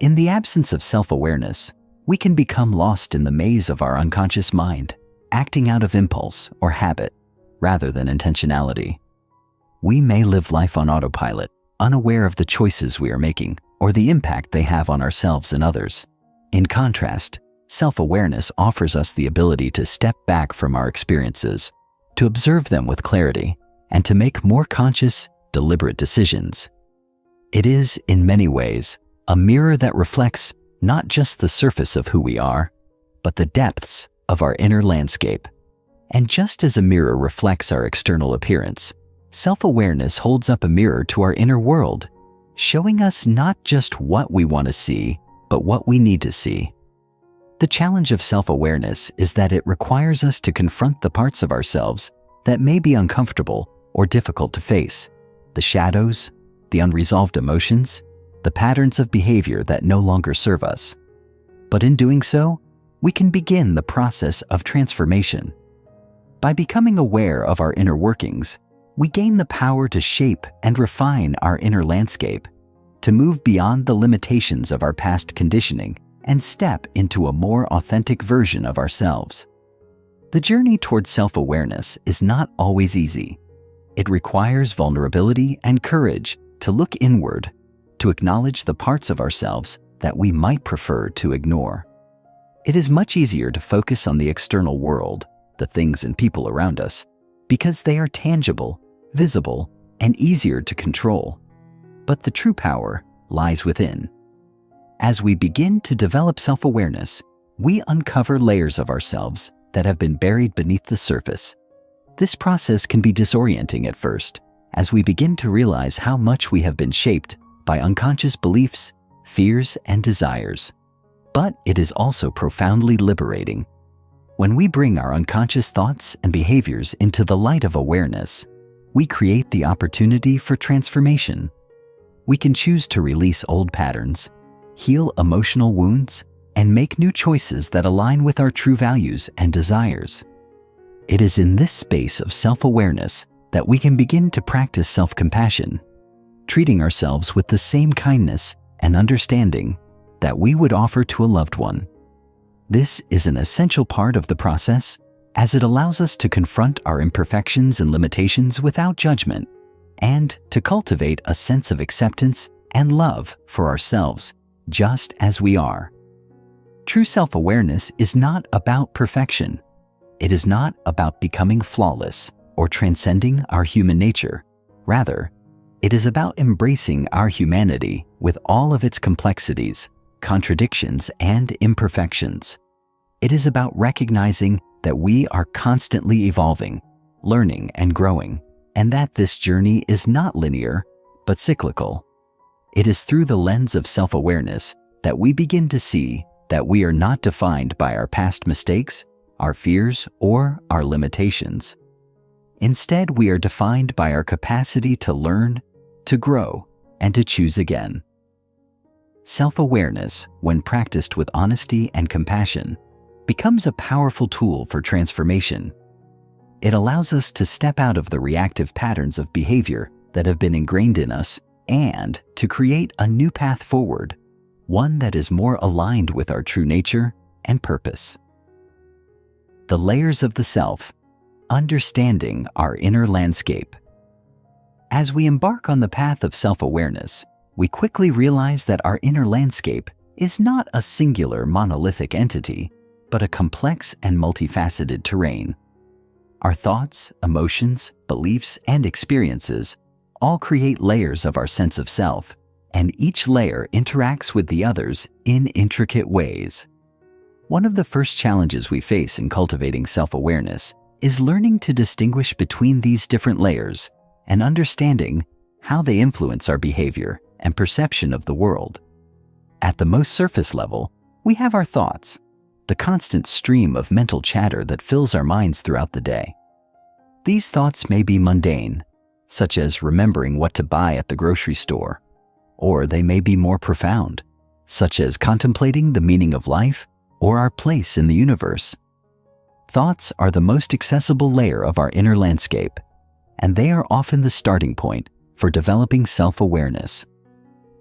In the absence of self-awareness, we can become lost in the maze of our unconscious mind, acting out of impulse or habit rather than intentionality. We may live life on autopilot, unaware of the choices we are making or the impact they have on ourselves and others. In contrast, self-awareness offers us the ability to step back from our experiences, to observe them with clarity, and to make more conscious, deliberate decisions. It is, in many ways, a mirror that reflects not just the surface of who we are, but the depths of our inner landscape. And just as a mirror reflects our external appearance, self-awareness holds up a mirror to our inner world, showing us not just what we want to see, but what we need to see. The challenge of self-awareness is that it requires us to confront the parts of ourselves that may be uncomfortable or difficult to face, the shadows, the unresolved emotions, the patterns of behavior that no longer serve us. But in doing so, we can begin the process of transformation. By becoming aware of our inner workings, we gain the power to shape and refine our inner landscape, to move beyond the limitations of our past conditioning and step into a more authentic version of ourselves. The journey towards self-awareness is not always easy. It requires vulnerability and courage to look inward, to acknowledge the parts of ourselves that we might prefer to ignore. It is much easier to focus on the external world, the things and people around us, because they are tangible, visible, and easier to control. But the true power lies within. As we begin to develop self-awareness, we uncover layers of ourselves that have been buried beneath the surface. This process can be disorienting at first, as we begin to realize how much we have been shaped by unconscious beliefs, fears, and desires. But it is also profoundly liberating. When we bring our unconscious thoughts and behaviors into the light of awareness, we create the opportunity for transformation. We can choose to release old patterns, heal emotional wounds, and make new choices that align with our true values and desires. It is in this space of self-awareness that we can begin to practice self-compassion, treating ourselves with the same kindness and understanding that we would offer to a loved one. This is an essential part of the process, as it allows us to confront our imperfections and limitations without judgment, and to cultivate a sense of acceptance and love for ourselves just as we are. True self-awareness is not about perfection. It is not about becoming flawless or transcending our human nature. Rather, it is about embracing our humanity with all of its complexities, contradictions, and imperfections. It is about recognizing that we are constantly evolving, learning, and growing, and that this journey is not linear, but cyclical. It is through the lens of self-awareness that we begin to see that we are not defined by our past mistakes, our fears, or our limitations. Instead, we are defined by our capacity to learn, to grow, and to choose again. Self-awareness, when practiced with honesty and compassion, becomes a powerful tool for transformation. It allows us to step out of the reactive patterns of behavior that have been ingrained in us and to create a new path forward, one that is more aligned with our true nature and purpose. The layers of the self, understanding our inner landscape. As we embark on the path of self-awareness, we quickly realize that our inner landscape is not a singular monolithic entity, but a complex and multifaceted terrain. Our thoughts, emotions, beliefs, and experiences all create layers of our sense of self, and each layer interacts with the others in intricate ways. One of the first challenges we face in cultivating self-awareness is learning to distinguish between these different layers and understanding how they influence our behavior and perception of the world. At the most surface level, we have our thoughts, the constant stream of mental chatter that fills our minds throughout the day. These thoughts may be mundane, such as remembering what to buy at the grocery store, or they may be more profound, such as contemplating the meaning of life or our place in the universe. Thoughts are the most accessible layer of our inner landscape, and they are often the starting point for developing self-awareness.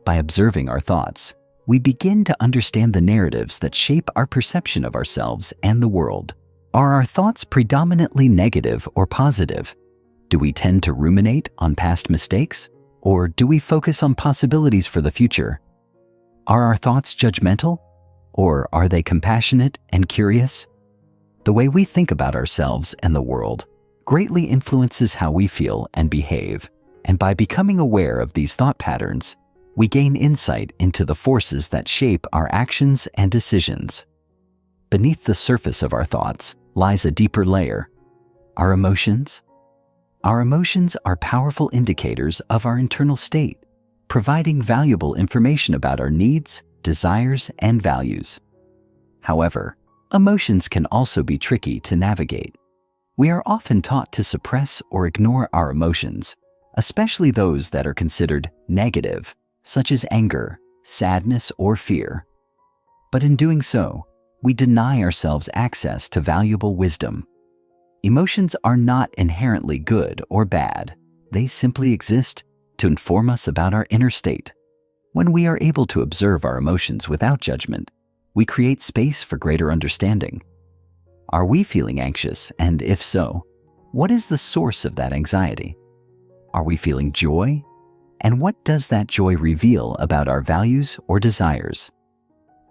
By observing our thoughts, we begin to understand the narratives that shape our perception of ourselves and the world. Are our thoughts predominantly negative or positive? Do we tend to ruminate on past mistakes? Or do we focus on possibilities for the future? Are our thoughts judgmental? Or are they compassionate and curious? The way we think about ourselves and the world greatly influences how we feel and behave, and by becoming aware of these thought patterns, we gain insight into the forces that shape our actions and decisions. Beneath the surface of our thoughts lies a deeper layer: our emotions. Our emotions are powerful indicators of our internal state, providing valuable information about our needs, desires, and values. However, emotions can also be tricky to navigate. We are often taught to suppress or ignore our emotions, especially those that are considered negative, such as anger, sadness, or fear. But in doing so, we deny ourselves access to valuable wisdom. Emotions are not inherently good or bad. They simply exist to inform us about our inner state. When we are able to observe our emotions without judgment, we create space for greater understanding. Are we feeling anxious? And if so, what is the source of that anxiety? Are we feeling joy? And what does that joy reveal about our values or desires?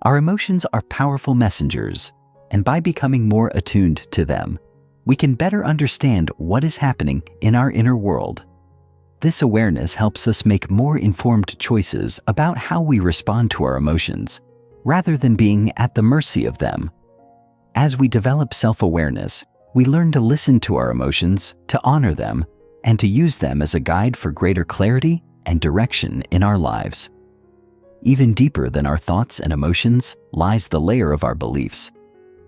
Our emotions are powerful messengers, and by becoming more attuned to them, we can better understand what is happening in our inner world. This awareness helps us make more informed choices about how we respond to our emotions, rather than being at the mercy of them. As we develop self-awareness, we learn to listen to our emotions, to honor them, and to use them as a guide for greater clarity and direction in our lives. Even deeper than our thoughts and emotions lies the layer of our beliefs,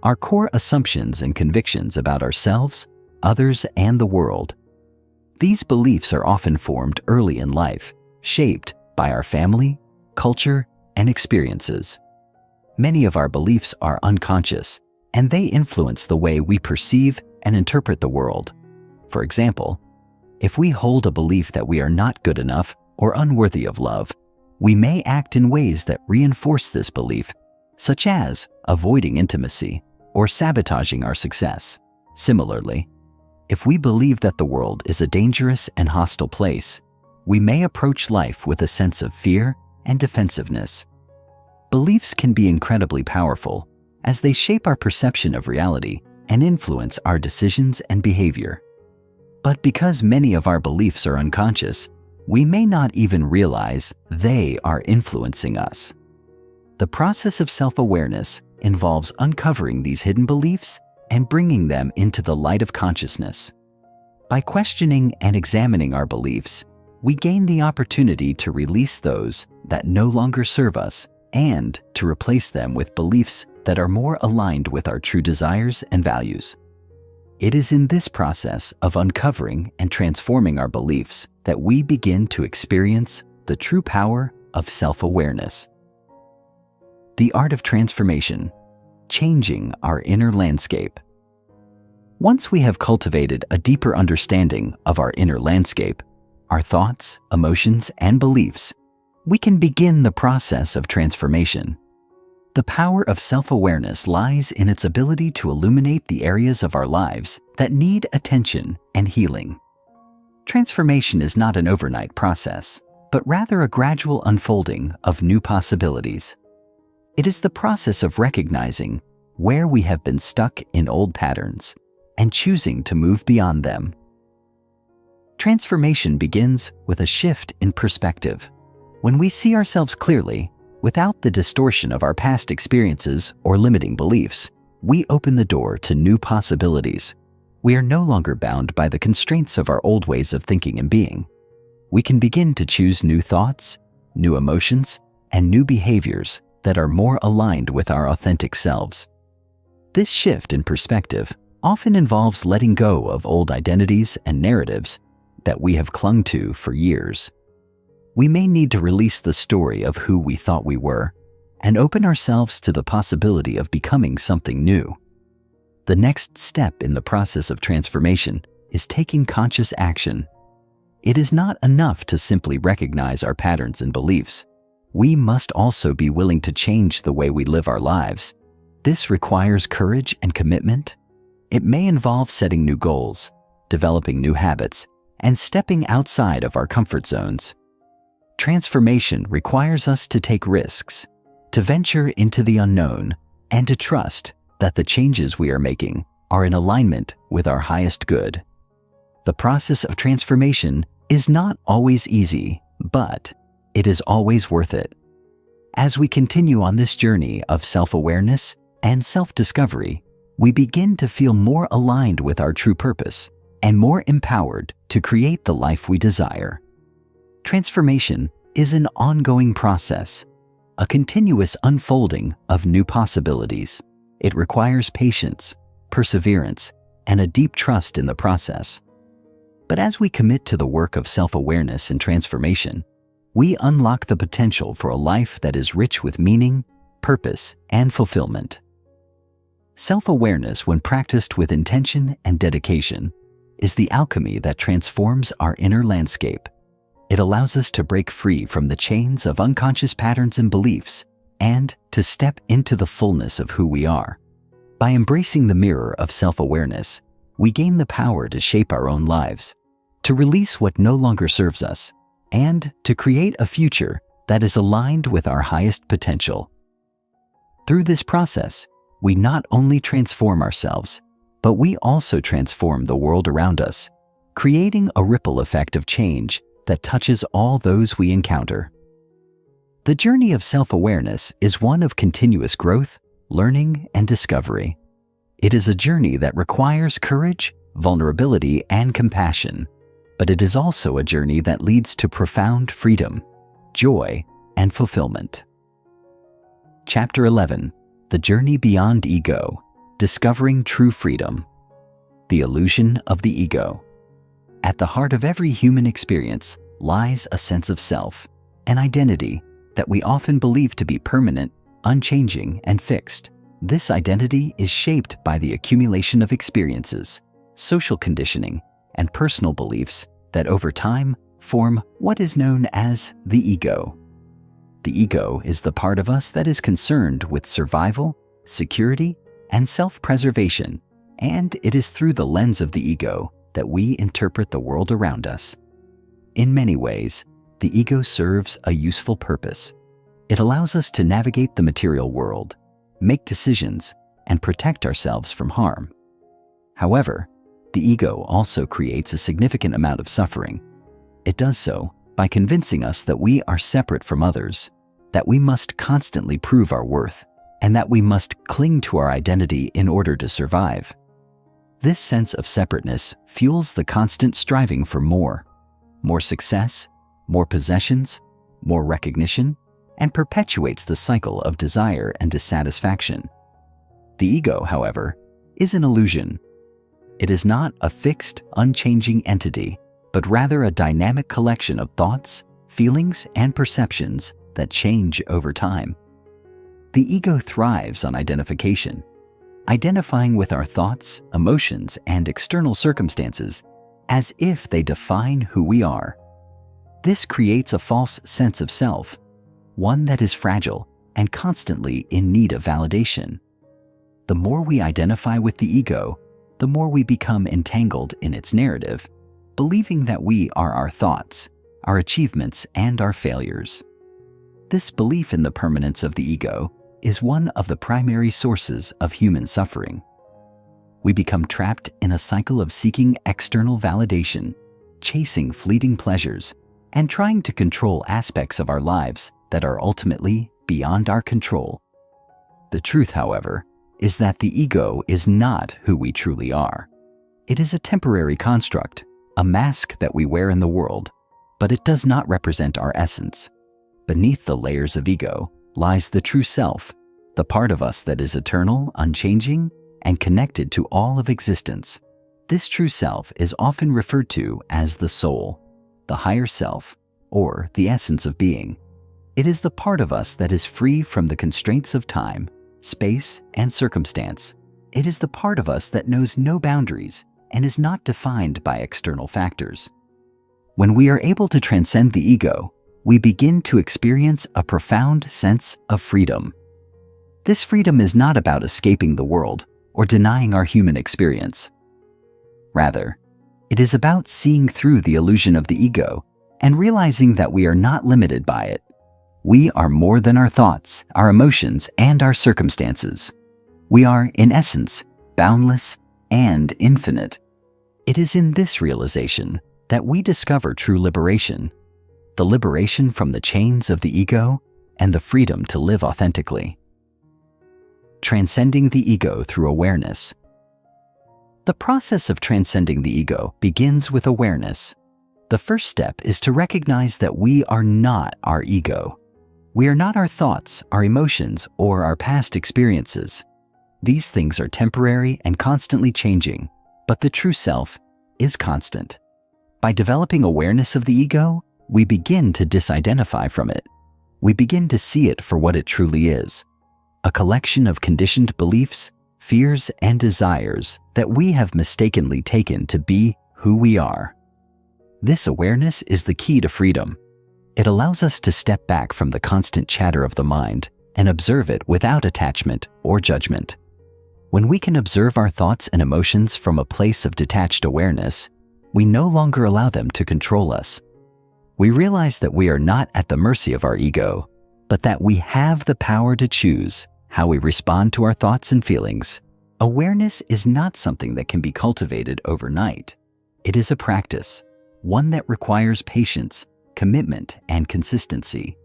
our core assumptions and convictions about ourselves, others, and the world. These beliefs are often formed early in life, shaped by our family, culture, and experiences. Many of our beliefs are unconscious, and they influence the way we perceive and interpret the world. For example, if we hold a belief that we are not good enough or unworthy of love, we may act in ways that reinforce this belief, such as avoiding intimacy or sabotaging our success. Similarly, if we believe that the world is a dangerous and hostile place, we may approach life with a sense of fear and defensiveness. Beliefs can be incredibly powerful, as they shape our perception of reality and influence our decisions and behavior. But because many of our beliefs are unconscious, we may not even realize they are influencing us. The process of self-awareness involves uncovering these hidden beliefs and bringing them into the light of consciousness. By questioning and examining our beliefs, we gain the opportunity to release those that no longer serve us and to replace them with beliefs that are more aligned with our true desires and values. It is in this process of uncovering and transforming our beliefs that we begin to experience the true power of self-awareness. The art of transformation, changing our inner landscape. Once we have cultivated a deeper understanding of our inner landscape, our thoughts, emotions, and beliefs, we can begin the process of transformation. The power of self-awareness lies in its ability to illuminate the areas of our lives that need attention and healing. Transformation is not an overnight process, but rather a gradual unfolding of new possibilities. It is the process of recognizing where we have been stuck in old patterns and choosing to move beyond them. Transformation begins with a shift in perspective. When we see ourselves clearly, without the distortion of our past experiences or limiting beliefs, we open the door to new possibilities. We are no longer bound by the constraints of our old ways of thinking and being. We can begin to choose new thoughts, new emotions, and new behaviors that are more aligned with our authentic selves. This shift in perspective often involves letting go of old identities and narratives that we have clung to for years. We may need to release the story of who we thought we were and open ourselves to the possibility of becoming something new. The next step in the process of transformation is taking conscious action. It is not enough to simply recognize our patterns and beliefs. We must also be willing to change the way we live our lives. This requires courage and commitment. It may involve setting new goals, developing new habits, and stepping outside of our comfort zones. Transformation requires us to take risks, to venture into the unknown, and to trust that the changes we are making are in alignment with our highest good. The process of transformation is not always easy, but it is always worth it. As we continue on this journey of self-awareness and self-discovery, we begin to feel more aligned with our true purpose and more empowered to create the life we desire. Transformation is an ongoing process, a continuous unfolding of new possibilities. It requires patience, perseverance, and a deep trust in the process. But as we commit to the work of self-awareness and transformation, we unlock the potential for a life that is rich with meaning, purpose, and fulfillment. Self-awareness, when practiced with intention and dedication, is the alchemy that transforms our inner landscape. It allows us to break free from the chains of unconscious patterns and beliefs and to step into the fullness of who we are. By embracing the mirror of self-awareness, we gain the power to shape our own lives, to release what no longer serves us, and to create a future that is aligned with our highest potential. Through this process, we not only transform ourselves, but we also transform the world around us, creating a ripple effect of change that touches all those we encounter. The journey of self-awareness is one of continuous growth, learning, and discovery. It is a journey that requires courage, vulnerability, and compassion, but it is also a journey that leads to profound freedom, joy, and fulfillment. Chapter 11: The Journey Beyond Ego, Discovering True Freedom. The Illusion of the Ego. At the heart of every human experience lies a sense of self, an identity that we often believe to be permanent, unchanging, and fixed. This identity is shaped by the accumulation of experiences, social conditioning, and personal beliefs that over time form what is known as the ego. The ego is the part of us that is concerned with survival, security, and self-preservation, and it is through the lens of the ego that we interpret the world around us. In many ways, the ego serves a useful purpose. It allows us to navigate the material world, make decisions, and protect ourselves from harm. However, the ego also creates a significant amount of suffering. It does so by convincing us that we are separate from others, that we must constantly prove our worth, and that we must cling to our identity in order to survive. This sense of separateness fuels the constant striving for more success, more possessions, more recognition, and perpetuates the cycle of desire and dissatisfaction. The ego, however, is an illusion. It is not a fixed, unchanging entity, but rather a dynamic collection of thoughts, feelings, and perceptions that change over time. The ego thrives on identification, identifying with our thoughts, emotions, and external circumstances as if they define who we are. This creates a false sense of self, one that is fragile and constantly in need of validation. The more we identify with the ego, the more we become entangled in its narrative, believing that we are our thoughts, our achievements, and our failures. This belief in the permanence of the ego is one of the primary sources of human suffering. We become trapped in a cycle of seeking external validation, chasing fleeting pleasures, and trying to control aspects of our lives that are ultimately beyond our control. The truth, however, is that the ego is not who we truly are. It is a temporary construct, a mask that we wear in the world, but it does not represent our essence. Beneath the layers of ego lies the true self, the part of us that is eternal, unchanging, and connected to all of existence. This true self is often referred to as the soul, the higher self, or the essence of being. It is the part of us that is free from the constraints of time, space, and circumstance. It is the part of us that knows no boundaries and is not defined by external factors. When we are able to transcend the ego, we begin to experience a profound sense of freedom. This freedom is not about escaping the world or denying our human experience. Rather, it is about seeing through the illusion of the ego and realizing that we are not limited by it. We are more than our thoughts, our emotions, and our circumstances. We are, in essence, boundless and infinite. It is in this realization that we discover true liberation, the liberation from the chains of the ego and the freedom to live authentically. Transcending the ego through awareness. The process of transcending the ego begins with awareness. The first step is to recognize that we are not our ego. We are not our thoughts, our emotions, or our past experiences. These things are temporary and constantly changing, but the true self is constant. By developing awareness of the ego, we begin to disidentify from it. We begin to see it for what it truly is, a collection of conditioned beliefs, fears, and desires that we have mistakenly taken to be who we are. This awareness is the key to freedom. It allows us to step back from the constant chatter of the mind and observe it without attachment or judgment. When we can observe our thoughts and emotions from a place of detached awareness, we no longer allow them to control us. We realize that we are not at the mercy of our ego, but that we have the power to choose how we respond to our thoughts and feelings. Awareness is not something that can be cultivated overnight. It is a practice, one that requires patience, commitment, and consistency.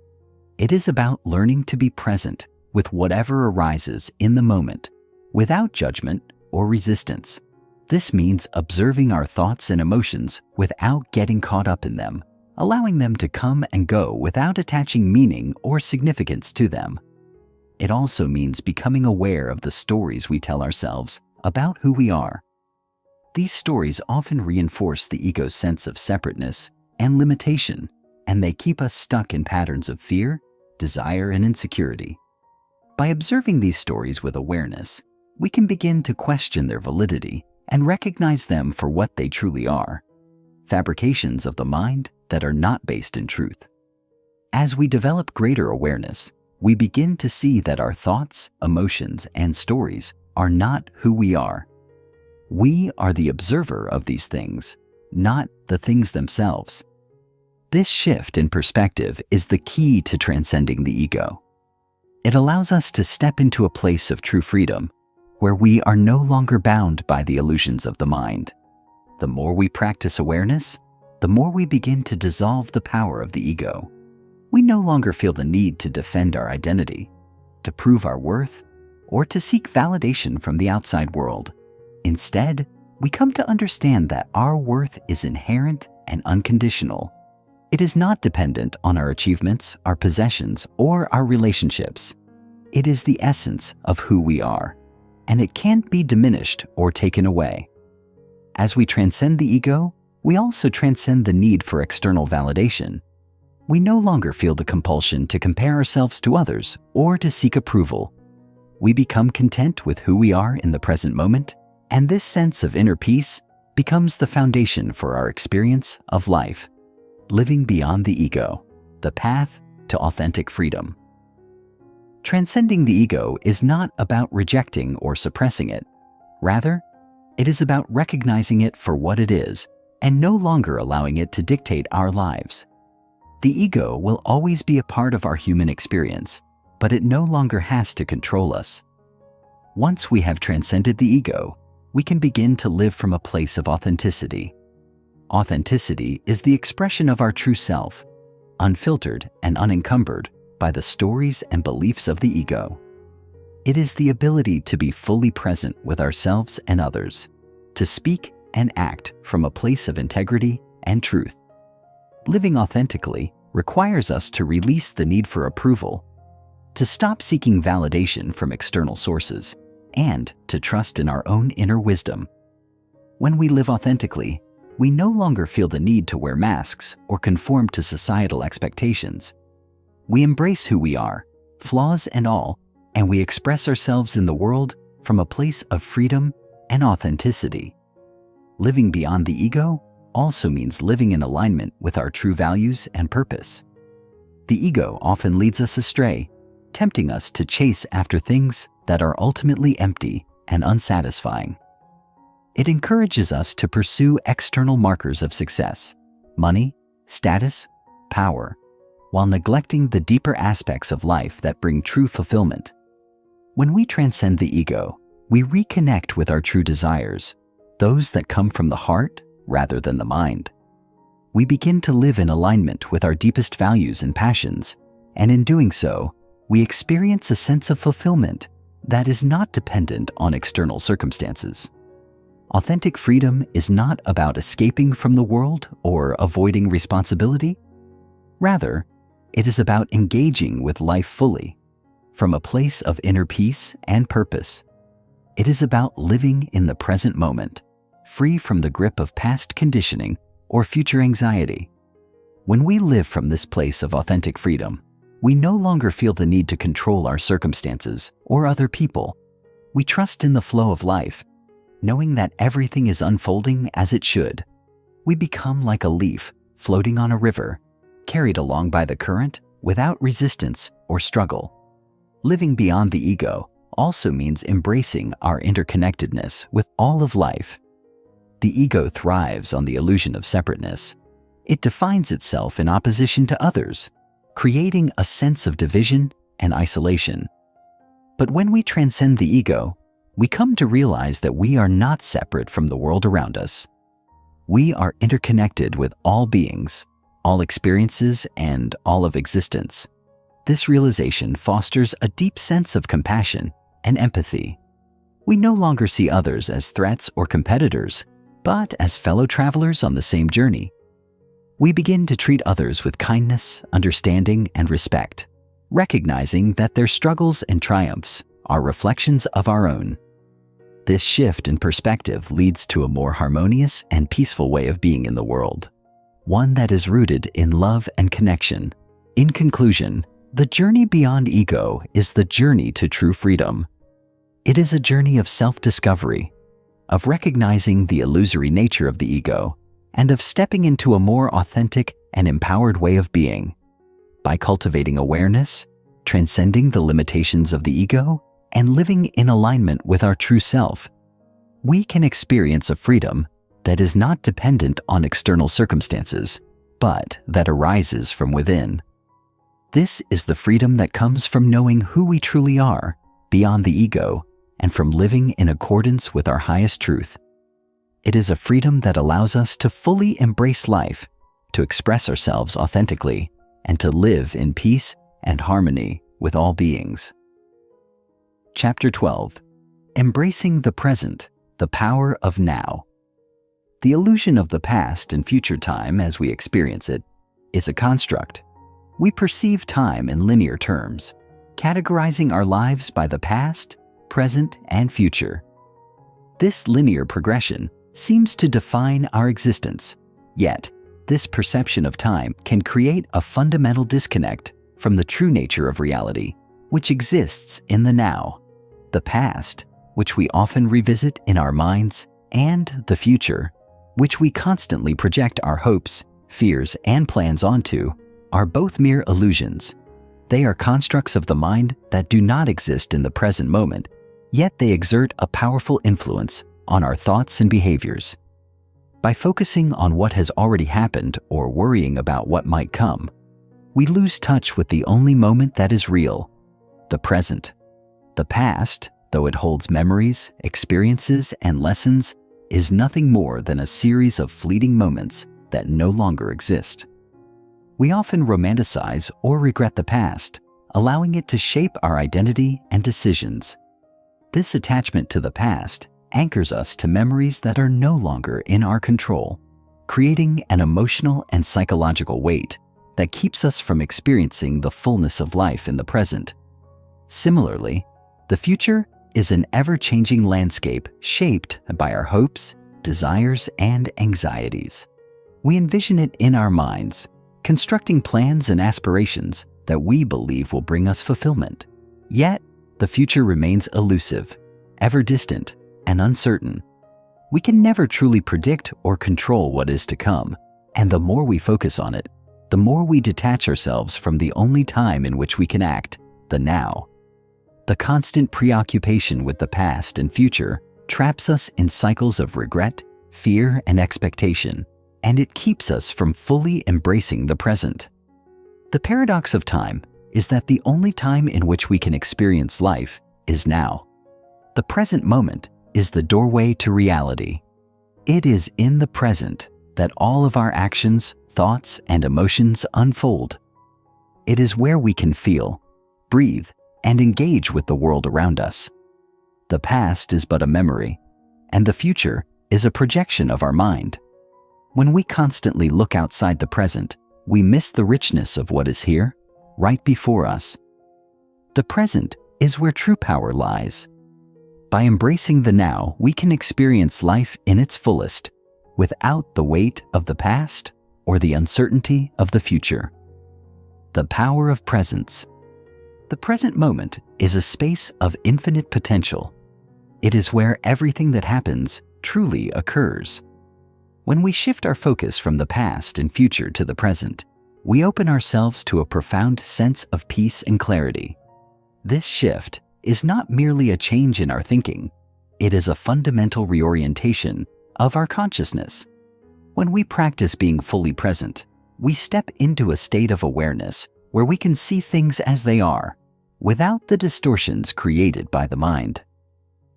It is about learning to be present with whatever arises in the moment, without judgment or resistance. This means observing our thoughts and emotions without getting caught up in them, allowing them to come and go without attaching meaning or significance to them. It also means becoming aware of the stories we tell ourselves about who we are. These stories often reinforce the ego's sense of separateness and limitation, and they keep us stuck in patterns of fear, desire, and insecurity. By observing these stories with awareness, we can begin to question their validity and recognize them for what they truly are, fabrications of the mind that are not based in truth. As we develop greater awareness, we begin to see that our thoughts, emotions, and stories are not who we are. We are the observer of these things, not the things themselves. This shift in perspective is the key to transcending the ego. It allows us to step into a place of true freedom, where we are no longer bound by the illusions of the mind. The more we practice awareness, the more we begin to dissolve the power of the ego. We no longer feel the need to defend our identity, to prove our worth, or to seek validation from the outside world. Instead, we come to understand that our worth is inherent and unconditional. It is not dependent on our achievements, our possessions, or our relationships. It is the essence of who we are, and it can't be diminished or taken away. As we transcend the ego, we also transcend the need for external validation. We no longer feel the compulsion to compare ourselves to others or to seek approval. We become content with who we are in the present moment, and this sense of inner peace becomes the foundation for our experience of life. Living beyond the ego, the path to authentic freedom. Transcending the ego is not about rejecting or suppressing it. Rather, it is about recognizing it for what it is and no longer allowing it to dictate our lives. The ego will always be a part of our human experience, but it no longer has to control us. Once we have transcended the ego, we can begin to live from a place of authenticity. Authenticity is the expression of our true self, unfiltered and unencumbered by the stories and beliefs of the ego. It is the ability to be fully present with ourselves and others, to speak and act from a place of integrity and truth. Living authentically requires us to release the need for approval, to stop seeking validation from external sources, and to trust in our own inner wisdom. When we live authentically, we no longer feel the need to wear masks or conform to societal expectations. We embrace who we are, flaws and all, and we express ourselves in the world from a place of freedom and authenticity. Living beyond the ego also means living in alignment with our true values and purpose. The ego often leads us astray, tempting us to chase after things that are ultimately empty and unsatisfying. It encourages us to pursue external markers of success, money, status, power, while neglecting the deeper aspects of life that bring true fulfillment. When we transcend the ego, we reconnect with our true desires, those that come from the heart rather than the mind. We begin to live in alignment with our deepest values and passions, and in doing so, we experience a sense of fulfillment that is not dependent on external circumstances. Authentic freedom is not about escaping from the world or avoiding responsibility. Rather, it is about engaging with life fully, from a place of inner peace and purpose. It is about living in the present moment, free from the grip of past conditioning or future anxiety. When we live from this place of authentic freedom, we no longer feel the need to control our circumstances or other people. We trust in the flow of life, knowing that everything is unfolding as it should. We become like a leaf floating on a river, carried along by the current without resistance or struggle. Living beyond the ego also means embracing our interconnectedness with all of life. The ego thrives on the illusion of separateness. It defines itself in opposition to others, creating a sense of division and isolation. But when we transcend the ego, we come to realize that we are not separate from the world around us. We are interconnected with all beings, all experiences, and all of existence. This realization fosters a deep sense of compassion and empathy. We no longer see others as threats or competitors, but as fellow travelers on the same journey. We begin to treat others with kindness, understanding, and respect, recognizing that their struggles and triumphs are reflections of our own. This shift in perspective leads to a more harmonious and peaceful way of being in the world, one that is rooted in love and connection. In conclusion, the journey beyond ego is the journey to true freedom. It is a journey of self-discovery, of recognizing the illusory nature of the ego, and of stepping into a more authentic and empowered way of being. By cultivating awareness, transcending the limitations of the ego, and living in alignment with our true self, we can experience a freedom that is not dependent on external circumstances, but that arises from within. This is the freedom that comes from knowing who we truly are, beyond the ego, and from living in accordance with our highest truth. It is a freedom that allows us to fully embrace life, to express ourselves authentically, and to live in peace and harmony with all beings. Chapter 12. Embracing the present, the power of now. The illusion of the past and future time as we experience it is a construct. We perceive time in linear terms, categorizing our lives by the past, present, and future. This linear progression seems to define our existence, yet this perception of time can create a fundamental disconnect from the true nature of reality, which exists in the now. The past, which we often revisit in our minds, and the future, which we constantly project our hopes, fears, and plans onto, are both mere illusions. They are constructs of the mind that do not exist in the present moment, yet they exert a powerful influence on our thoughts and behaviors. By focusing on what has already happened or worrying about what might come, we lose touch with the only moment that is real, the present. The past, though it holds memories, experiences, and lessons, is nothing more than a series of fleeting moments that no longer exist. We often romanticize or regret the past, allowing it to shape our identity and decisions. This attachment to the past anchors us to memories that are no longer in our control, creating an emotional and psychological weight that keeps us from experiencing the fullness of life in the present. Similarly, the future is an ever-changing landscape shaped by our hopes, desires, and anxieties. We envision it in our minds, constructing plans and aspirations that we believe will bring us fulfillment. Yet, the future remains elusive, ever distant, and uncertain. We can never truly predict or control what is to come, and the more we focus on it, the more we detach ourselves from the only time in which we can act, the now. The constant preoccupation with the past and future traps us in cycles of regret, fear, and expectation, and it keeps us from fully embracing the present. The paradox of time is that the only time in which we can experience life is now. The present moment is the doorway to reality. It is in the present that all of our actions, thoughts, and emotions unfold. It is where we can feel, breathe, and engage with the world around us. The past is but a memory, and the future is a projection of our mind. When we constantly look outside the present, we miss the richness of what is here, right before us. The present is where true power lies. By embracing the now, we can experience life in its fullest, without the weight of the past or the uncertainty of the future. The power of presence. The present moment is a space of infinite potential. It is where everything that happens truly occurs. When we shift our focus from the past and future to the present, we open ourselves to a profound sense of peace and clarity. This shift is not merely a change in our thinking, it is a fundamental reorientation of our consciousness. When we practice being fully present, we step into a state of awareness where we can see things as they are, without the distortions created by the mind.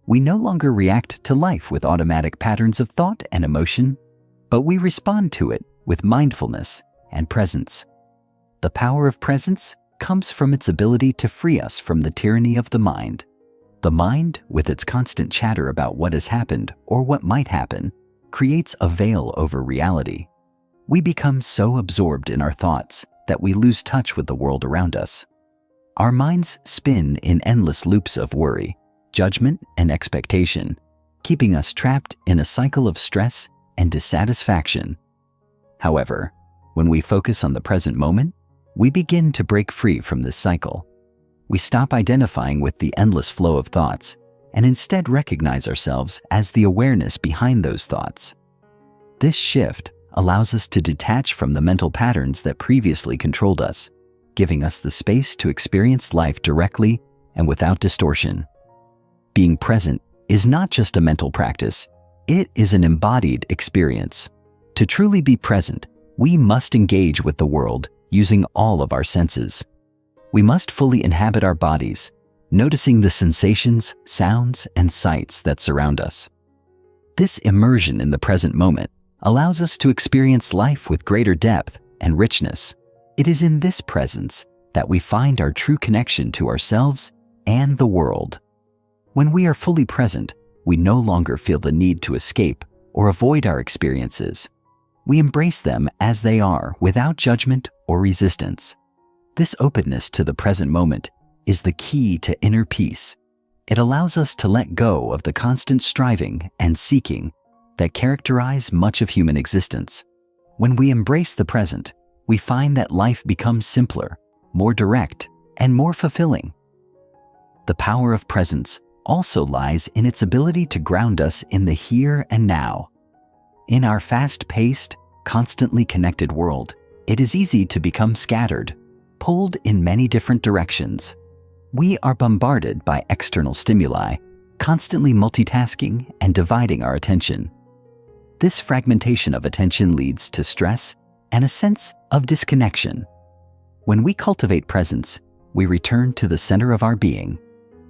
We no longer react to life with automatic patterns of thought and emotion, but we respond to it with mindfulness and presence. The power of presence comes from its ability to free us from the tyranny of the mind. The mind, with its constant chatter about what has happened or what might happen, creates a veil over reality. We become so absorbed in our thoughts that we lose touch with the world around us. Our minds spin in endless loops of worry, judgment, and expectation, keeping us trapped in a cycle of stress and dissatisfaction. However, when we focus on the present moment, we begin to break free from this cycle. We stop identifying with the endless flow of thoughts and instead recognize ourselves as the awareness behind those thoughts. This shift allows us to detach from the mental patterns that previously controlled us, giving us the space to experience life directly and without distortion. Being present is not just a mental practice, it is an embodied experience. To truly be present, we must engage with the world using all of our senses. We must fully inhabit our bodies, noticing the sensations, sounds, and sights that surround us. This immersion in the present moment allows us to experience life with greater depth and richness. It is in this presence that we find our true connection to ourselves and the world. When we are fully present, we no longer feel the need to escape or avoid our experiences. We embrace them as they are without judgment or resistance. This openness to the present moment is the key to inner peace. It allows us to let go of the constant striving and seeking that characterize much of human existence. When we embrace the present, we find that life becomes simpler, more direct, and more fulfilling. The power of presence also lies in its ability to ground us in the here and now. In our fast-paced, constantly connected world, it is easy to become scattered, pulled in many different directions. We are bombarded by external stimuli, constantly multitasking and dividing our attention. This fragmentation of attention leads to stress and a sense of disconnection. When we cultivate presence, we return to the center of our being.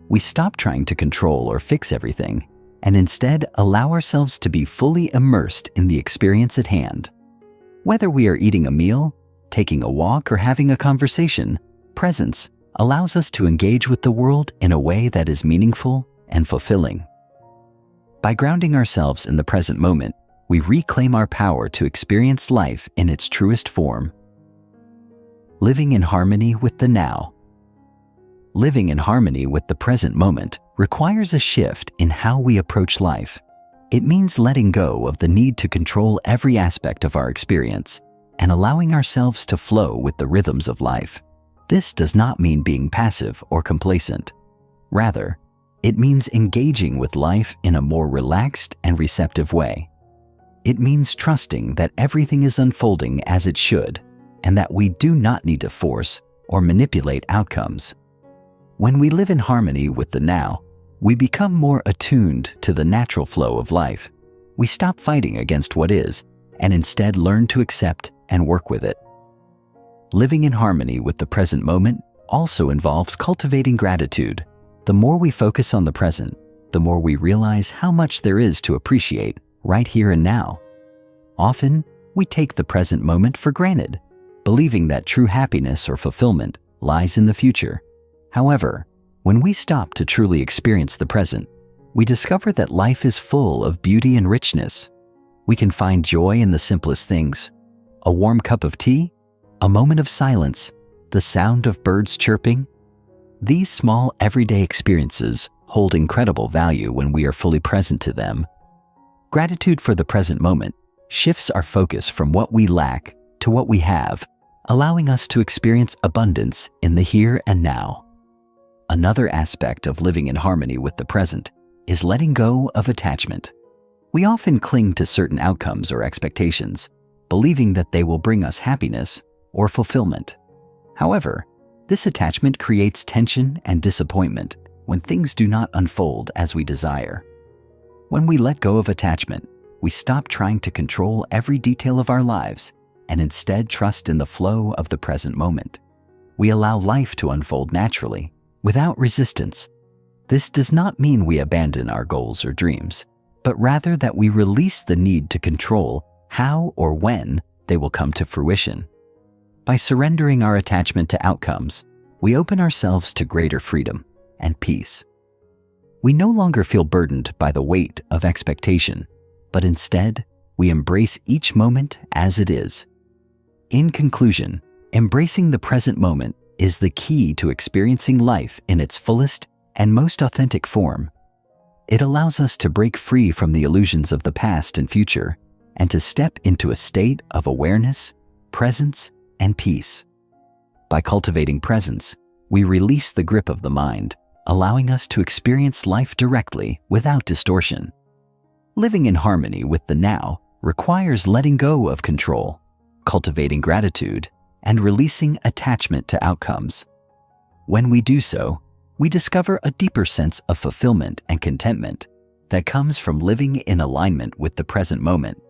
We stop trying to control or fix everything, and instead allow ourselves to be fully immersed in the experience at hand. Whether we are eating a meal, taking a walk, or having a conversation, presence allows us to engage with the world in a way that is meaningful and fulfilling. By grounding ourselves in the present moment, we reclaim our power to experience life in its truest form. Living in harmony with the now. Living in harmony with the present moment requires a shift in how we approach life. It means letting go of the need to control every aspect of our experience and allowing ourselves to flow with the rhythms of life. This does not mean being passive or complacent. Rather, it means engaging with life in a more relaxed and receptive way. It means trusting that everything is unfolding as it should, and that we do not need to force or manipulate outcomes. When we live in harmony with the now, we become more attuned to the natural flow of life. We stop fighting against what is, and instead learn to accept and work with it. Living in harmony with the present moment also involves cultivating gratitude. The more we focus on the present, the more we realize how much there is to appreciate right here and now. Often, we take the present moment for granted, believing that true happiness or fulfillment lies in the future. However, when we stop to truly experience the present, we discover that life is full of beauty and richness. We can find joy in the simplest things: a warm cup of tea, a moment of silence, the sound of birds chirping. These small everyday experiences hold incredible value when we are fully present to them. Gratitude for the present moment shifts our focus from what we lack to what we have, allowing us to experience abundance in the here and now. Another aspect of living in harmony with the present is letting go of attachment. We often cling to certain outcomes or expectations, believing that they will bring us happiness or fulfillment. However, this attachment creates tension and disappointment when things do not unfold as we desire. When we let go of attachment, we stop trying to control every detail of our lives and instead trust in the flow of the present moment. We allow life to unfold naturally, without resistance. This does not mean we abandon our goals or dreams, but rather that we release the need to control how or when they will come to fruition. By surrendering our attachment to outcomes, we open ourselves to greater freedom and peace. We no longer feel burdened by the weight of expectation, but instead, we embrace each moment as it is. In conclusion, embracing the present moment is the key to experiencing life in its fullest and most authentic form. It allows us to break free from the illusions of the past and future and to step into a state of awareness, presence, and peace. By cultivating presence, we release the grip of the mind, allowing us to experience life directly without distortion. Living in harmony with the now requires letting go of control, cultivating gratitude, and releasing attachment to outcomes. When we do so, we discover a deeper sense of fulfillment and contentment that comes from living in alignment with the present moment.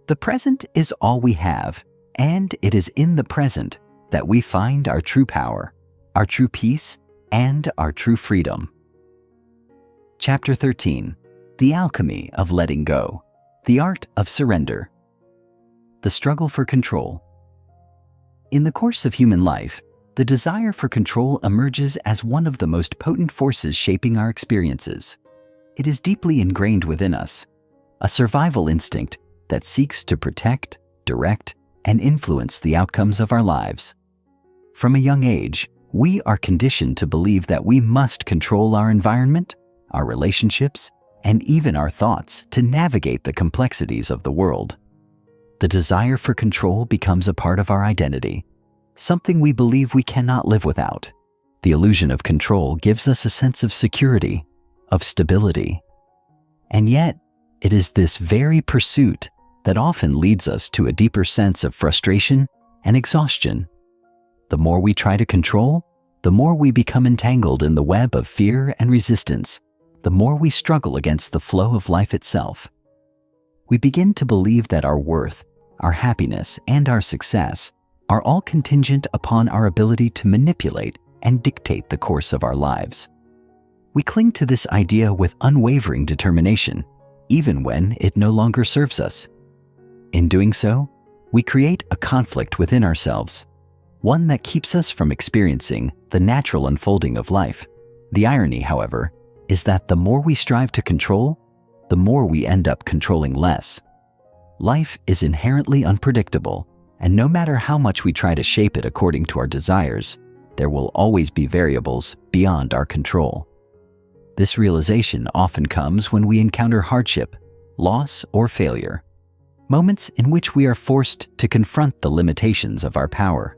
The present is all we have, and it is in the present that we find our true power, our true peace, and our true freedom. Chapter 13. The Alchemy of Letting Go. The Art of Surrender. The Struggle for Control. In the course of human life, the desire for control emerges as one of the most potent forces shaping our experiences. It is deeply ingrained within us. a survival instinct that seeks to protect, direct, and influence the outcomes of our lives. From a young age, we are conditioned to believe that we must control our environment, our relationships, and even our thoughts to navigate the complexities of the world. The desire for control becomes a part of our identity, something we believe we cannot live without. The illusion of control gives us a sense of security, of stability. And yet, it is this very pursuit that often leads us to a deeper sense of frustration and exhaustion. The more we try to control, the more we become entangled in the web of fear and resistance, the more we struggle against the flow of life itself. We begin to believe that our worth, our happiness, and our success are all contingent upon our ability to manipulate and dictate the course of our lives. We cling to this idea with unwavering determination, even when it no longer serves us. In doing so, we create a conflict within ourselves, one that keeps us from experiencing the natural unfolding of life. The irony, however, is that the more we strive to control, the more we end up controlling less. Life is inherently unpredictable, and no matter how much we try to shape it according to our desires, there will always be variables beyond our control. This realization often comes when we encounter hardship, loss, or failure, moments in which we are forced to confront the limitations of our power.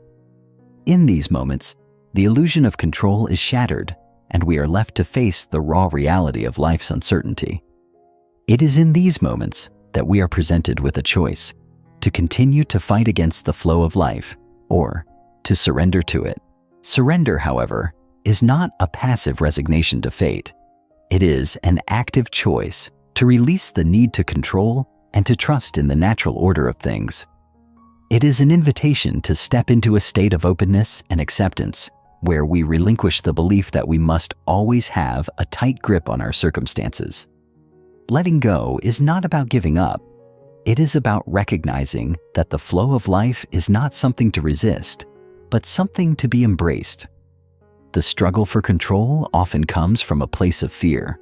In these moments, the illusion of control is shattered, and we are left to face the raw reality of life's uncertainty. It is in these moments that we are presented with a choice: to continue to fight against the flow of life, or to surrender to it. Surrender, however, is not a passive resignation to fate. It is an active choice to release the need to control and to trust in the natural order of things. It is an invitation to step into a state of openness and acceptance, where we relinquish the belief that we must always have a tight grip on our circumstances. Letting go is not about giving up. It is about recognizing that the flow of life is not something to resist, but something to be embraced. The struggle for control often comes from a place of fear.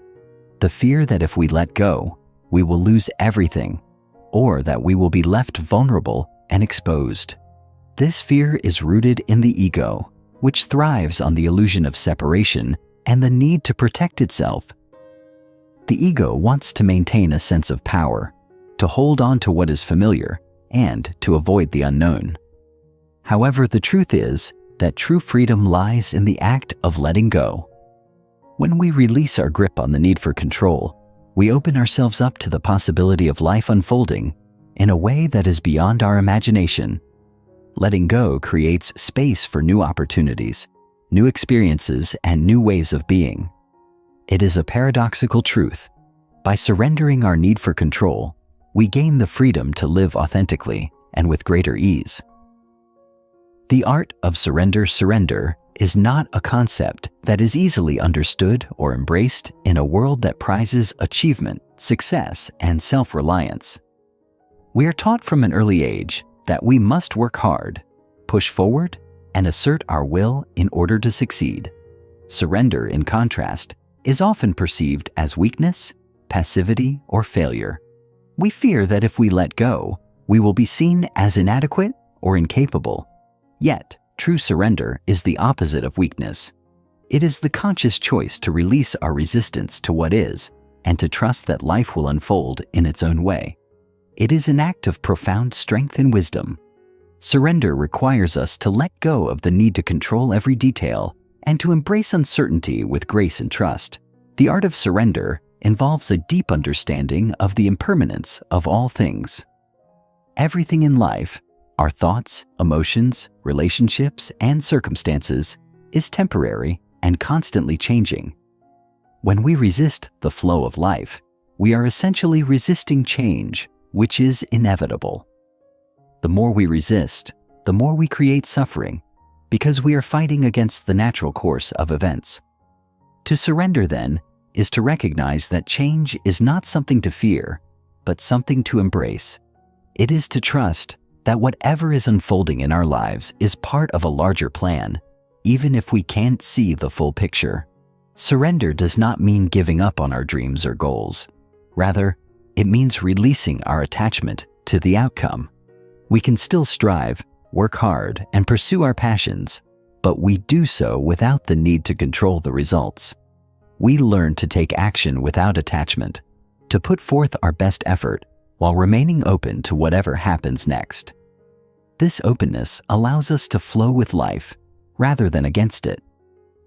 The fear that if we let go, we will lose everything, or that we will be left vulnerable and exposed. This fear is rooted in the ego, which thrives on the illusion of separation and the need to protect itself. The ego wants to maintain a sense of power, to hold on to what is familiar, and to avoid the unknown. However, the truth is that true freedom lies in the act of letting go. When we release our grip on the need for control, we open ourselves up to the possibility of life unfolding in a way that is beyond our imagination. Letting go creates space for new opportunities, new experiences, and new ways of being. It is a paradoxical truth. By surrendering our need for control, we gain the freedom to live authentically and with greater ease. The art of surrender is not a concept that is easily understood or embraced in a world that prizes achievement, success, and self-reliance. We are taught from an early age that we must work hard, push forward, and assert our will in order to succeed. Surrender, in contrast, is often perceived as weakness, passivity, or failure. We fear that if we let go, we will be seen as inadequate or incapable. Yet, true surrender is the opposite of weakness. It is the conscious choice to release our resistance to what is and to trust that life will unfold in its own way. It is an act of profound strength and wisdom. Surrender requires us to let go of the need to control every detail and to embrace uncertainty with grace and trust. The art of surrender involves a deep understanding of the impermanence of all things. Everything in life, our thoughts, emotions, relationships, and circumstances, is temporary and constantly changing. When we resist the flow of life, we are essentially resisting change, which is inevitable. The more we resist, the more we create suffering, because we are fighting against the natural course of events. To surrender, then, is to recognize that change is not something to fear, but something to embrace. It is to trust that whatever is unfolding in our lives is part of a larger plan, even if we can't see the full picture. Surrender does not mean giving up on our dreams or goals. Rather, It means releasing our attachment to the outcome. We can still strive, work hard, and pursue our passions, but we do so without the need to control the results. We learn to take action without attachment, to put forth our best effort while remaining open to whatever happens next. This openness allows us to flow with life rather than against it.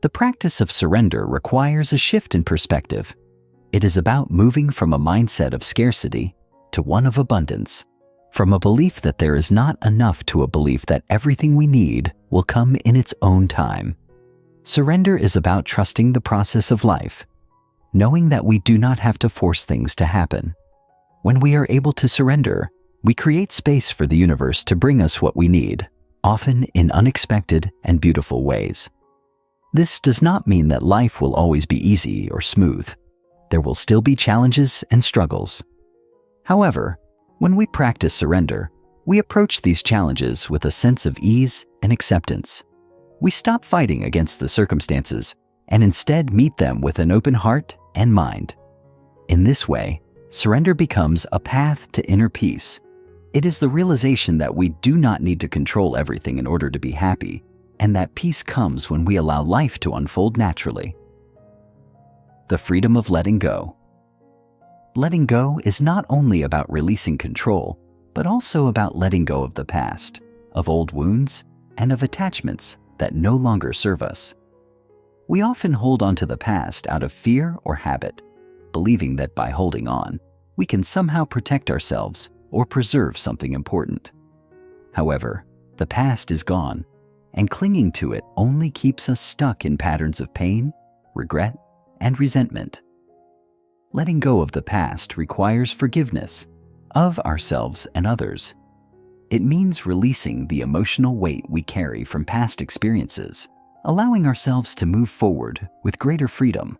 The practice of surrender requires a shift in perspective. It is about moving from a mindset of scarcity to one of abundance, from a belief that there is not enough to a belief that everything we need will come in its own time. Surrender is about trusting the process of life, knowing that we do not have to force things to happen. When we are able to surrender, we create space for the universe to bring us what we need, often in unexpected and beautiful ways. This does not mean that life will always be easy or smooth. There will still be challenges and struggles. However, when we practice surrender, we approach these challenges with a sense of ease and acceptance. We stop fighting against the circumstances and instead meet them with an open heart and mind. In this way, surrender becomes a path to inner peace. It is the realization that we do not need to control everything in order to be happy, and that peace comes when we allow life to unfold naturally. The freedom of letting go. Letting go is not only about releasing control, but also about letting go of the past, of old wounds, and of attachments that no longer serve us. We often hold on to the past out of fear or habit, believing that by holding on, we can somehow protect ourselves or preserve something important. However, the past is gone, and clinging to it only keeps us stuck in patterns of pain, regret, and resentment. Letting go of the past requires forgiveness of ourselves and others. It means releasing the emotional weight we carry from past experiences, allowing ourselves to move forward with greater freedom.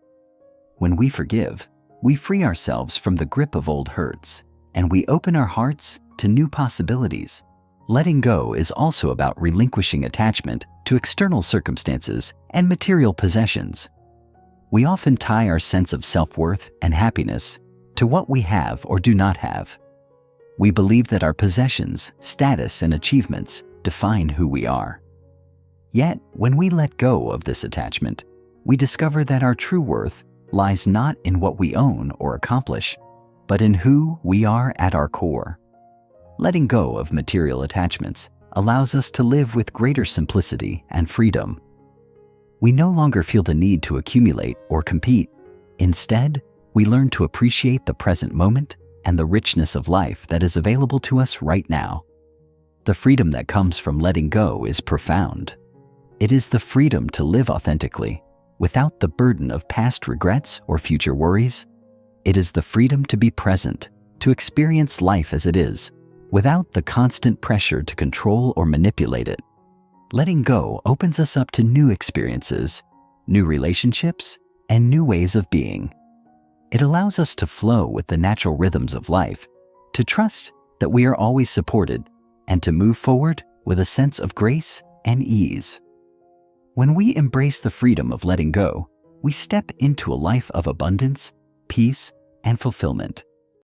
When we forgive, we free ourselves from the grip of old hurts, and we open our hearts to new possibilities. Letting go is also about relinquishing attachment to external circumstances and material possessions. We often tie our sense of self-worth and happiness to what we have or do not have. We believe that our possessions, status, and achievements define who we are. Yet, when we let go of this attachment, we discover that our true worth lies not in what we own or accomplish, but in who we are at our core. Letting go of material attachments allows us to live with greater simplicity and freedom. We no longer feel the need to accumulate or compete. Instead, we learn to appreciate the present moment and the richness of life that is available to us right now. The freedom that comes from letting go is profound. It is the freedom to live authentically, without the burden of past regrets or future worries. It is the freedom to be present, to experience life as it is, without the constant pressure to control or manipulate it. Letting go opens us up to new experiences, new relationships, and new ways of being. It allows us to flow with the natural rhythms of life, to trust that we are always supported, and to move forward with a sense of grace and ease. When we embrace the freedom of letting go, we step into a life of abundance, peace, and fulfillment.